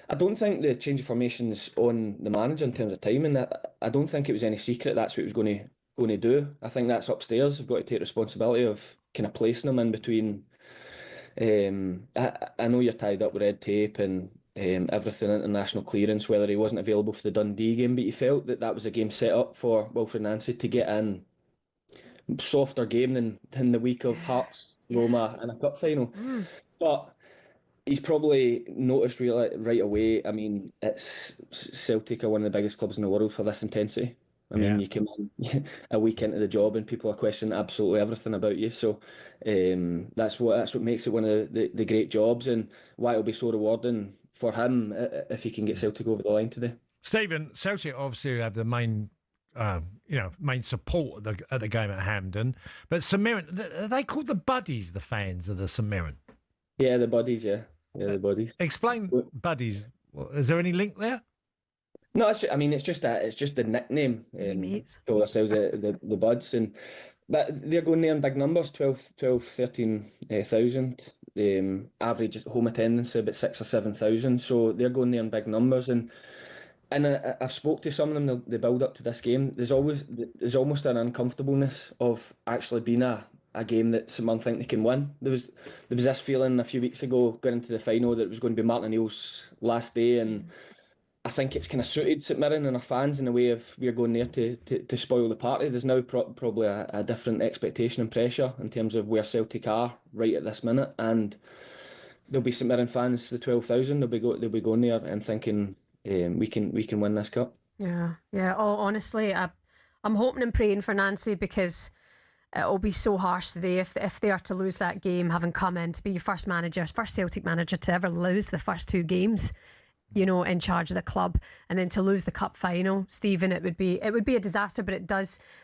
I don't think the change of formation's on the manager in terms of timing. I don't think it was any secret that's what he was going to do. I think that's upstairs. They've got to take responsibility of kind of placing them in between. I know you're tied up with red tape and everything, international clearance, whether he wasn't available for the Dundee game, but you felt that was a game set up for Wilfred Nancy to get in. Softer game than the week of Hearts, Roma and a cup final. But he's probably noticed right away. I mean, it's Celtic are one of the biggest clubs in the world for this intensity. I mean, you come in a week into the job and people are questioning absolutely everything about you. So that's what makes it one of the great jobs, and why it'll be so rewarding for him if he can get Celtic over the line today. Stephen, Celtic obviously have the main support at the game at Hampden, but St Mirren, are they called the Buddies, the fans of the St Mirren? Yeah, the Buddies. Yeah, the Buddies. Explain Buddies. Is there any link there? No, it's just the nickname. Call ourselves the Buds, but they're going there in big numbers, 13,000. Average home attendance about 6,000 or 7,000. So they're going there in big numbers, and I've spoke to some of them. The build up to this game, there's almost an uncomfortableness of actually being a game that someone think they can win. There was this feeling a few weeks ago going into the final that it was going to be Martin O'Neill's last day, and I think it's kind of suited St Mirren and our fans in a way of we're going there to spoil the party. There's now probably a different expectation and pressure in terms of where Celtic are right at this minute, and there'll be St Mirren fans, the 12,000. They'll be going there and thinking we can win this cup. Yeah. Oh, honestly, I'm hoping and praying for Nancy, because it'll be so harsh today if they are to lose that game, having come in to be your first Celtic manager to ever lose the first two games, in charge of the club, and then to lose the cup final. Stephen, it would be a disaster, but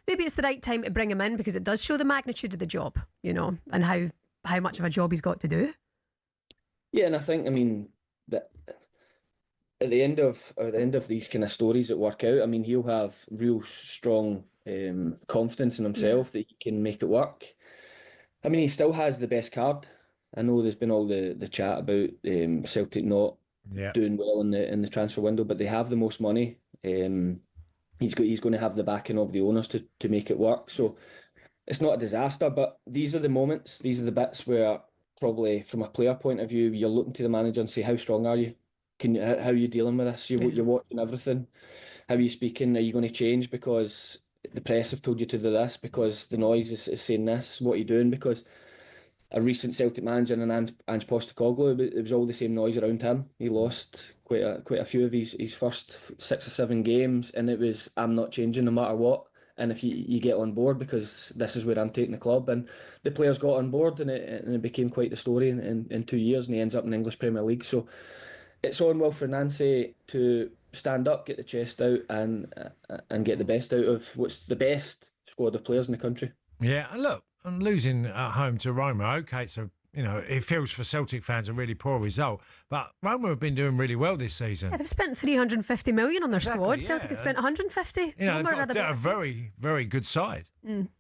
maybe it's the right time to bring him in, because it does show the magnitude of the job, and how much of a job he's got to do. Yeah, and I think, that at the end of these kind of stories that work out, he'll have real strong confidence in himself that he can make it work. He still has the best card. I know there's been all the chat about Celtic not doing well in the transfer window, but they have the most money. He's going to have the backing of the owners to make it work. So it's not a disaster, but these are the moments, these are the bits where probably from a player point of view, you're looking to the manager and say, how strong are you? How are you dealing with this? You're watching everything. How are you speaking? Are you going to change? Because the press have told you to do this because the noise is saying this. What are you doing? Because a recent Celtic manager and Ange Postecoglou, it was all the same noise around him. He lost quite a few of his first 6 or 7 games, and it was, I'm not changing no matter what. And if you get on board, because this is where I'm taking the club, and the players got on board, and it became quite the story in 2 years, and he ends up in the English Premier League. So it's on Wilfried Nancy to stand up, get the chest out, and get the best out of what's the best squad of players in the country. Yeah, and look, I'm losing at home to Roma. Okay, so it feels for Celtic fans a really poor result, but Roma have been doing really well this season. Yeah, they've spent 350 million on their squad. Celtic have spent 150. They've got a very, very good side.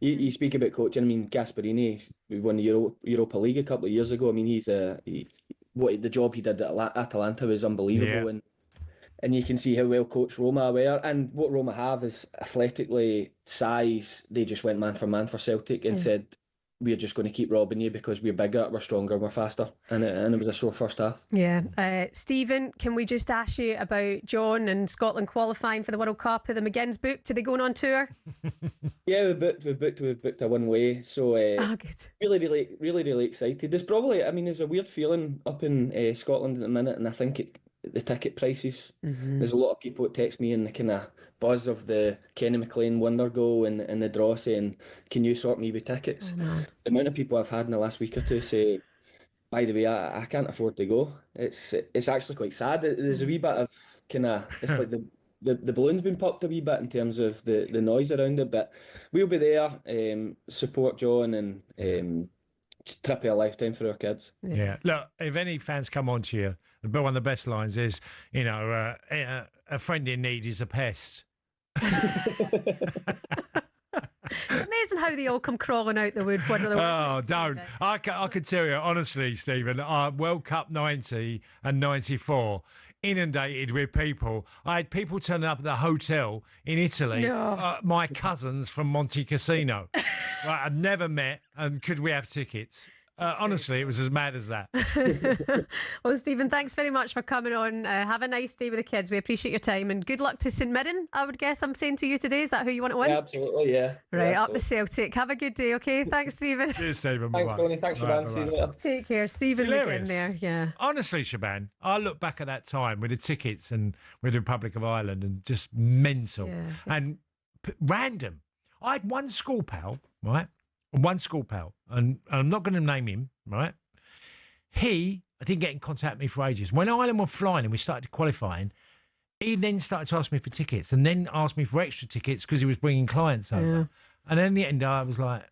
You speak about coaching. I mean, Gasperini, we won the Europa League a couple of years ago. I mean, the job he did at Atalanta was unbelievable, and you can see how well coached Roma were. And what Roma have is athletically, size. They just went man for Celtic and said, we're just going to keep robbing you because we're bigger, we're stronger, we're faster. And it was a sore first half. Yeah. Stephen, can we just ask you about John and Scotland qualifying for the World Cup? Are the McGinns booked? Are they going on tour? Yeah, we've booked a one way. So good. Really excited. There's a weird feeling up in Scotland at the minute, and I think the ticket prices. There's a lot of people that text me in the kind of buzz of the Kenny McLean wonder goal and the draw saying, can you sort me with tickets? The amount of people I've had in the last week or two say, by the way, I can't afford to go. It's actually quite sad. There's a wee bit of kind of, it's like the balloon's been popped a wee bit in terms of the noise around it, but we'll be there, support John, and trip of a lifetime for our kids. Yeah. Look, if any fans come on to you, one of the best lines is, a friend in need is a pest. It's amazing how they all come crawling out the wood. Don't. I can tell you, honestly, Stephen, World Cup 90 and 94, inundated with people. I had people turning up at the hotel in Italy, my cousins from Monte Cassino. Right, I'd never met, and could we have tickets? Honestly, it was as mad as that. Well, Stephen, thanks very much for coming on. Have a nice day with the kids. We appreciate your time, and good luck to St Mirren, I would guess I'm saying to you today. Is that who you want to win? Yeah, absolutely, yeah. Right, yeah, up the Celtic. Have a good day, okay? Thanks, Stephen. Cheers, Stephen. Thanks, Tony. Thanks, Shebahn. See you later. Take care. Stephen McGinn there, yeah. Honestly, Shebahn, I look back at that time with the tickets and with the Republic of Ireland and just mental and random. I had one school pal, right? And I'm not going to name him, right? I didn't get in contact with me for ages. When Ireland were flying and we started qualifying, he then started to ask me for tickets and then asked me for extra tickets because he was bringing clients over. Yeah. And then in the end, I was like,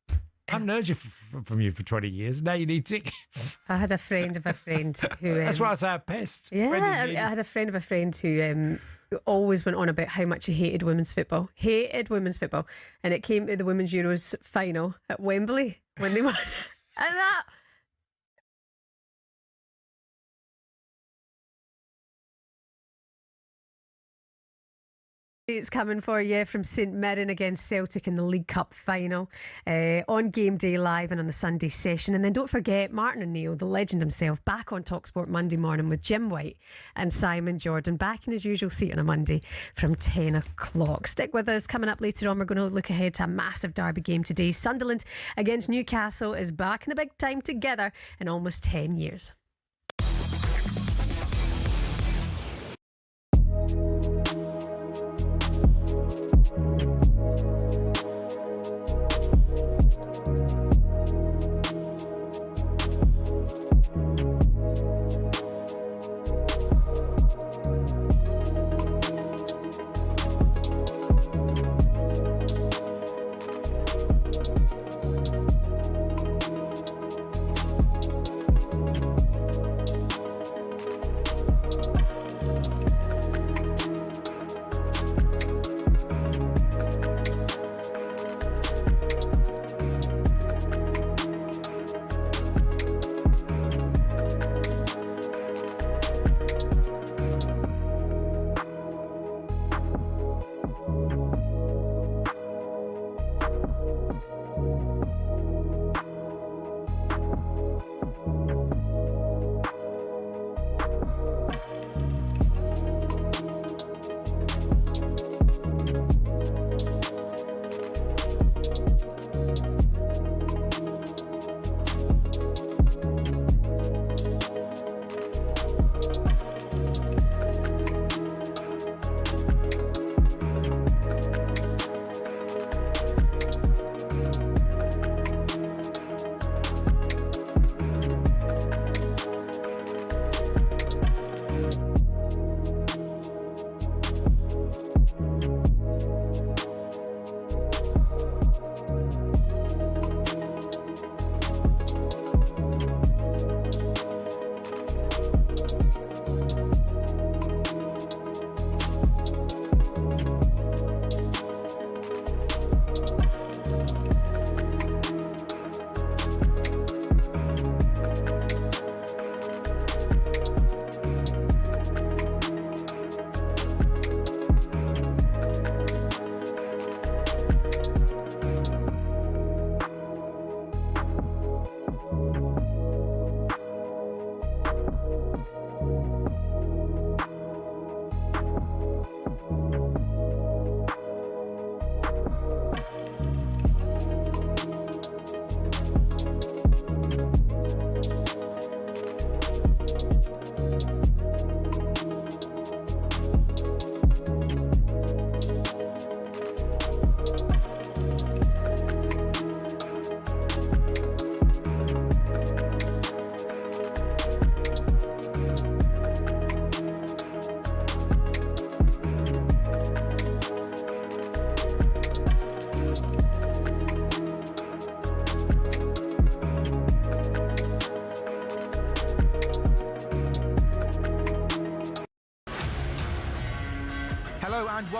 I haven't heard from you for 20 years. Now you need tickets. I had a friend of a friend who... That's why I say a pest. Yeah, I had a friend of a friend who always went on about how much he hated women's football. And it came to the Women's Euros final at Wembley when they won. And that... It's coming for you from St Mirren against Celtic in the League Cup final on Game Day Live and on the Sunday session. And then don't forget Martin O'Neill, the legend himself, back on TalkSport Monday morning with Jim White and Simon Jordan, back in his usual seat on a Monday from 10 o'clock. Stick with us. Coming up later on, we're going to look ahead to a massive derby game today. Sunderland against Newcastle is back in the big time together in almost 10 years.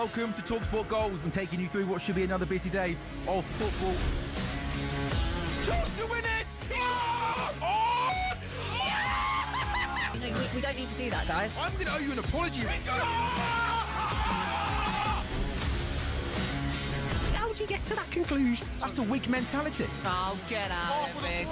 Welcome to TalkSport Goals. Been taking you through what should be another busy day of football. Chance to win it! You know, we don't need to do that, guys. I'm going to owe you an apology. How would you get to that conclusion? That's a weak mentality. Oh, get out of it.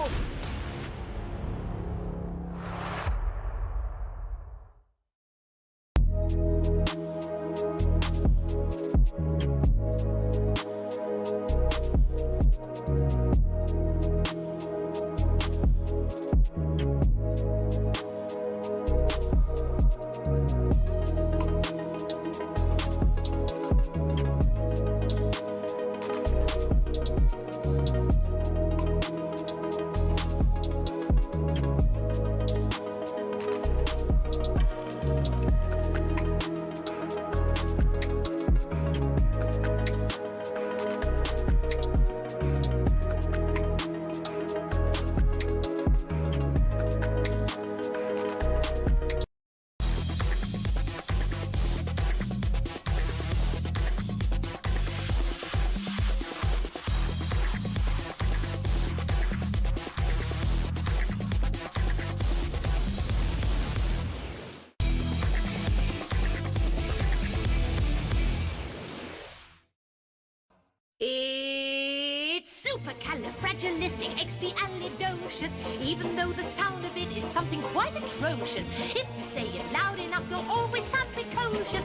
It's supercalifragilisticexpialidocious, even though the sound of it is something quite atrocious. If you say it loud enough, you'll always sound precocious.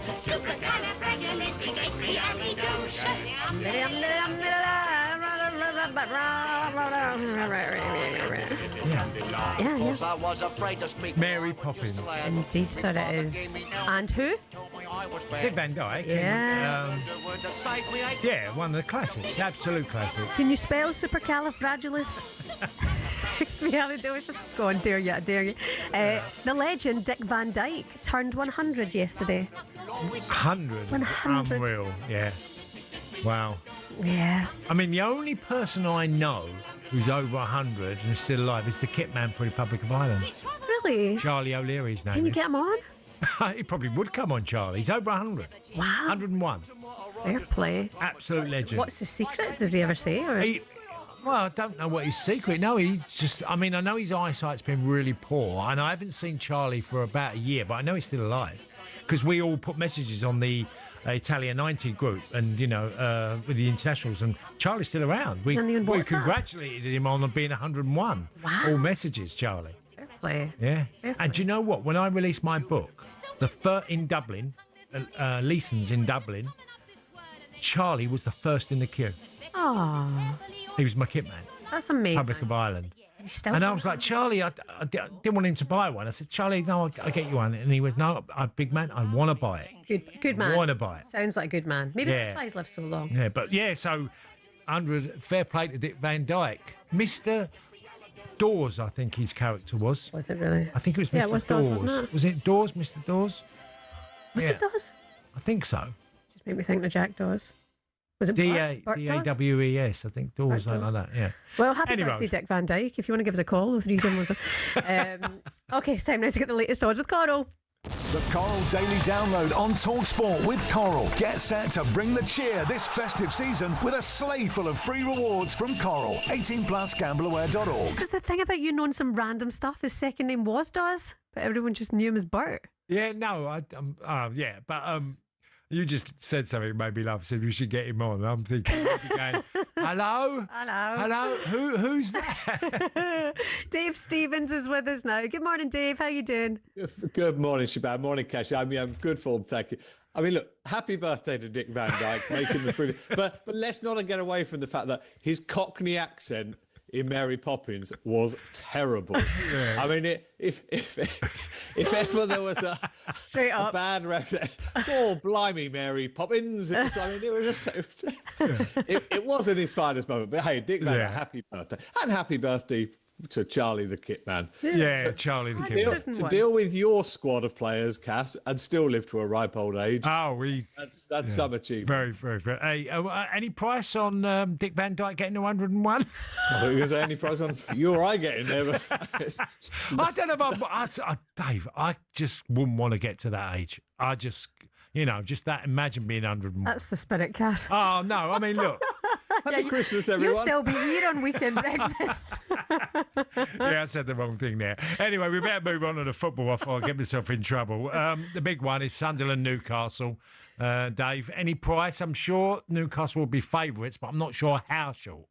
Yeah. I was afraid to speak. Mary Poppins. Indeed, so it is. And who? Dick Van Dyke. Yeah. Yeah, one of the classics. Absolute classic. Can you spell supercalifragilisticexpialidocious? Go on, dare you. The legend Dick Van Dyke turned 100 yesterday. 100. 100. Unreal, yeah. Wow. Yeah. I mean, the only person I know who's over 100 and is still alive is the kit man for the Republic of Ireland. Really? Charlie O'Leary's name. Can you get him on? He probably would come on, Charlie. He's over 100. Wow. 101. Fair play. Absolute legend. What's the secret? Does he ever say? Or? Well, I don't know what his secret. No, he just. I mean, I know his eyesight's been really poor, and I haven't seen Charlie for about a year, but I know he's still alive because we all put messages on the Italia 90 group, and with the internationals, and Charlie's still around. We congratulated him on being 101. Wow. All messages, Charlie. Fair play. Yeah. Fair And do you know what? When I released my book, in Dublin, Leeson's in Dublin, Charlie was the first in the queue. Oh, He was my kit man. that's amazing. Republic of Ireland. Still And I was like, Charlie, I didn't want him to buy one. I said, Charlie, no, I'll get you one. And he went, no, big man, I want to buy it. Good man. I want to buy it. Sounds like a good man. Maybe Yeah. that's why he's lived so long. Yeah, but yeah, so 100, fair play to Dick Van Dyke. Mr. Dawes, I think his character was. Was it really? I think it was Mr. Yeah, it was Dawes, wasn't it? Was it Dawes, Mr. Dawes? Was it Dawes? I think so. Just made me think of Jack Dawes. Was it Bart Dawes? D-A-W-E-S, I think Dawes, something like that, yeah. Well, happy Anyway. birthday, Dick Van Dyke. If you want to give us a call, 371. Okay, it's time now to get the latest odds with Coral. The Coral Daily Download on TalkSport with Coral. Get set to bring the cheer this festive season with a sleigh full of free rewards from Coral. 18 plus gambleaware.org. This is the thing about you knowing some random stuff. His second name was Dawes, but everyone just knew him as Bert. Yeah, no, you just said something that made me laugh. Said we should get him on. I'm thinking, going, hello? Hello? Who's that? Dave Stevens is with us now. Good morning, Dave. How you doing? Good morning, Shebahn. Morning, Cash. I'm good form, thank you. I mean, look, happy birthday to Dick Van Dyke, making the free. But let's not get away from the fact that his Cockney accent in Mary Poppins was terrible. Yeah. I mean, if ever there was a bad reference, oh blimey, Mary Poppins! It wasn't his finest moment. But hey, Dick Van, happy birthday and happy birthday to Charlie the Kit Man. Yeah, Charlie the Kit Man. To deal with your squad of players, Cass, and still live to a ripe old age. Oh, that's some achievement. Very, very, very. Hey, any price on Dick Van Dyke getting to 101? Is there any price on you or I getting there? I don't know about Dave. I just wouldn't want to get to that age. You know, just that. Imagine being 100. That's the spirit, Cass. Oh no! I mean, look. Happy Christmas, everyone. You'll still be here on weekend breakfast. Yeah, I said the wrong thing there. Anyway, we better move on to the football before I get myself in trouble. The big one is Sunderland, Newcastle. Dave, any price? I'm sure Newcastle will be favourites, but I'm not sure how short.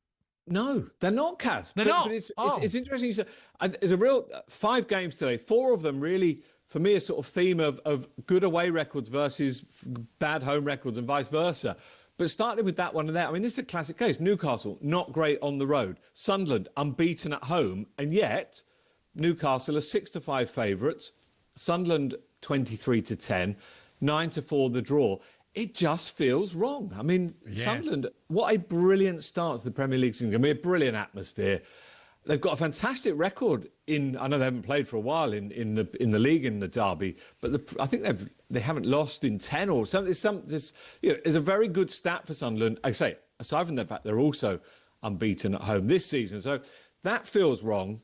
No, they're not, Kaz. They're not. But it's interesting. There's a real 5 games today. 4 of them really, for me, a sort of theme of good away records versus bad home records and vice versa. But starting with that one and that, I mean, this is a classic case. Newcastle, not great on the road. Sunderland, unbeaten at home. And yet, Newcastle are 6-5 favourites. Sunderland, 23-10. 9-4 the draw. It just feels wrong. I mean, Sunderland, what a brilliant start to the Premier League season. I mean, a brilliant atmosphere. They've got a fantastic record in. I know they haven't played for a while in the league in the derby, but I think they haven't lost in 10 or something. There's a very good stat for Sunderland. I say, aside from the fact they're also unbeaten at home this season, so that feels wrong.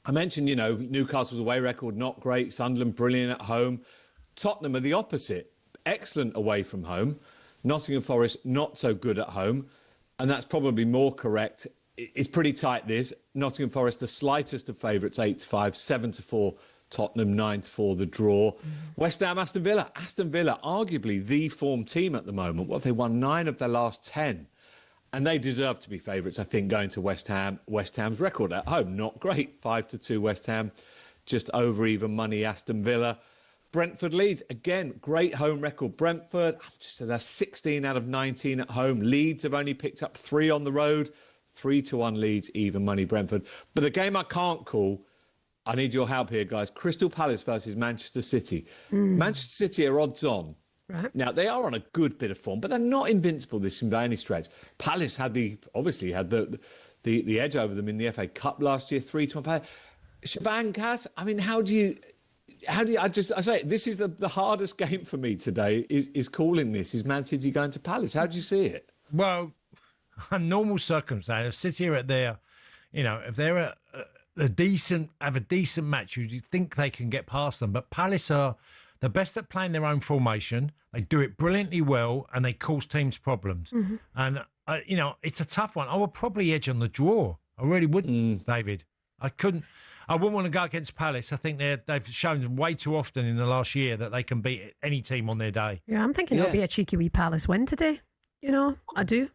I mentioned, Newcastle's away record not great. Sunderland brilliant at home. Tottenham are the opposite. Excellent away from home. Nottingham Forest not so good at home, and that's probably more correct. It's pretty tight, this. Nottingham Forest, the slightest of favourites, 8-5, 7-4 Tottenham, 9-4 the draw. West Ham, Aston Villa. Aston Villa, arguably the form team at the moment. What have they won? 9 of their last 10. And they deserve to be favourites, I think, going to West Ham. West Ham's record at home, not great. 5-2 West Ham, just over even money Aston Villa. Brentford Leeds, again, great home record. Brentford, they're 16 out of 19 at home. Leeds have only picked up 3 on the road. 3-1 Leeds, even money Brentford. But the game I can't call, I need your help here, guys. Crystal Palace versus Manchester City. Manchester City are odds on. Right. Now, they are on a good bit of form, but they're not invincible this season by any stretch. Palace obviously had the edge over them in the FA Cup last year, 3-1 Palace. Shebahn, Kaz, I mean, how do you I say this is the hardest game for me today is calling this. Is Man City going to Palace? How do you see it? Well, in normal circumstances, City are at their, if they're a decent match, you think they can get past them. But Palace are the best at playing their own formation. They do it brilliantly well, and they cause teams problems. Mm-hmm. And it's a tough one. I would probably edge on the draw. I really wouldn't, David. I wouldn't want to go against Palace. I think they've shown way too often in the last year that they can beat any team on their day. Yeah, I'm thinking it'll be a cheeky wee Palace win today. I do.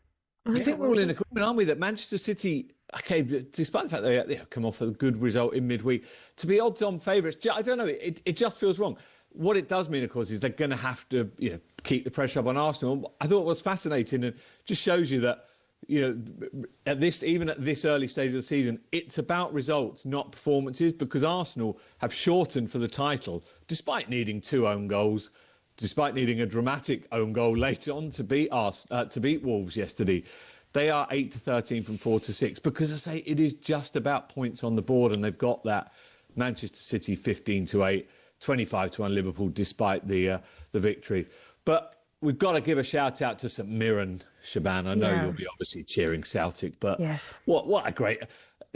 I think we're all in agreement, aren't we, that Manchester City, okay, despite the fact they come off a good result in midweek, to be odds-on favourites, I don't know, it just feels wrong. What it does mean, of course, is they're going to have to keep the pressure up on Arsenal. I thought it was fascinating and just shows you that, even at this early stage of the season, it's about results, not performances, because Arsenal have shortened for the title, despite needing 2 own goals, despite needing a dramatic own goal later on to beat Wolves yesterday. They are 8-13 from 4-6, because I say it is just about points on the board, and they've got that. Manchester City 15-8, 25-1 Liverpool, despite the victory. But we've got to give a shout out to St Mirren, Shebahn. I know you'll be obviously cheering Celtic, but what a great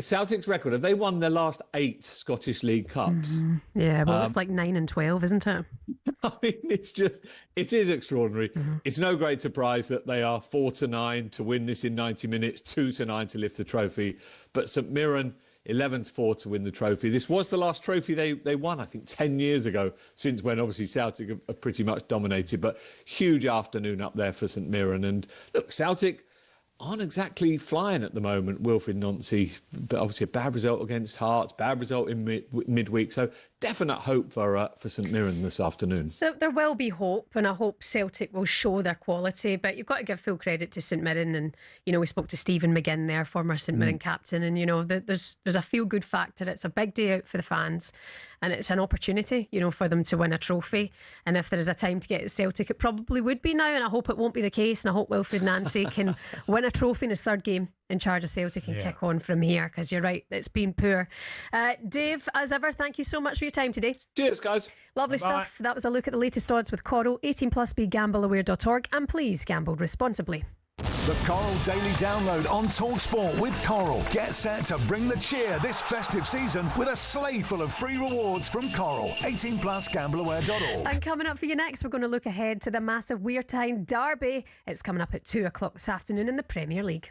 Celtic's record. Have they won their last 8 Scottish League Cups? Mm-hmm. Yeah, well, it's like 9 and 12, isn't it? I mean, it is extraordinary. Mm-hmm. It's no great surprise that they are 4-9 to win this in 90 minutes, 2-9 to lift the trophy. But St Mirren, 11-4 to win the trophy. This was the last trophy they won, I think, 10 years ago, since when obviously Celtic have pretty much dominated. But huge afternoon up there for St Mirren. And look, Celtic aren't exactly flying at the moment, Wilfried Nancy, but obviously a bad result against Hearts, bad result in midweek. So definite hope for St Mirren this afternoon. There will be hope, and I hope Celtic will show their quality, but you've got to give full credit to St Mirren. And, we spoke to Stephen McGinn there, former St Mirren captain, and, there's a feel-good factor. It's a big day out for the fans. And it's an opportunity, for them to win a trophy. And if there is a time to get at Celtic, it probably would be now. And I hope it won't be the case. And I hope Wilfried Nancy can win a trophy in his 3rd game in charge of Celtic and kick on from here. Because you're right, it's been poor. Dave, as ever, thank you so much for your time today. Cheers, guys. Lovely stuff. That was a look at the latest odds with Coral. 18+, BeGambleAware.org. And please gamble responsibly. The Coral Daily Download on TalkSport with Coral. Get set to bring the cheer this festive season with a sleigh full of free rewards from Coral. 18 plus gambleaware.org. And coming up for you next, we're going to look ahead to the massive Weartime derby. It's coming up at 2 o'clock this afternoon in the Premier League.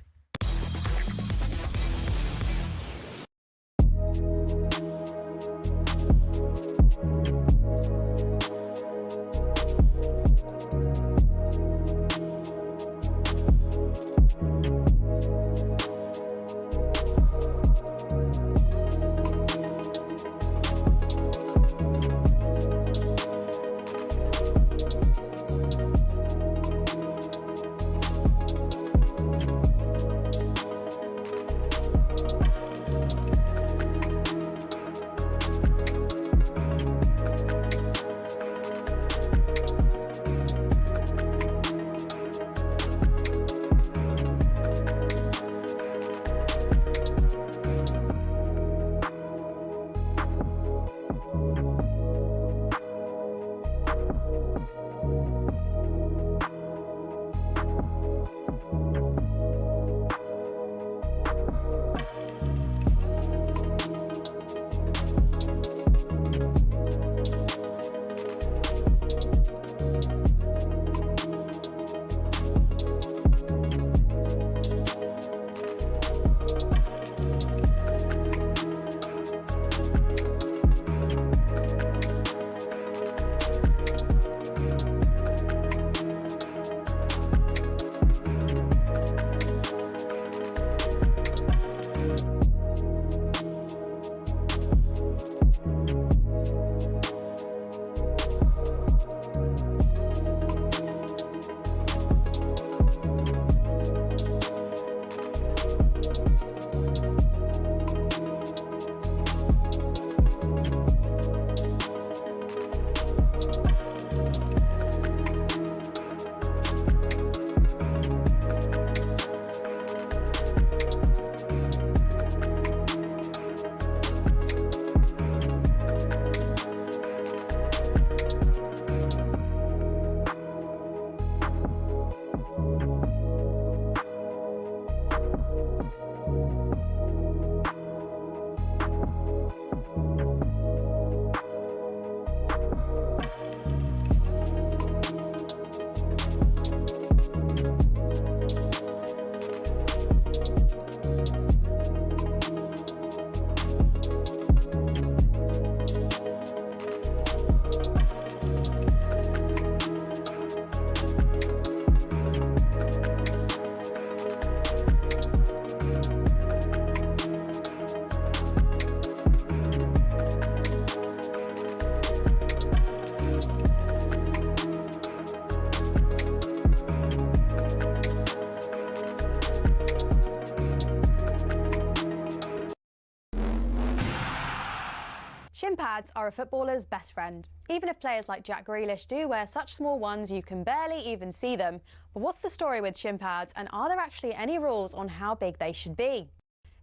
Shin pads are a footballer's best friend. Even if players like Jack Grealish do wear such small ones you can barely even see them. But what's the story with shin pads, and are there actually any rules on how big they should be?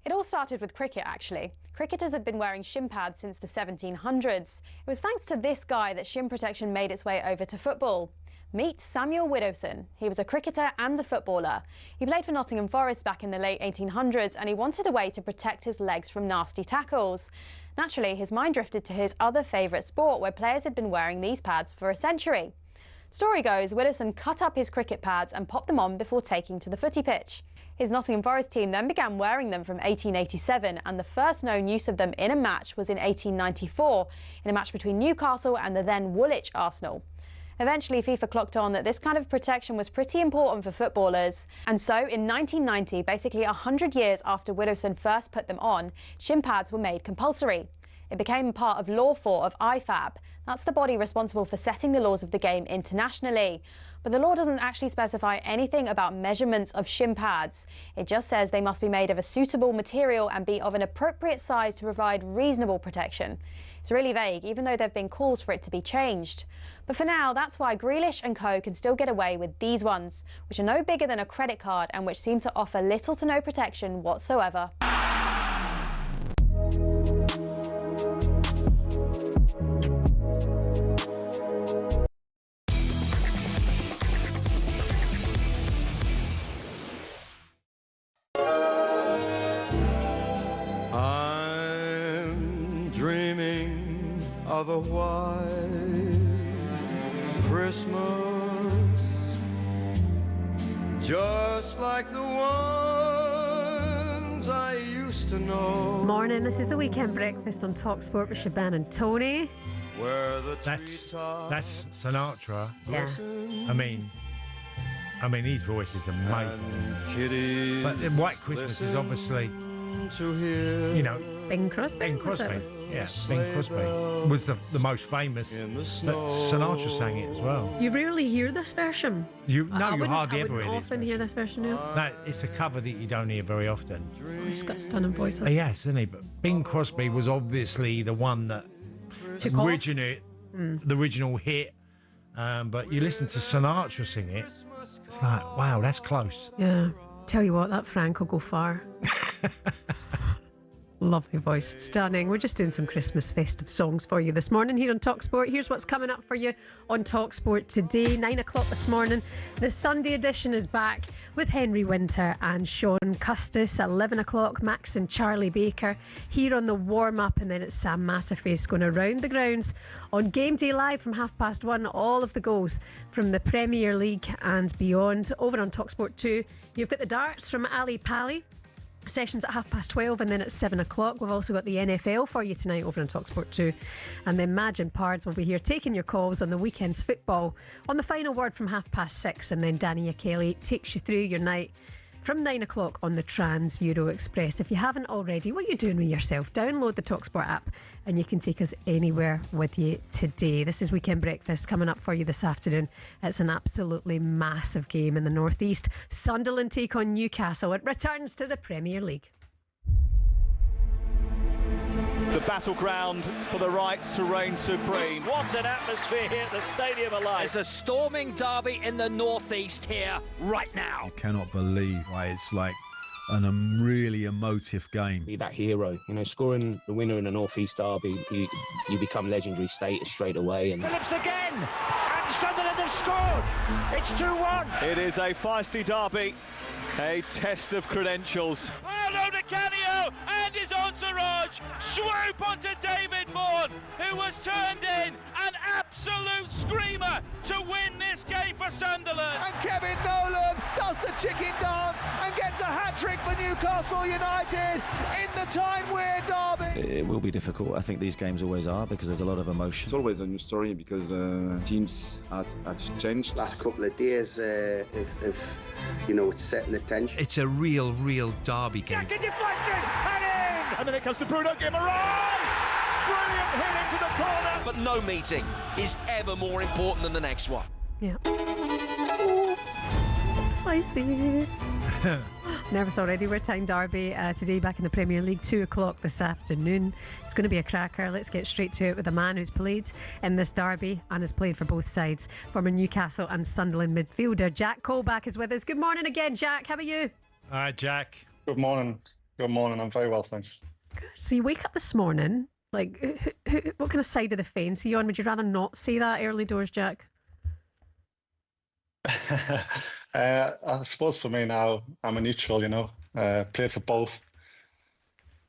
It all started with cricket, actually. Cricketers had been wearing shin pads since the 1700s. It was thanks to this guy that shin protection made its way over to football. Meet Samuel Widdowson. He was a cricketer and a footballer. He played for Nottingham Forest back in the late 1800s, and he wanted a way to protect his legs from nasty tackles. Naturally, his mind drifted to his other favourite sport, where players had been wearing these pads for a century. Story goes, Widdowson cut up his cricket pads and popped them on before taking to the footy pitch. His Nottingham Forest team then began wearing them from 1887, and the first known use of them in a match was in 1894, in a match between Newcastle and the then Woolwich Arsenal. Eventually, FIFA clocked on that this kind of protection was pretty important for footballers. And so, in 1990, basically 100 years after Widdowson first put them on, shin pads were made compulsory. It became part of Law 4 of IFAB. That's the body responsible for setting the laws of the game internationally. But the law doesn't actually specify anything about measurements of shin pads. It just says they must be made of a suitable material and be of an appropriate size to provide reasonable protection. It's really vague, even though there have been calls for it to be changed. But for now, that's why Grealish and co can still get away with these ones, which are no bigger than a credit card and which seem to offer little to no protection whatsoever. of a white Christmas, just like the ones I used to know. Morning, this is the Weekend Breakfast on TalkSport with Shebahn and Tony. That's Sinatra. Yeah. I mean, his voice is amazing. But the White Christmas is obviously, you know, Bing Crosby. Bing Crosby. Yeah, Bing Crosby was the most famous. But Sinatra sang it as well. You rarely hear this version. You hardly ever hear often hear this version now. No, it's a cover that you don't hear very often. Oh, he's got a stunning voice. Yes, isn't he? But Bing Crosby was obviously the one that originated the original hit. But you listen to Sinatra sing it, it's like, wow, that's close. Yeah. Tell you what, that Frank will go far. Lovely voice. Stunning. We're just doing some Christmas festive songs for you this morning here on TalkSport. Here's what's coming up for you on TalkSport today. 9 o'clock this morning. The Sunday edition is back with Henry Winter and Sean Custis. At 11 o'clock, Max and Charlie Baker here on the warm-up. And then it's Sam Matterface going around the grounds on Game Day Live from 1:30. All of the goals from the Premier League and beyond. Over on TalkSport 2, you've got the darts from Ali Pally. Sessions at 12:30 and then at 7 o'clock. We've also got the NFL for you tonight over on TalkSport 2. And then Madge and Pards will be here taking your calls on the weekend's football on the final word from 6:30. And then Danny Kelly takes you through your night from 9 o'clock on the Trans Euro Express. If you haven't already, what are you doing with yourself? Download the TalkSport app and you can take us anywhere with you today. This is Weekend Breakfast coming up for you this afternoon. It's an absolutely massive game in the North East. Sunderland take on Newcastle. It returns to the Premier League. The battleground for the right to reign supreme. What an atmosphere here at the Stadium of Light. It's a storming derby in the northeast here right now. You cannot believe why it's like a really emotive game. Be that hero, you know, scoring the winner in a northeast derby, you become legendary status straight away. And Phillips again, and Sunderland have scored. It's 2-1. It is a feisty derby, a test of credentials. Oh no, Canio and his entourage swoop onto David Vaughan, who was turned in, an absolute screamer to win this game for Sunderland. And Kevin Nolan does the chicken dance and gets a hat-trick for Newcastle United in the Tyne Wear derby. It will be difficult. I think these games always are because there's a lot of emotion. It's always a new story because teams have changed. Last couple of days, if you know, it's setting the tension. It's a real derby game. Jack deflection and in! And then it comes to Bruno Guimaraes! Brilliant hit into the corner! But no meeting is ever more important than the next one. Yeah. Ooh, it's spicy. Nervous already. We're Tyne Derby today back in the Premier League, 2 o'clock this afternoon. It's going to be a cracker. Let's get straight to it with a man who's played in this derby and has played for both sides. Former Newcastle and Sunderland midfielder Jack Colback is with us. Good morning again, Jack. How are you? All right, Jack. Good morning. Good morning. I'm very well, thanks. So you wake up this morning, like, what kind of side of the fence are you on? Would you rather not see that early doors, Jack? I suppose for me now, I'm a neutral, you know. Played for both.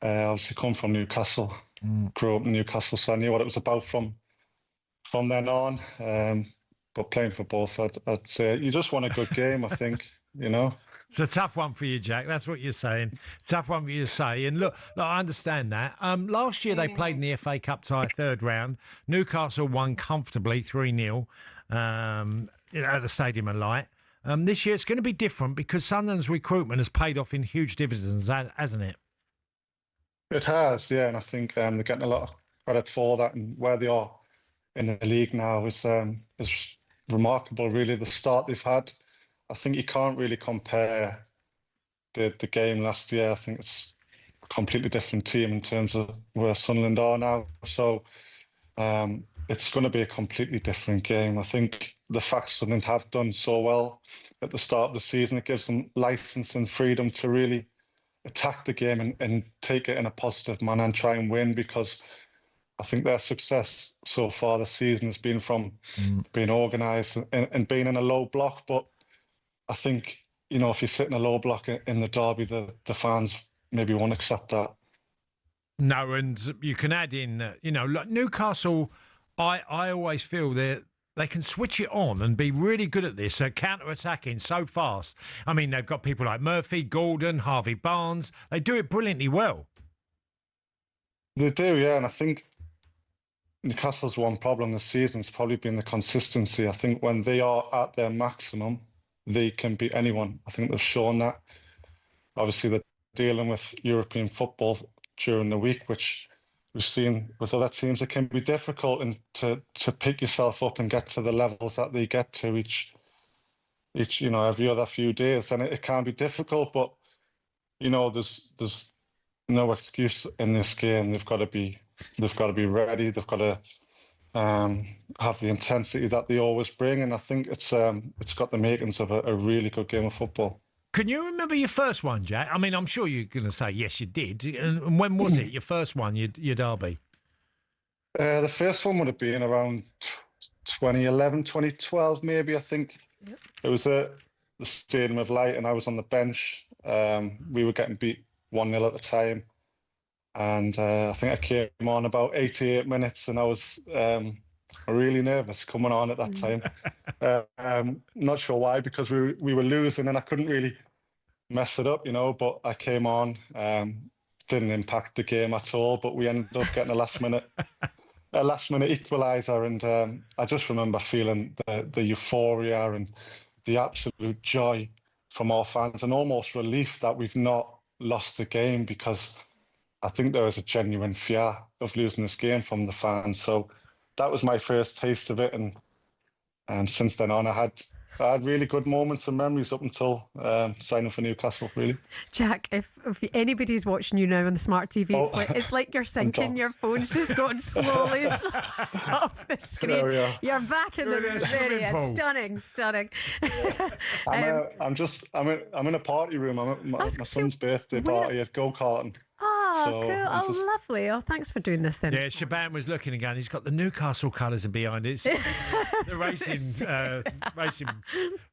Obviously come from Newcastle, grew up in Newcastle, so I knew what it was about from then on. But playing for both, I'd say you just want a good game, I think, you know. It's a tough one for you, Jack. That's what you're saying. Tough one for you to say. And look, I understand that. Last year they played in the FA Cup tie third round. Newcastle won comfortably 3-0 at the Stadium of Light. This year it's going to be different because Sunderland's recruitment has paid off in huge dividends, hasn't it? It has, yeah. And I think they're getting a lot of credit for that. And where they are in the league now is remarkable, really, the start they've had. I think you can't really compare the game last year. I think it's a completely different team in terms of where Sunderland are now. So it's going to be a completely different game. I think the fact Sunderland have done so well at the start of the season, it gives them license and freedom to really attack the game and take it in a positive manner and try and win, because I think their success so far this season has been from being organised and being in a low block. But I think, you know, if you sit in a low block in the derby, the fans maybe won't accept that. No, and you can add in, like Newcastle, I always feel they can switch it on and be really good at this, counter-attacking so fast. I mean, they've got people like Murphy, Gordon, Harvey Barnes. They do it brilliantly well. They do, yeah, and I think Newcastle's one problem this season's probably been the consistency. I think when they are at their maximum, they can beat anyone. I think they've shown that. Obviously, they're dealing with European football during the week, which we've seen with other teams. It can be difficult to pick yourself up and get to the levels that they get to each every other few days, and it can be difficult. But there's no excuse in this game. They've got to be ready. They've got to have the intensity that they always bring, and I think it's got the makings of a really good game of football. Can you remember your first one, Jack? I mean, I'm sure you're going to say yes, you did. And when was it? Your first one, your derby? The first one would have been around 2011, 2012, maybe. I think it was at the Stadium of Light, and I was on the bench. We were getting beat 1-0 at the time, and I think I came on about 88 minutes, and I was really nervous coming on at that time. Not sure why, because we were losing and I couldn't really mess it up, but I came on, didn't impact the game at all, but we ended up getting a last minute equaliser, and I just remember feeling the euphoria and the absolute joy from our fans, and almost relief that we've not lost the game, because I think there was a genuine fear of losing this game from the fans. So that was my first taste of it, and since then on, I had really good moments and memories up until signing for Newcastle, really. Jack, if anybody's watching you now on the smart TV, it's like you're sinking. Your phone's just going slowly off the screen. You're back in the room. There he is. Stunning. I'm in a party room. I'm at my son's birthday party at go-karting. Oh, So cool. I'm just- Lovely. Oh, thanks for doing this then. Yeah, Shebahn was looking again. He's got the Newcastle colours behind it. The racing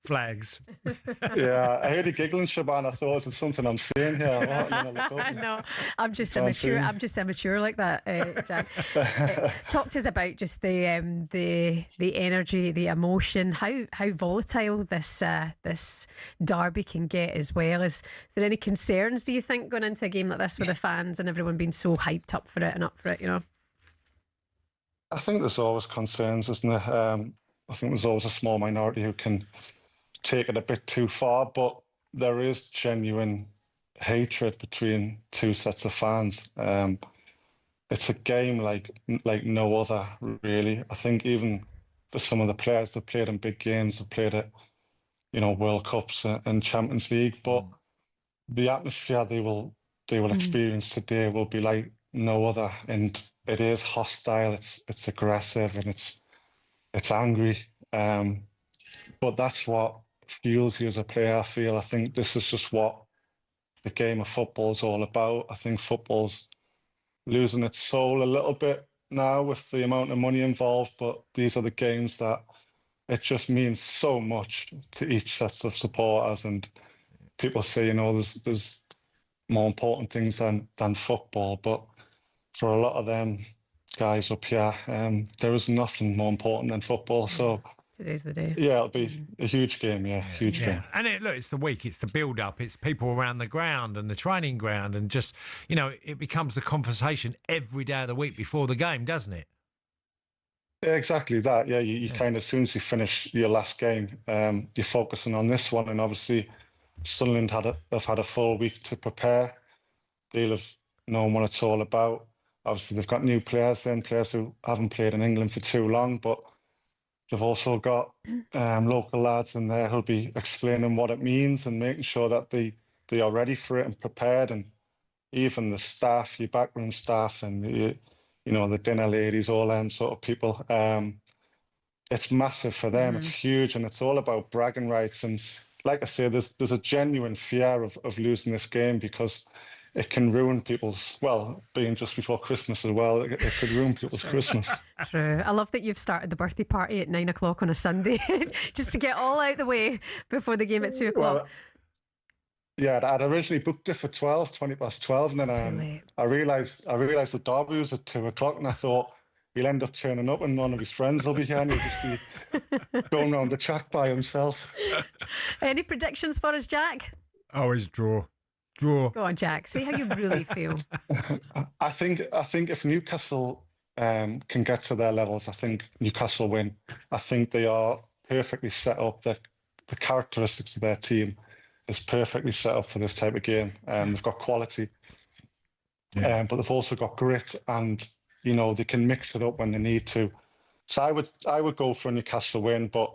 flags. Yeah, I heard you giggling, Shebahn. I thought, is it something I'm seeing here? What? And then I look up and- No, I'm just Can't immature. see. I'm just immature like that, Jack. Talk to us about just the energy, the emotion, how volatile this derby can get as well. Is there any concerns, do you think, going into a game like this with the fans and everyone being so hyped up for it and up for it? I think there's always concerns, isn't there? I think there's always a small minority who can take it a bit too far, but there is genuine hatred between two sets of fans. It's a game like no other, really. I think even for some of the players that played in big games, have played at World Cups and Champions League, but the atmosphere they will experience today will be like no other, and it is hostile. It's aggressive and it's angry. But that's what fuels you as a player. I feel. I think this is just what the game of football is all about. I think football's losing its soul a little bit now with the amount of money involved, but these are the games that it just means so much to each set of supporters. And people say, there's more important things than football, but for a lot of them guys up here, there is nothing more important than football. So today's the day. Yeah, it'll be a huge game. Huge game. And it's the week, it's the build-up, it's people around the ground and the training ground, and just it becomes the conversation every day of the week before the game, doesn't it? Yeah, exactly that. Yeah, you kind of, as soon as you finish your last game, you're focusing on this one, and obviously Sunderland have had a full week to prepare. They'll have known what it's all about. Obviously, they've got new players who haven't played in England for too long, but they've also got local lads in there who'll be explaining what it means and making sure that they are ready for it and prepared. And even the staff, your backroom staff, and the dinner ladies, all them sort of people. It's massive for them. It's huge, and it's all about bragging rights. And like I say, there's a genuine fear of losing this game, because it can ruin people's, being just before Christmas as well, it could ruin people's Christmas. True. I love that you've started the birthday party at 9 o'clock on a Sunday, just to get all out the way before the game at 2 o'clock. Yeah, I'd originally booked it for 20 past 12, and then I realised the derby was at 2 o'clock, and I thought he'll end up turning up, and none of his friends will be here, and he'll just be going around the track by himself. Any predictions for us, Jack? Always draw. Go on, Jack. See how you really feel. I think if Newcastle can get to their levels, I think Newcastle win. I think they are perfectly set up. The characteristics of their team is perfectly set up for this type of game. They've got quality, but they've also got grit, and they can mix it up when they need to. So I would go for a Newcastle win, but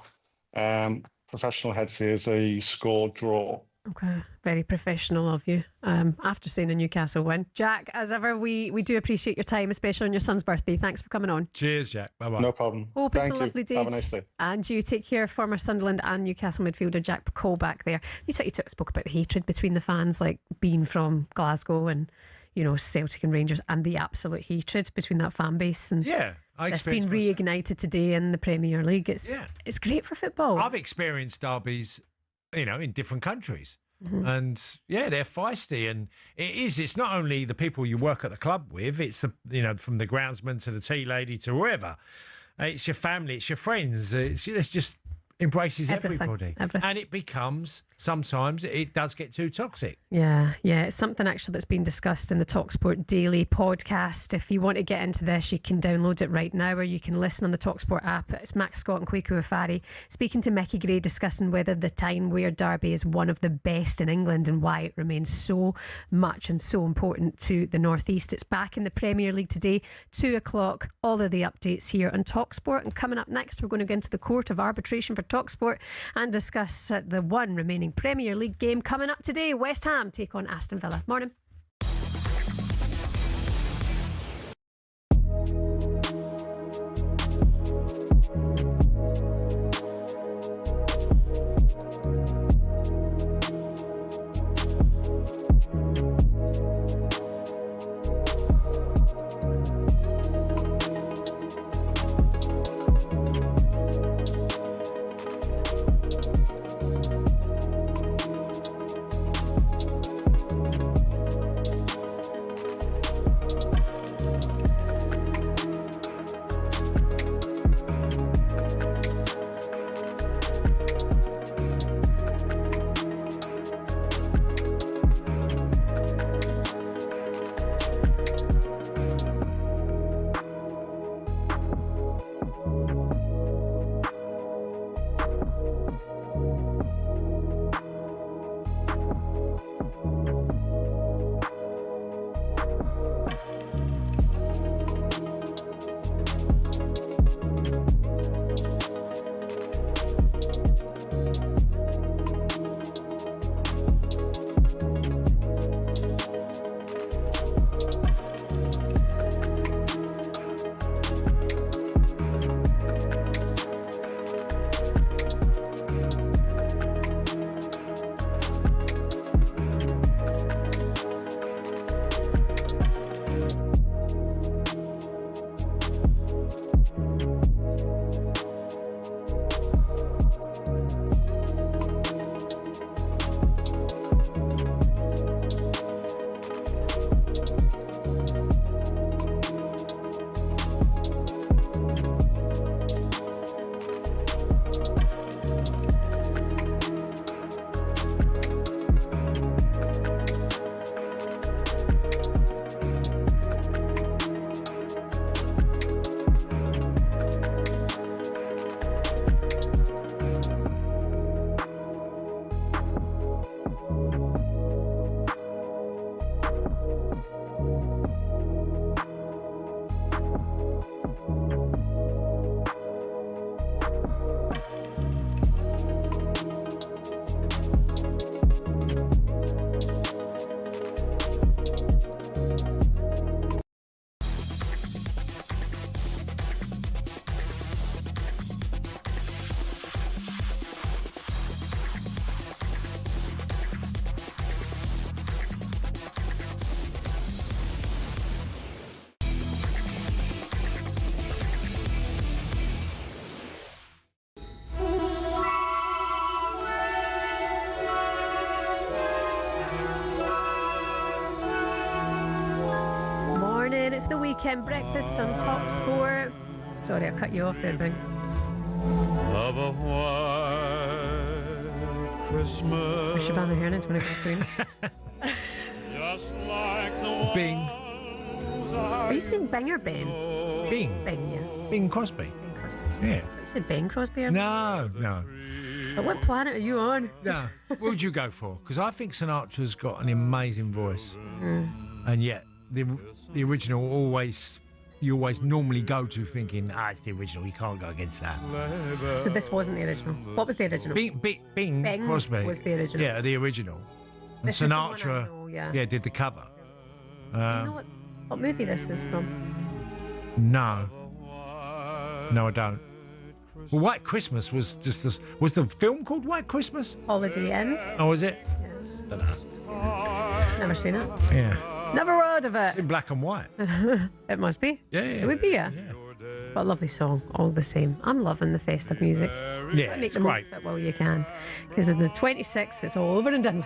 professional head says a score draw. Okay, very professional of you. After seeing a Newcastle win, Jack, as ever, we do appreciate your time, especially on your son's birthday. Thanks for coming on. Cheers, Jack. Bye bye. No problem. Hope it's a lovely day. Have a nice day. And you take care. Former Sunderland and Newcastle midfielder Jack Colback there. You spoke about the hatred between the fans, like being from Glasgow and Celtic and Rangers, and the absolute hatred between that fan base. And it's been reignited today in the Premier League. It's great for football. I've experienced derbies in different countries. Mm-hmm. And they're feisty, and it's not only the people you work at the club with, it's the from the groundsman to the tea lady to whoever. It's your family, it's your friends, it's just embraces everybody. And it becomes, sometimes it does get too toxic. Yeah, it's something actually that's been discussed in the TalkSport Daily podcast. If you want to get into this, you can download it right now, or you can listen on the TalkSport app. It's Max Scott and Kwaku Afari speaking to Mickey Gray, discussing whether the Tyne-Wear derby is one of the best in England and why it remains so much and so important to the North East. It's back in the Premier League today, 2 o'clock. All of the updates here on TalkSport. And coming up next, we're going to go into the Court of Arbitration for TalkSport and discuss the one remaining Premier League game coming up today. West Ham take on Aston Villa. Morning. It's the weekend breakfast on TalkSport. Sorry, I cut you off there, Bing. Of a white Christmas. Shebahn Aherne Tony Cascarino. Just like the Bing. Are you saying Bing or Ben? Bing. Bing, yeah. Bing Crosby. Bing Crosby. Yeah. You said Bing Crosby? Or No. So what planet are you on? No. What would you go for? Because I think Sinatra's got an amazing voice. And yet, the original you always normally go to thinking, it's the original, you can't go against that. So this wasn't the original. What was the original? Bing Crosby was the original. Yeah, the original. And This is the one I Sinatra know, yeah. did the cover. Do you know what movie this is from? No, I don't. Well, White Christmas was just this. Was the film called White Christmas? Holiday Inn. Oh, was it? Yeah. Don't know. Never seen it. Yeah. Never heard of it. It's in black and white. It must be. Yeah. It would be, yeah. But a lovely song, all the same. I'm loving the festive music. Yeah, Make it's the great. most of it while you can. Because in the 26th, it's all over and done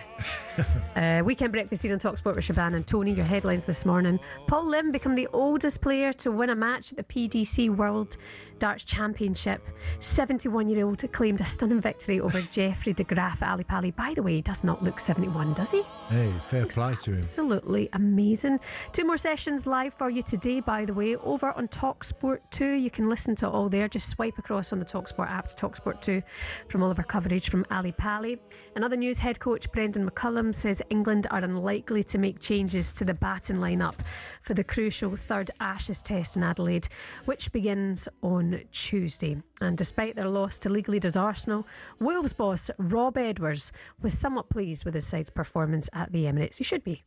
with. Weekend breakfast here on TalkSport with Shebahn and Tony. Your headlines this morning. Paul Lim become the oldest player to win a match at the PDC World Darts Championship. 71-year-old claimed a stunning victory over Jeffrey de Graaf at Ali Pali. By the way, he does not look 71, does he? Hey, fair play to him. Absolutely amazing. 2 more sessions live for you today, by the way, over on TalkSport 2. You can listen to it all there. Just swipe across on the TalkSport app to TalkSport 2 from all of our coverage from Ali Pali. In other news, head coach Brendan McCullum says England are unlikely to make changes to the batting lineup for the crucial third Ashes test in Adelaide, which begins on Tuesday. And despite their loss to league leaders Arsenal, Wolves boss Rob Edwards was somewhat pleased with his side's performance at the Emirates. He should be.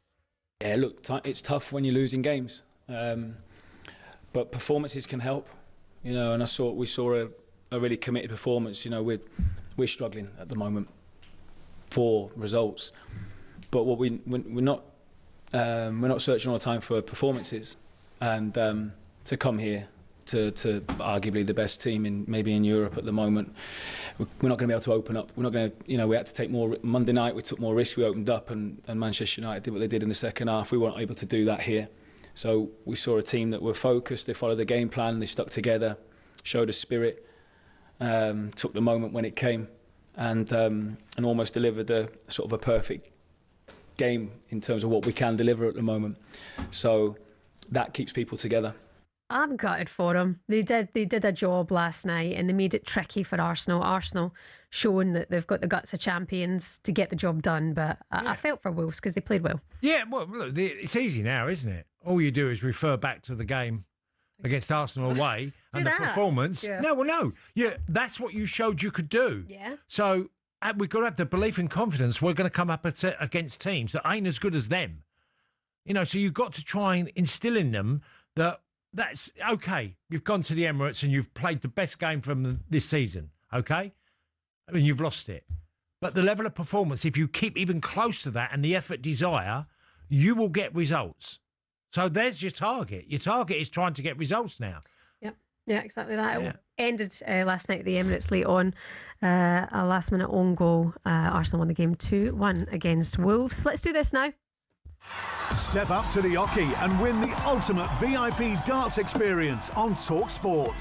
Yeah, look, it's tough when you're losing games, but performances can help, and we saw a really committed performance. We're struggling at the moment for results, but what we're not searching all the time for performances, and to come here to arguably the best team in Europe at the moment, we're not going to be able to open up. We're not going to, we had to take more. Monday night we took more risk. We opened up, and Manchester United did what they did in the second half. We weren't able to do that here. So we saw a team that were focused. They followed the game plan. They stuck together, showed a spirit, took the moment when it came, and almost delivered a sort of a perfect game in terms of what we can deliver at the moment. So that keeps people together. I'm gutted for them. They did a job last night, and they made it tricky for Arsenal. Arsenal showing that they've got the guts of champions to get the job done, but I felt for Wolves because they played well. Yeah, well, look, it's easy now, isn't it? All you do is refer back to the game against Arsenal away and the performance. Yeah. No. Yeah, that's what you showed you could do. Yeah. So we've got to have the belief and confidence we're going to come up against teams that ain't as good as them. So you've got to try and instill in them that that's okay. You've gone to the Emirates and you've played the best game from this season, okay? I mean, you've lost it. But the level of performance, if you keep even close to that and the effort desire, you will get results. So there's your target. Your target is trying to get results now. Yep. Yeah, exactly that. Yeah. It ended last night at the Emirates late on. A last-minute own goal. Arsenal won the game 2-1 against Wolves. Let's do this now. Step up to the Oki and win the ultimate VIP darts experience on TalkSport.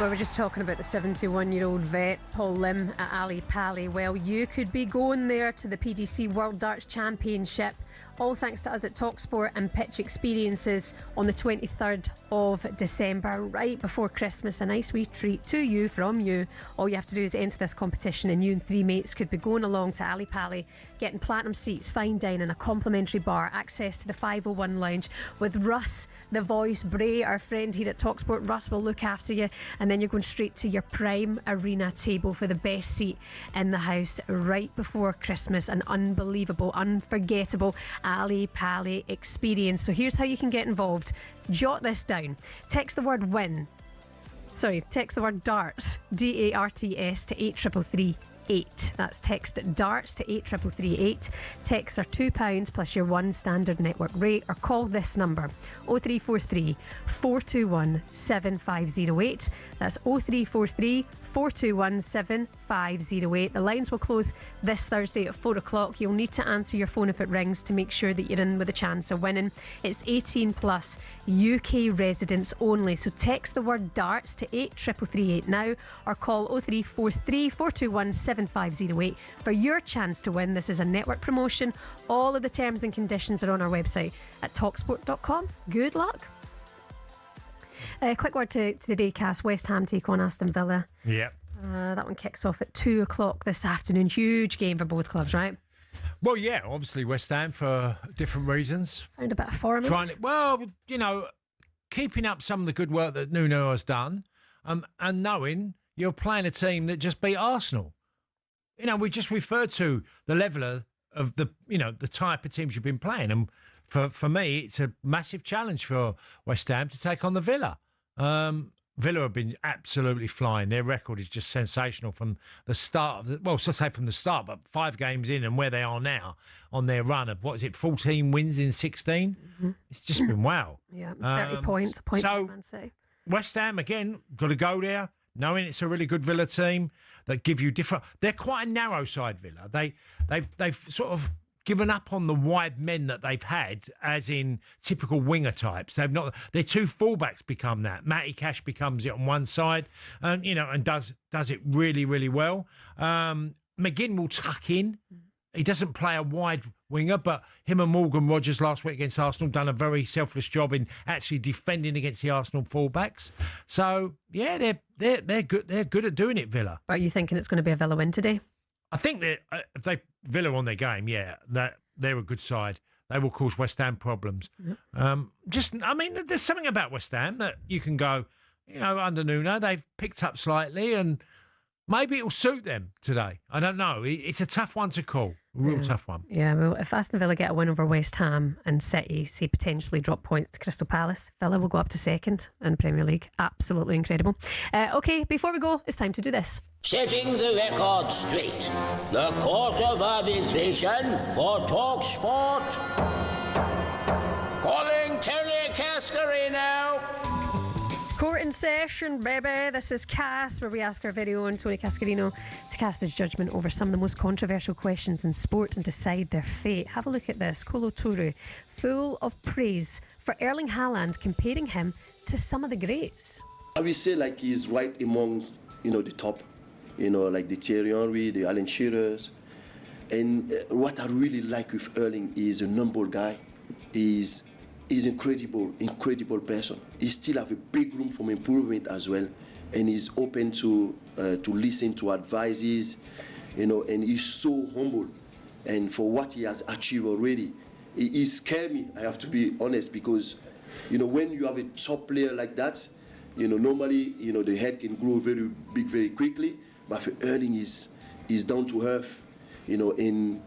We were just talking about the 71-year-old vet, Paul Lim at Ali Pali. Well, you could be going there to the PDC World Darts Championship, all thanks to us at TalkSport and Pitch Experiences on the 23rd of December, right before Christmas. A nice wee treat to you from you. All you have to do is enter this competition, and you and 3 mates could be going along to Ali Pali, getting platinum seats, fine dining, a complimentary bar, access to the 501 lounge with Russ, the voice, Bray, our friend here at TalkSport. Russ will look after you, and then you're going straight to your prime arena table for the best seat in the house right before Christmas. An unbelievable, unforgettable Ali Pali experience. So here's how you can get involved. Jot this down. Text the word win. Text the word darts, DARTS, to 83338. That's text darts to 83338. Texts are £2 plus your one standard network rate, or call this number 0343 421 7508. That's 0343 421 7508. 508. The lines will close this Thursday at 4 o'clock. You'll need to answer your phone if it rings to make sure that you're in with a chance of winning. It's 18 plus, UK residents only. So text the word darts to 83338 now or call 0343 421 7508 for your chance to win. This is a network promotion. All of the terms and conditions are on our website at talksport.com. Good luck. Quick word to today, Cass. West Ham take on Aston Villa. Yep. That one kicks off at 2 o'clock this afternoon. Huge game for both clubs, right? Well, yeah, obviously West Ham for different reasons. Found a bit of form. Keeping up some of the good work that Nuno has done, and knowing you're playing a team that just beat Arsenal. We just referred to the level of the type of teams you've been playing, and for me, it's a massive challenge for West Ham to take on the Villa. Villa have been absolutely flying. Their record is just sensational from the start from the start, but 5 games in and where they are now on their run of 14 wins in 16? Mm-hmm. It's just been wow. Yeah, 30 points, a point so Man City. West Ham, again, got to go there, knowing it's a really good Villa team that give you different... They're quite a narrow side, Villa. They've sort of given up on the wide men that they've had, as in typical winger types. They've not. Their 2 fullbacks become that. Matty Cash becomes it on one side, and does it really, really well. McGinn will tuck in. He doesn't play a wide winger, but him and Morgan Rogers last week against Arsenal done a very selfless job in actually defending against the Arsenal fullbacks. So yeah, they're good. They're good at doing it, Villa. Are you thinking it's going to be a Villa win today? I think that if Villa on their game, that they're a good side. They will cause West Ham problems. Yep. There's something about West Ham that you can go, under Nuno, they've picked up slightly, and maybe it'll suit them today. I don't know. It's a tough one to call. A real tough one. Yeah, well, if Aston Villa get a win over West Ham and City, say, potentially drop points to Crystal Palace, Villa will go up to second in the Premier League. Absolutely incredible. OK, before we go, it's time to do this. Setting the record straight. The Court of Arbitration for TalkSport. Calling Tony Cascarino. Court in session, baby. This is Cass, where we ask our very own Tony Cascarino to cast his judgment over some of the most controversial questions in sport and decide their fate. Have a look at this. Kolo Toure, full of praise for Erling Haaland, comparing him to some of the greats. I will say he's right among, the top. Like the Thierry Henry, the Alan Shearers. And what I really like with Erling is a humble guy. He's incredible person. He still have a big room for improvement as well. And he's open to listen to advices, and he's so humble. And for what he has achieved already, he scared me, I have to be honest, because, when you have a top player like that, normally, the head can grow very big very quickly. But for Erling, is down to earth, and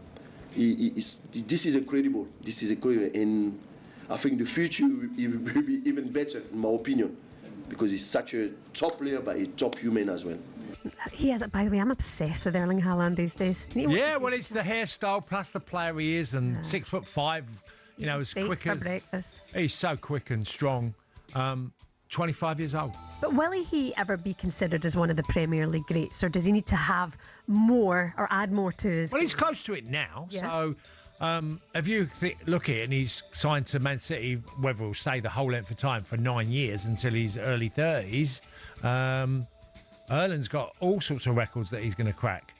this is incredible. This is incredible, and I think the future will be even better, in my opinion, because he's such a top player, but a top human as well. He has it, by the way. I'm obsessed with Erling Haaland these days. Yeah, well, it's the hairstyle plus the player he is, and 6'5", as quick as breakfast. He's so quick and strong. 25 years old. But will he ever be considered as one of the Premier League greats, or does he need to have more or add more to his... Well, he's close to it now. Yeah. So if you look at it, and he's signed to Man City, whether he'll stay the whole length of time for 9 years until his early 30s, Erling's got all sorts of records that he's going to crack.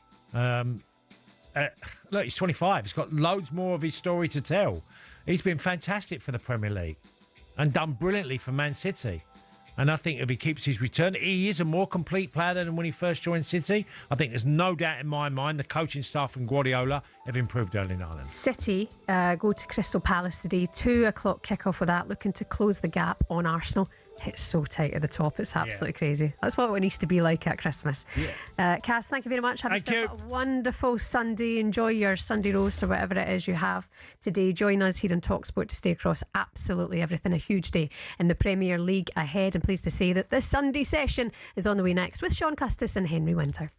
Look, he's 25. He's got loads more of his story to tell. He's been fantastic for the Premier League and done brilliantly for Man City. And I think if he keeps his return, he is a more complete player than when he first joined City. I think there's no doubt in my mind the coaching staff and Guardiola have improved Erling Haaland. City go to Crystal Palace today, 2 o'clock kick-off with that, looking to close the gap on Arsenal. It's so tight at the top, it's absolutely crazy. That's what it needs to be like at Christmas. Cass, thank you very much. Have yourself a wonderful Sunday. Enjoy your Sunday roast or whatever it is you have today. Join us here on TalkSport to stay across absolutely everything. A huge day in the Premier League ahead, and pleased to say that this Sunday session is on the way next with Sean Custis and Henry Winter.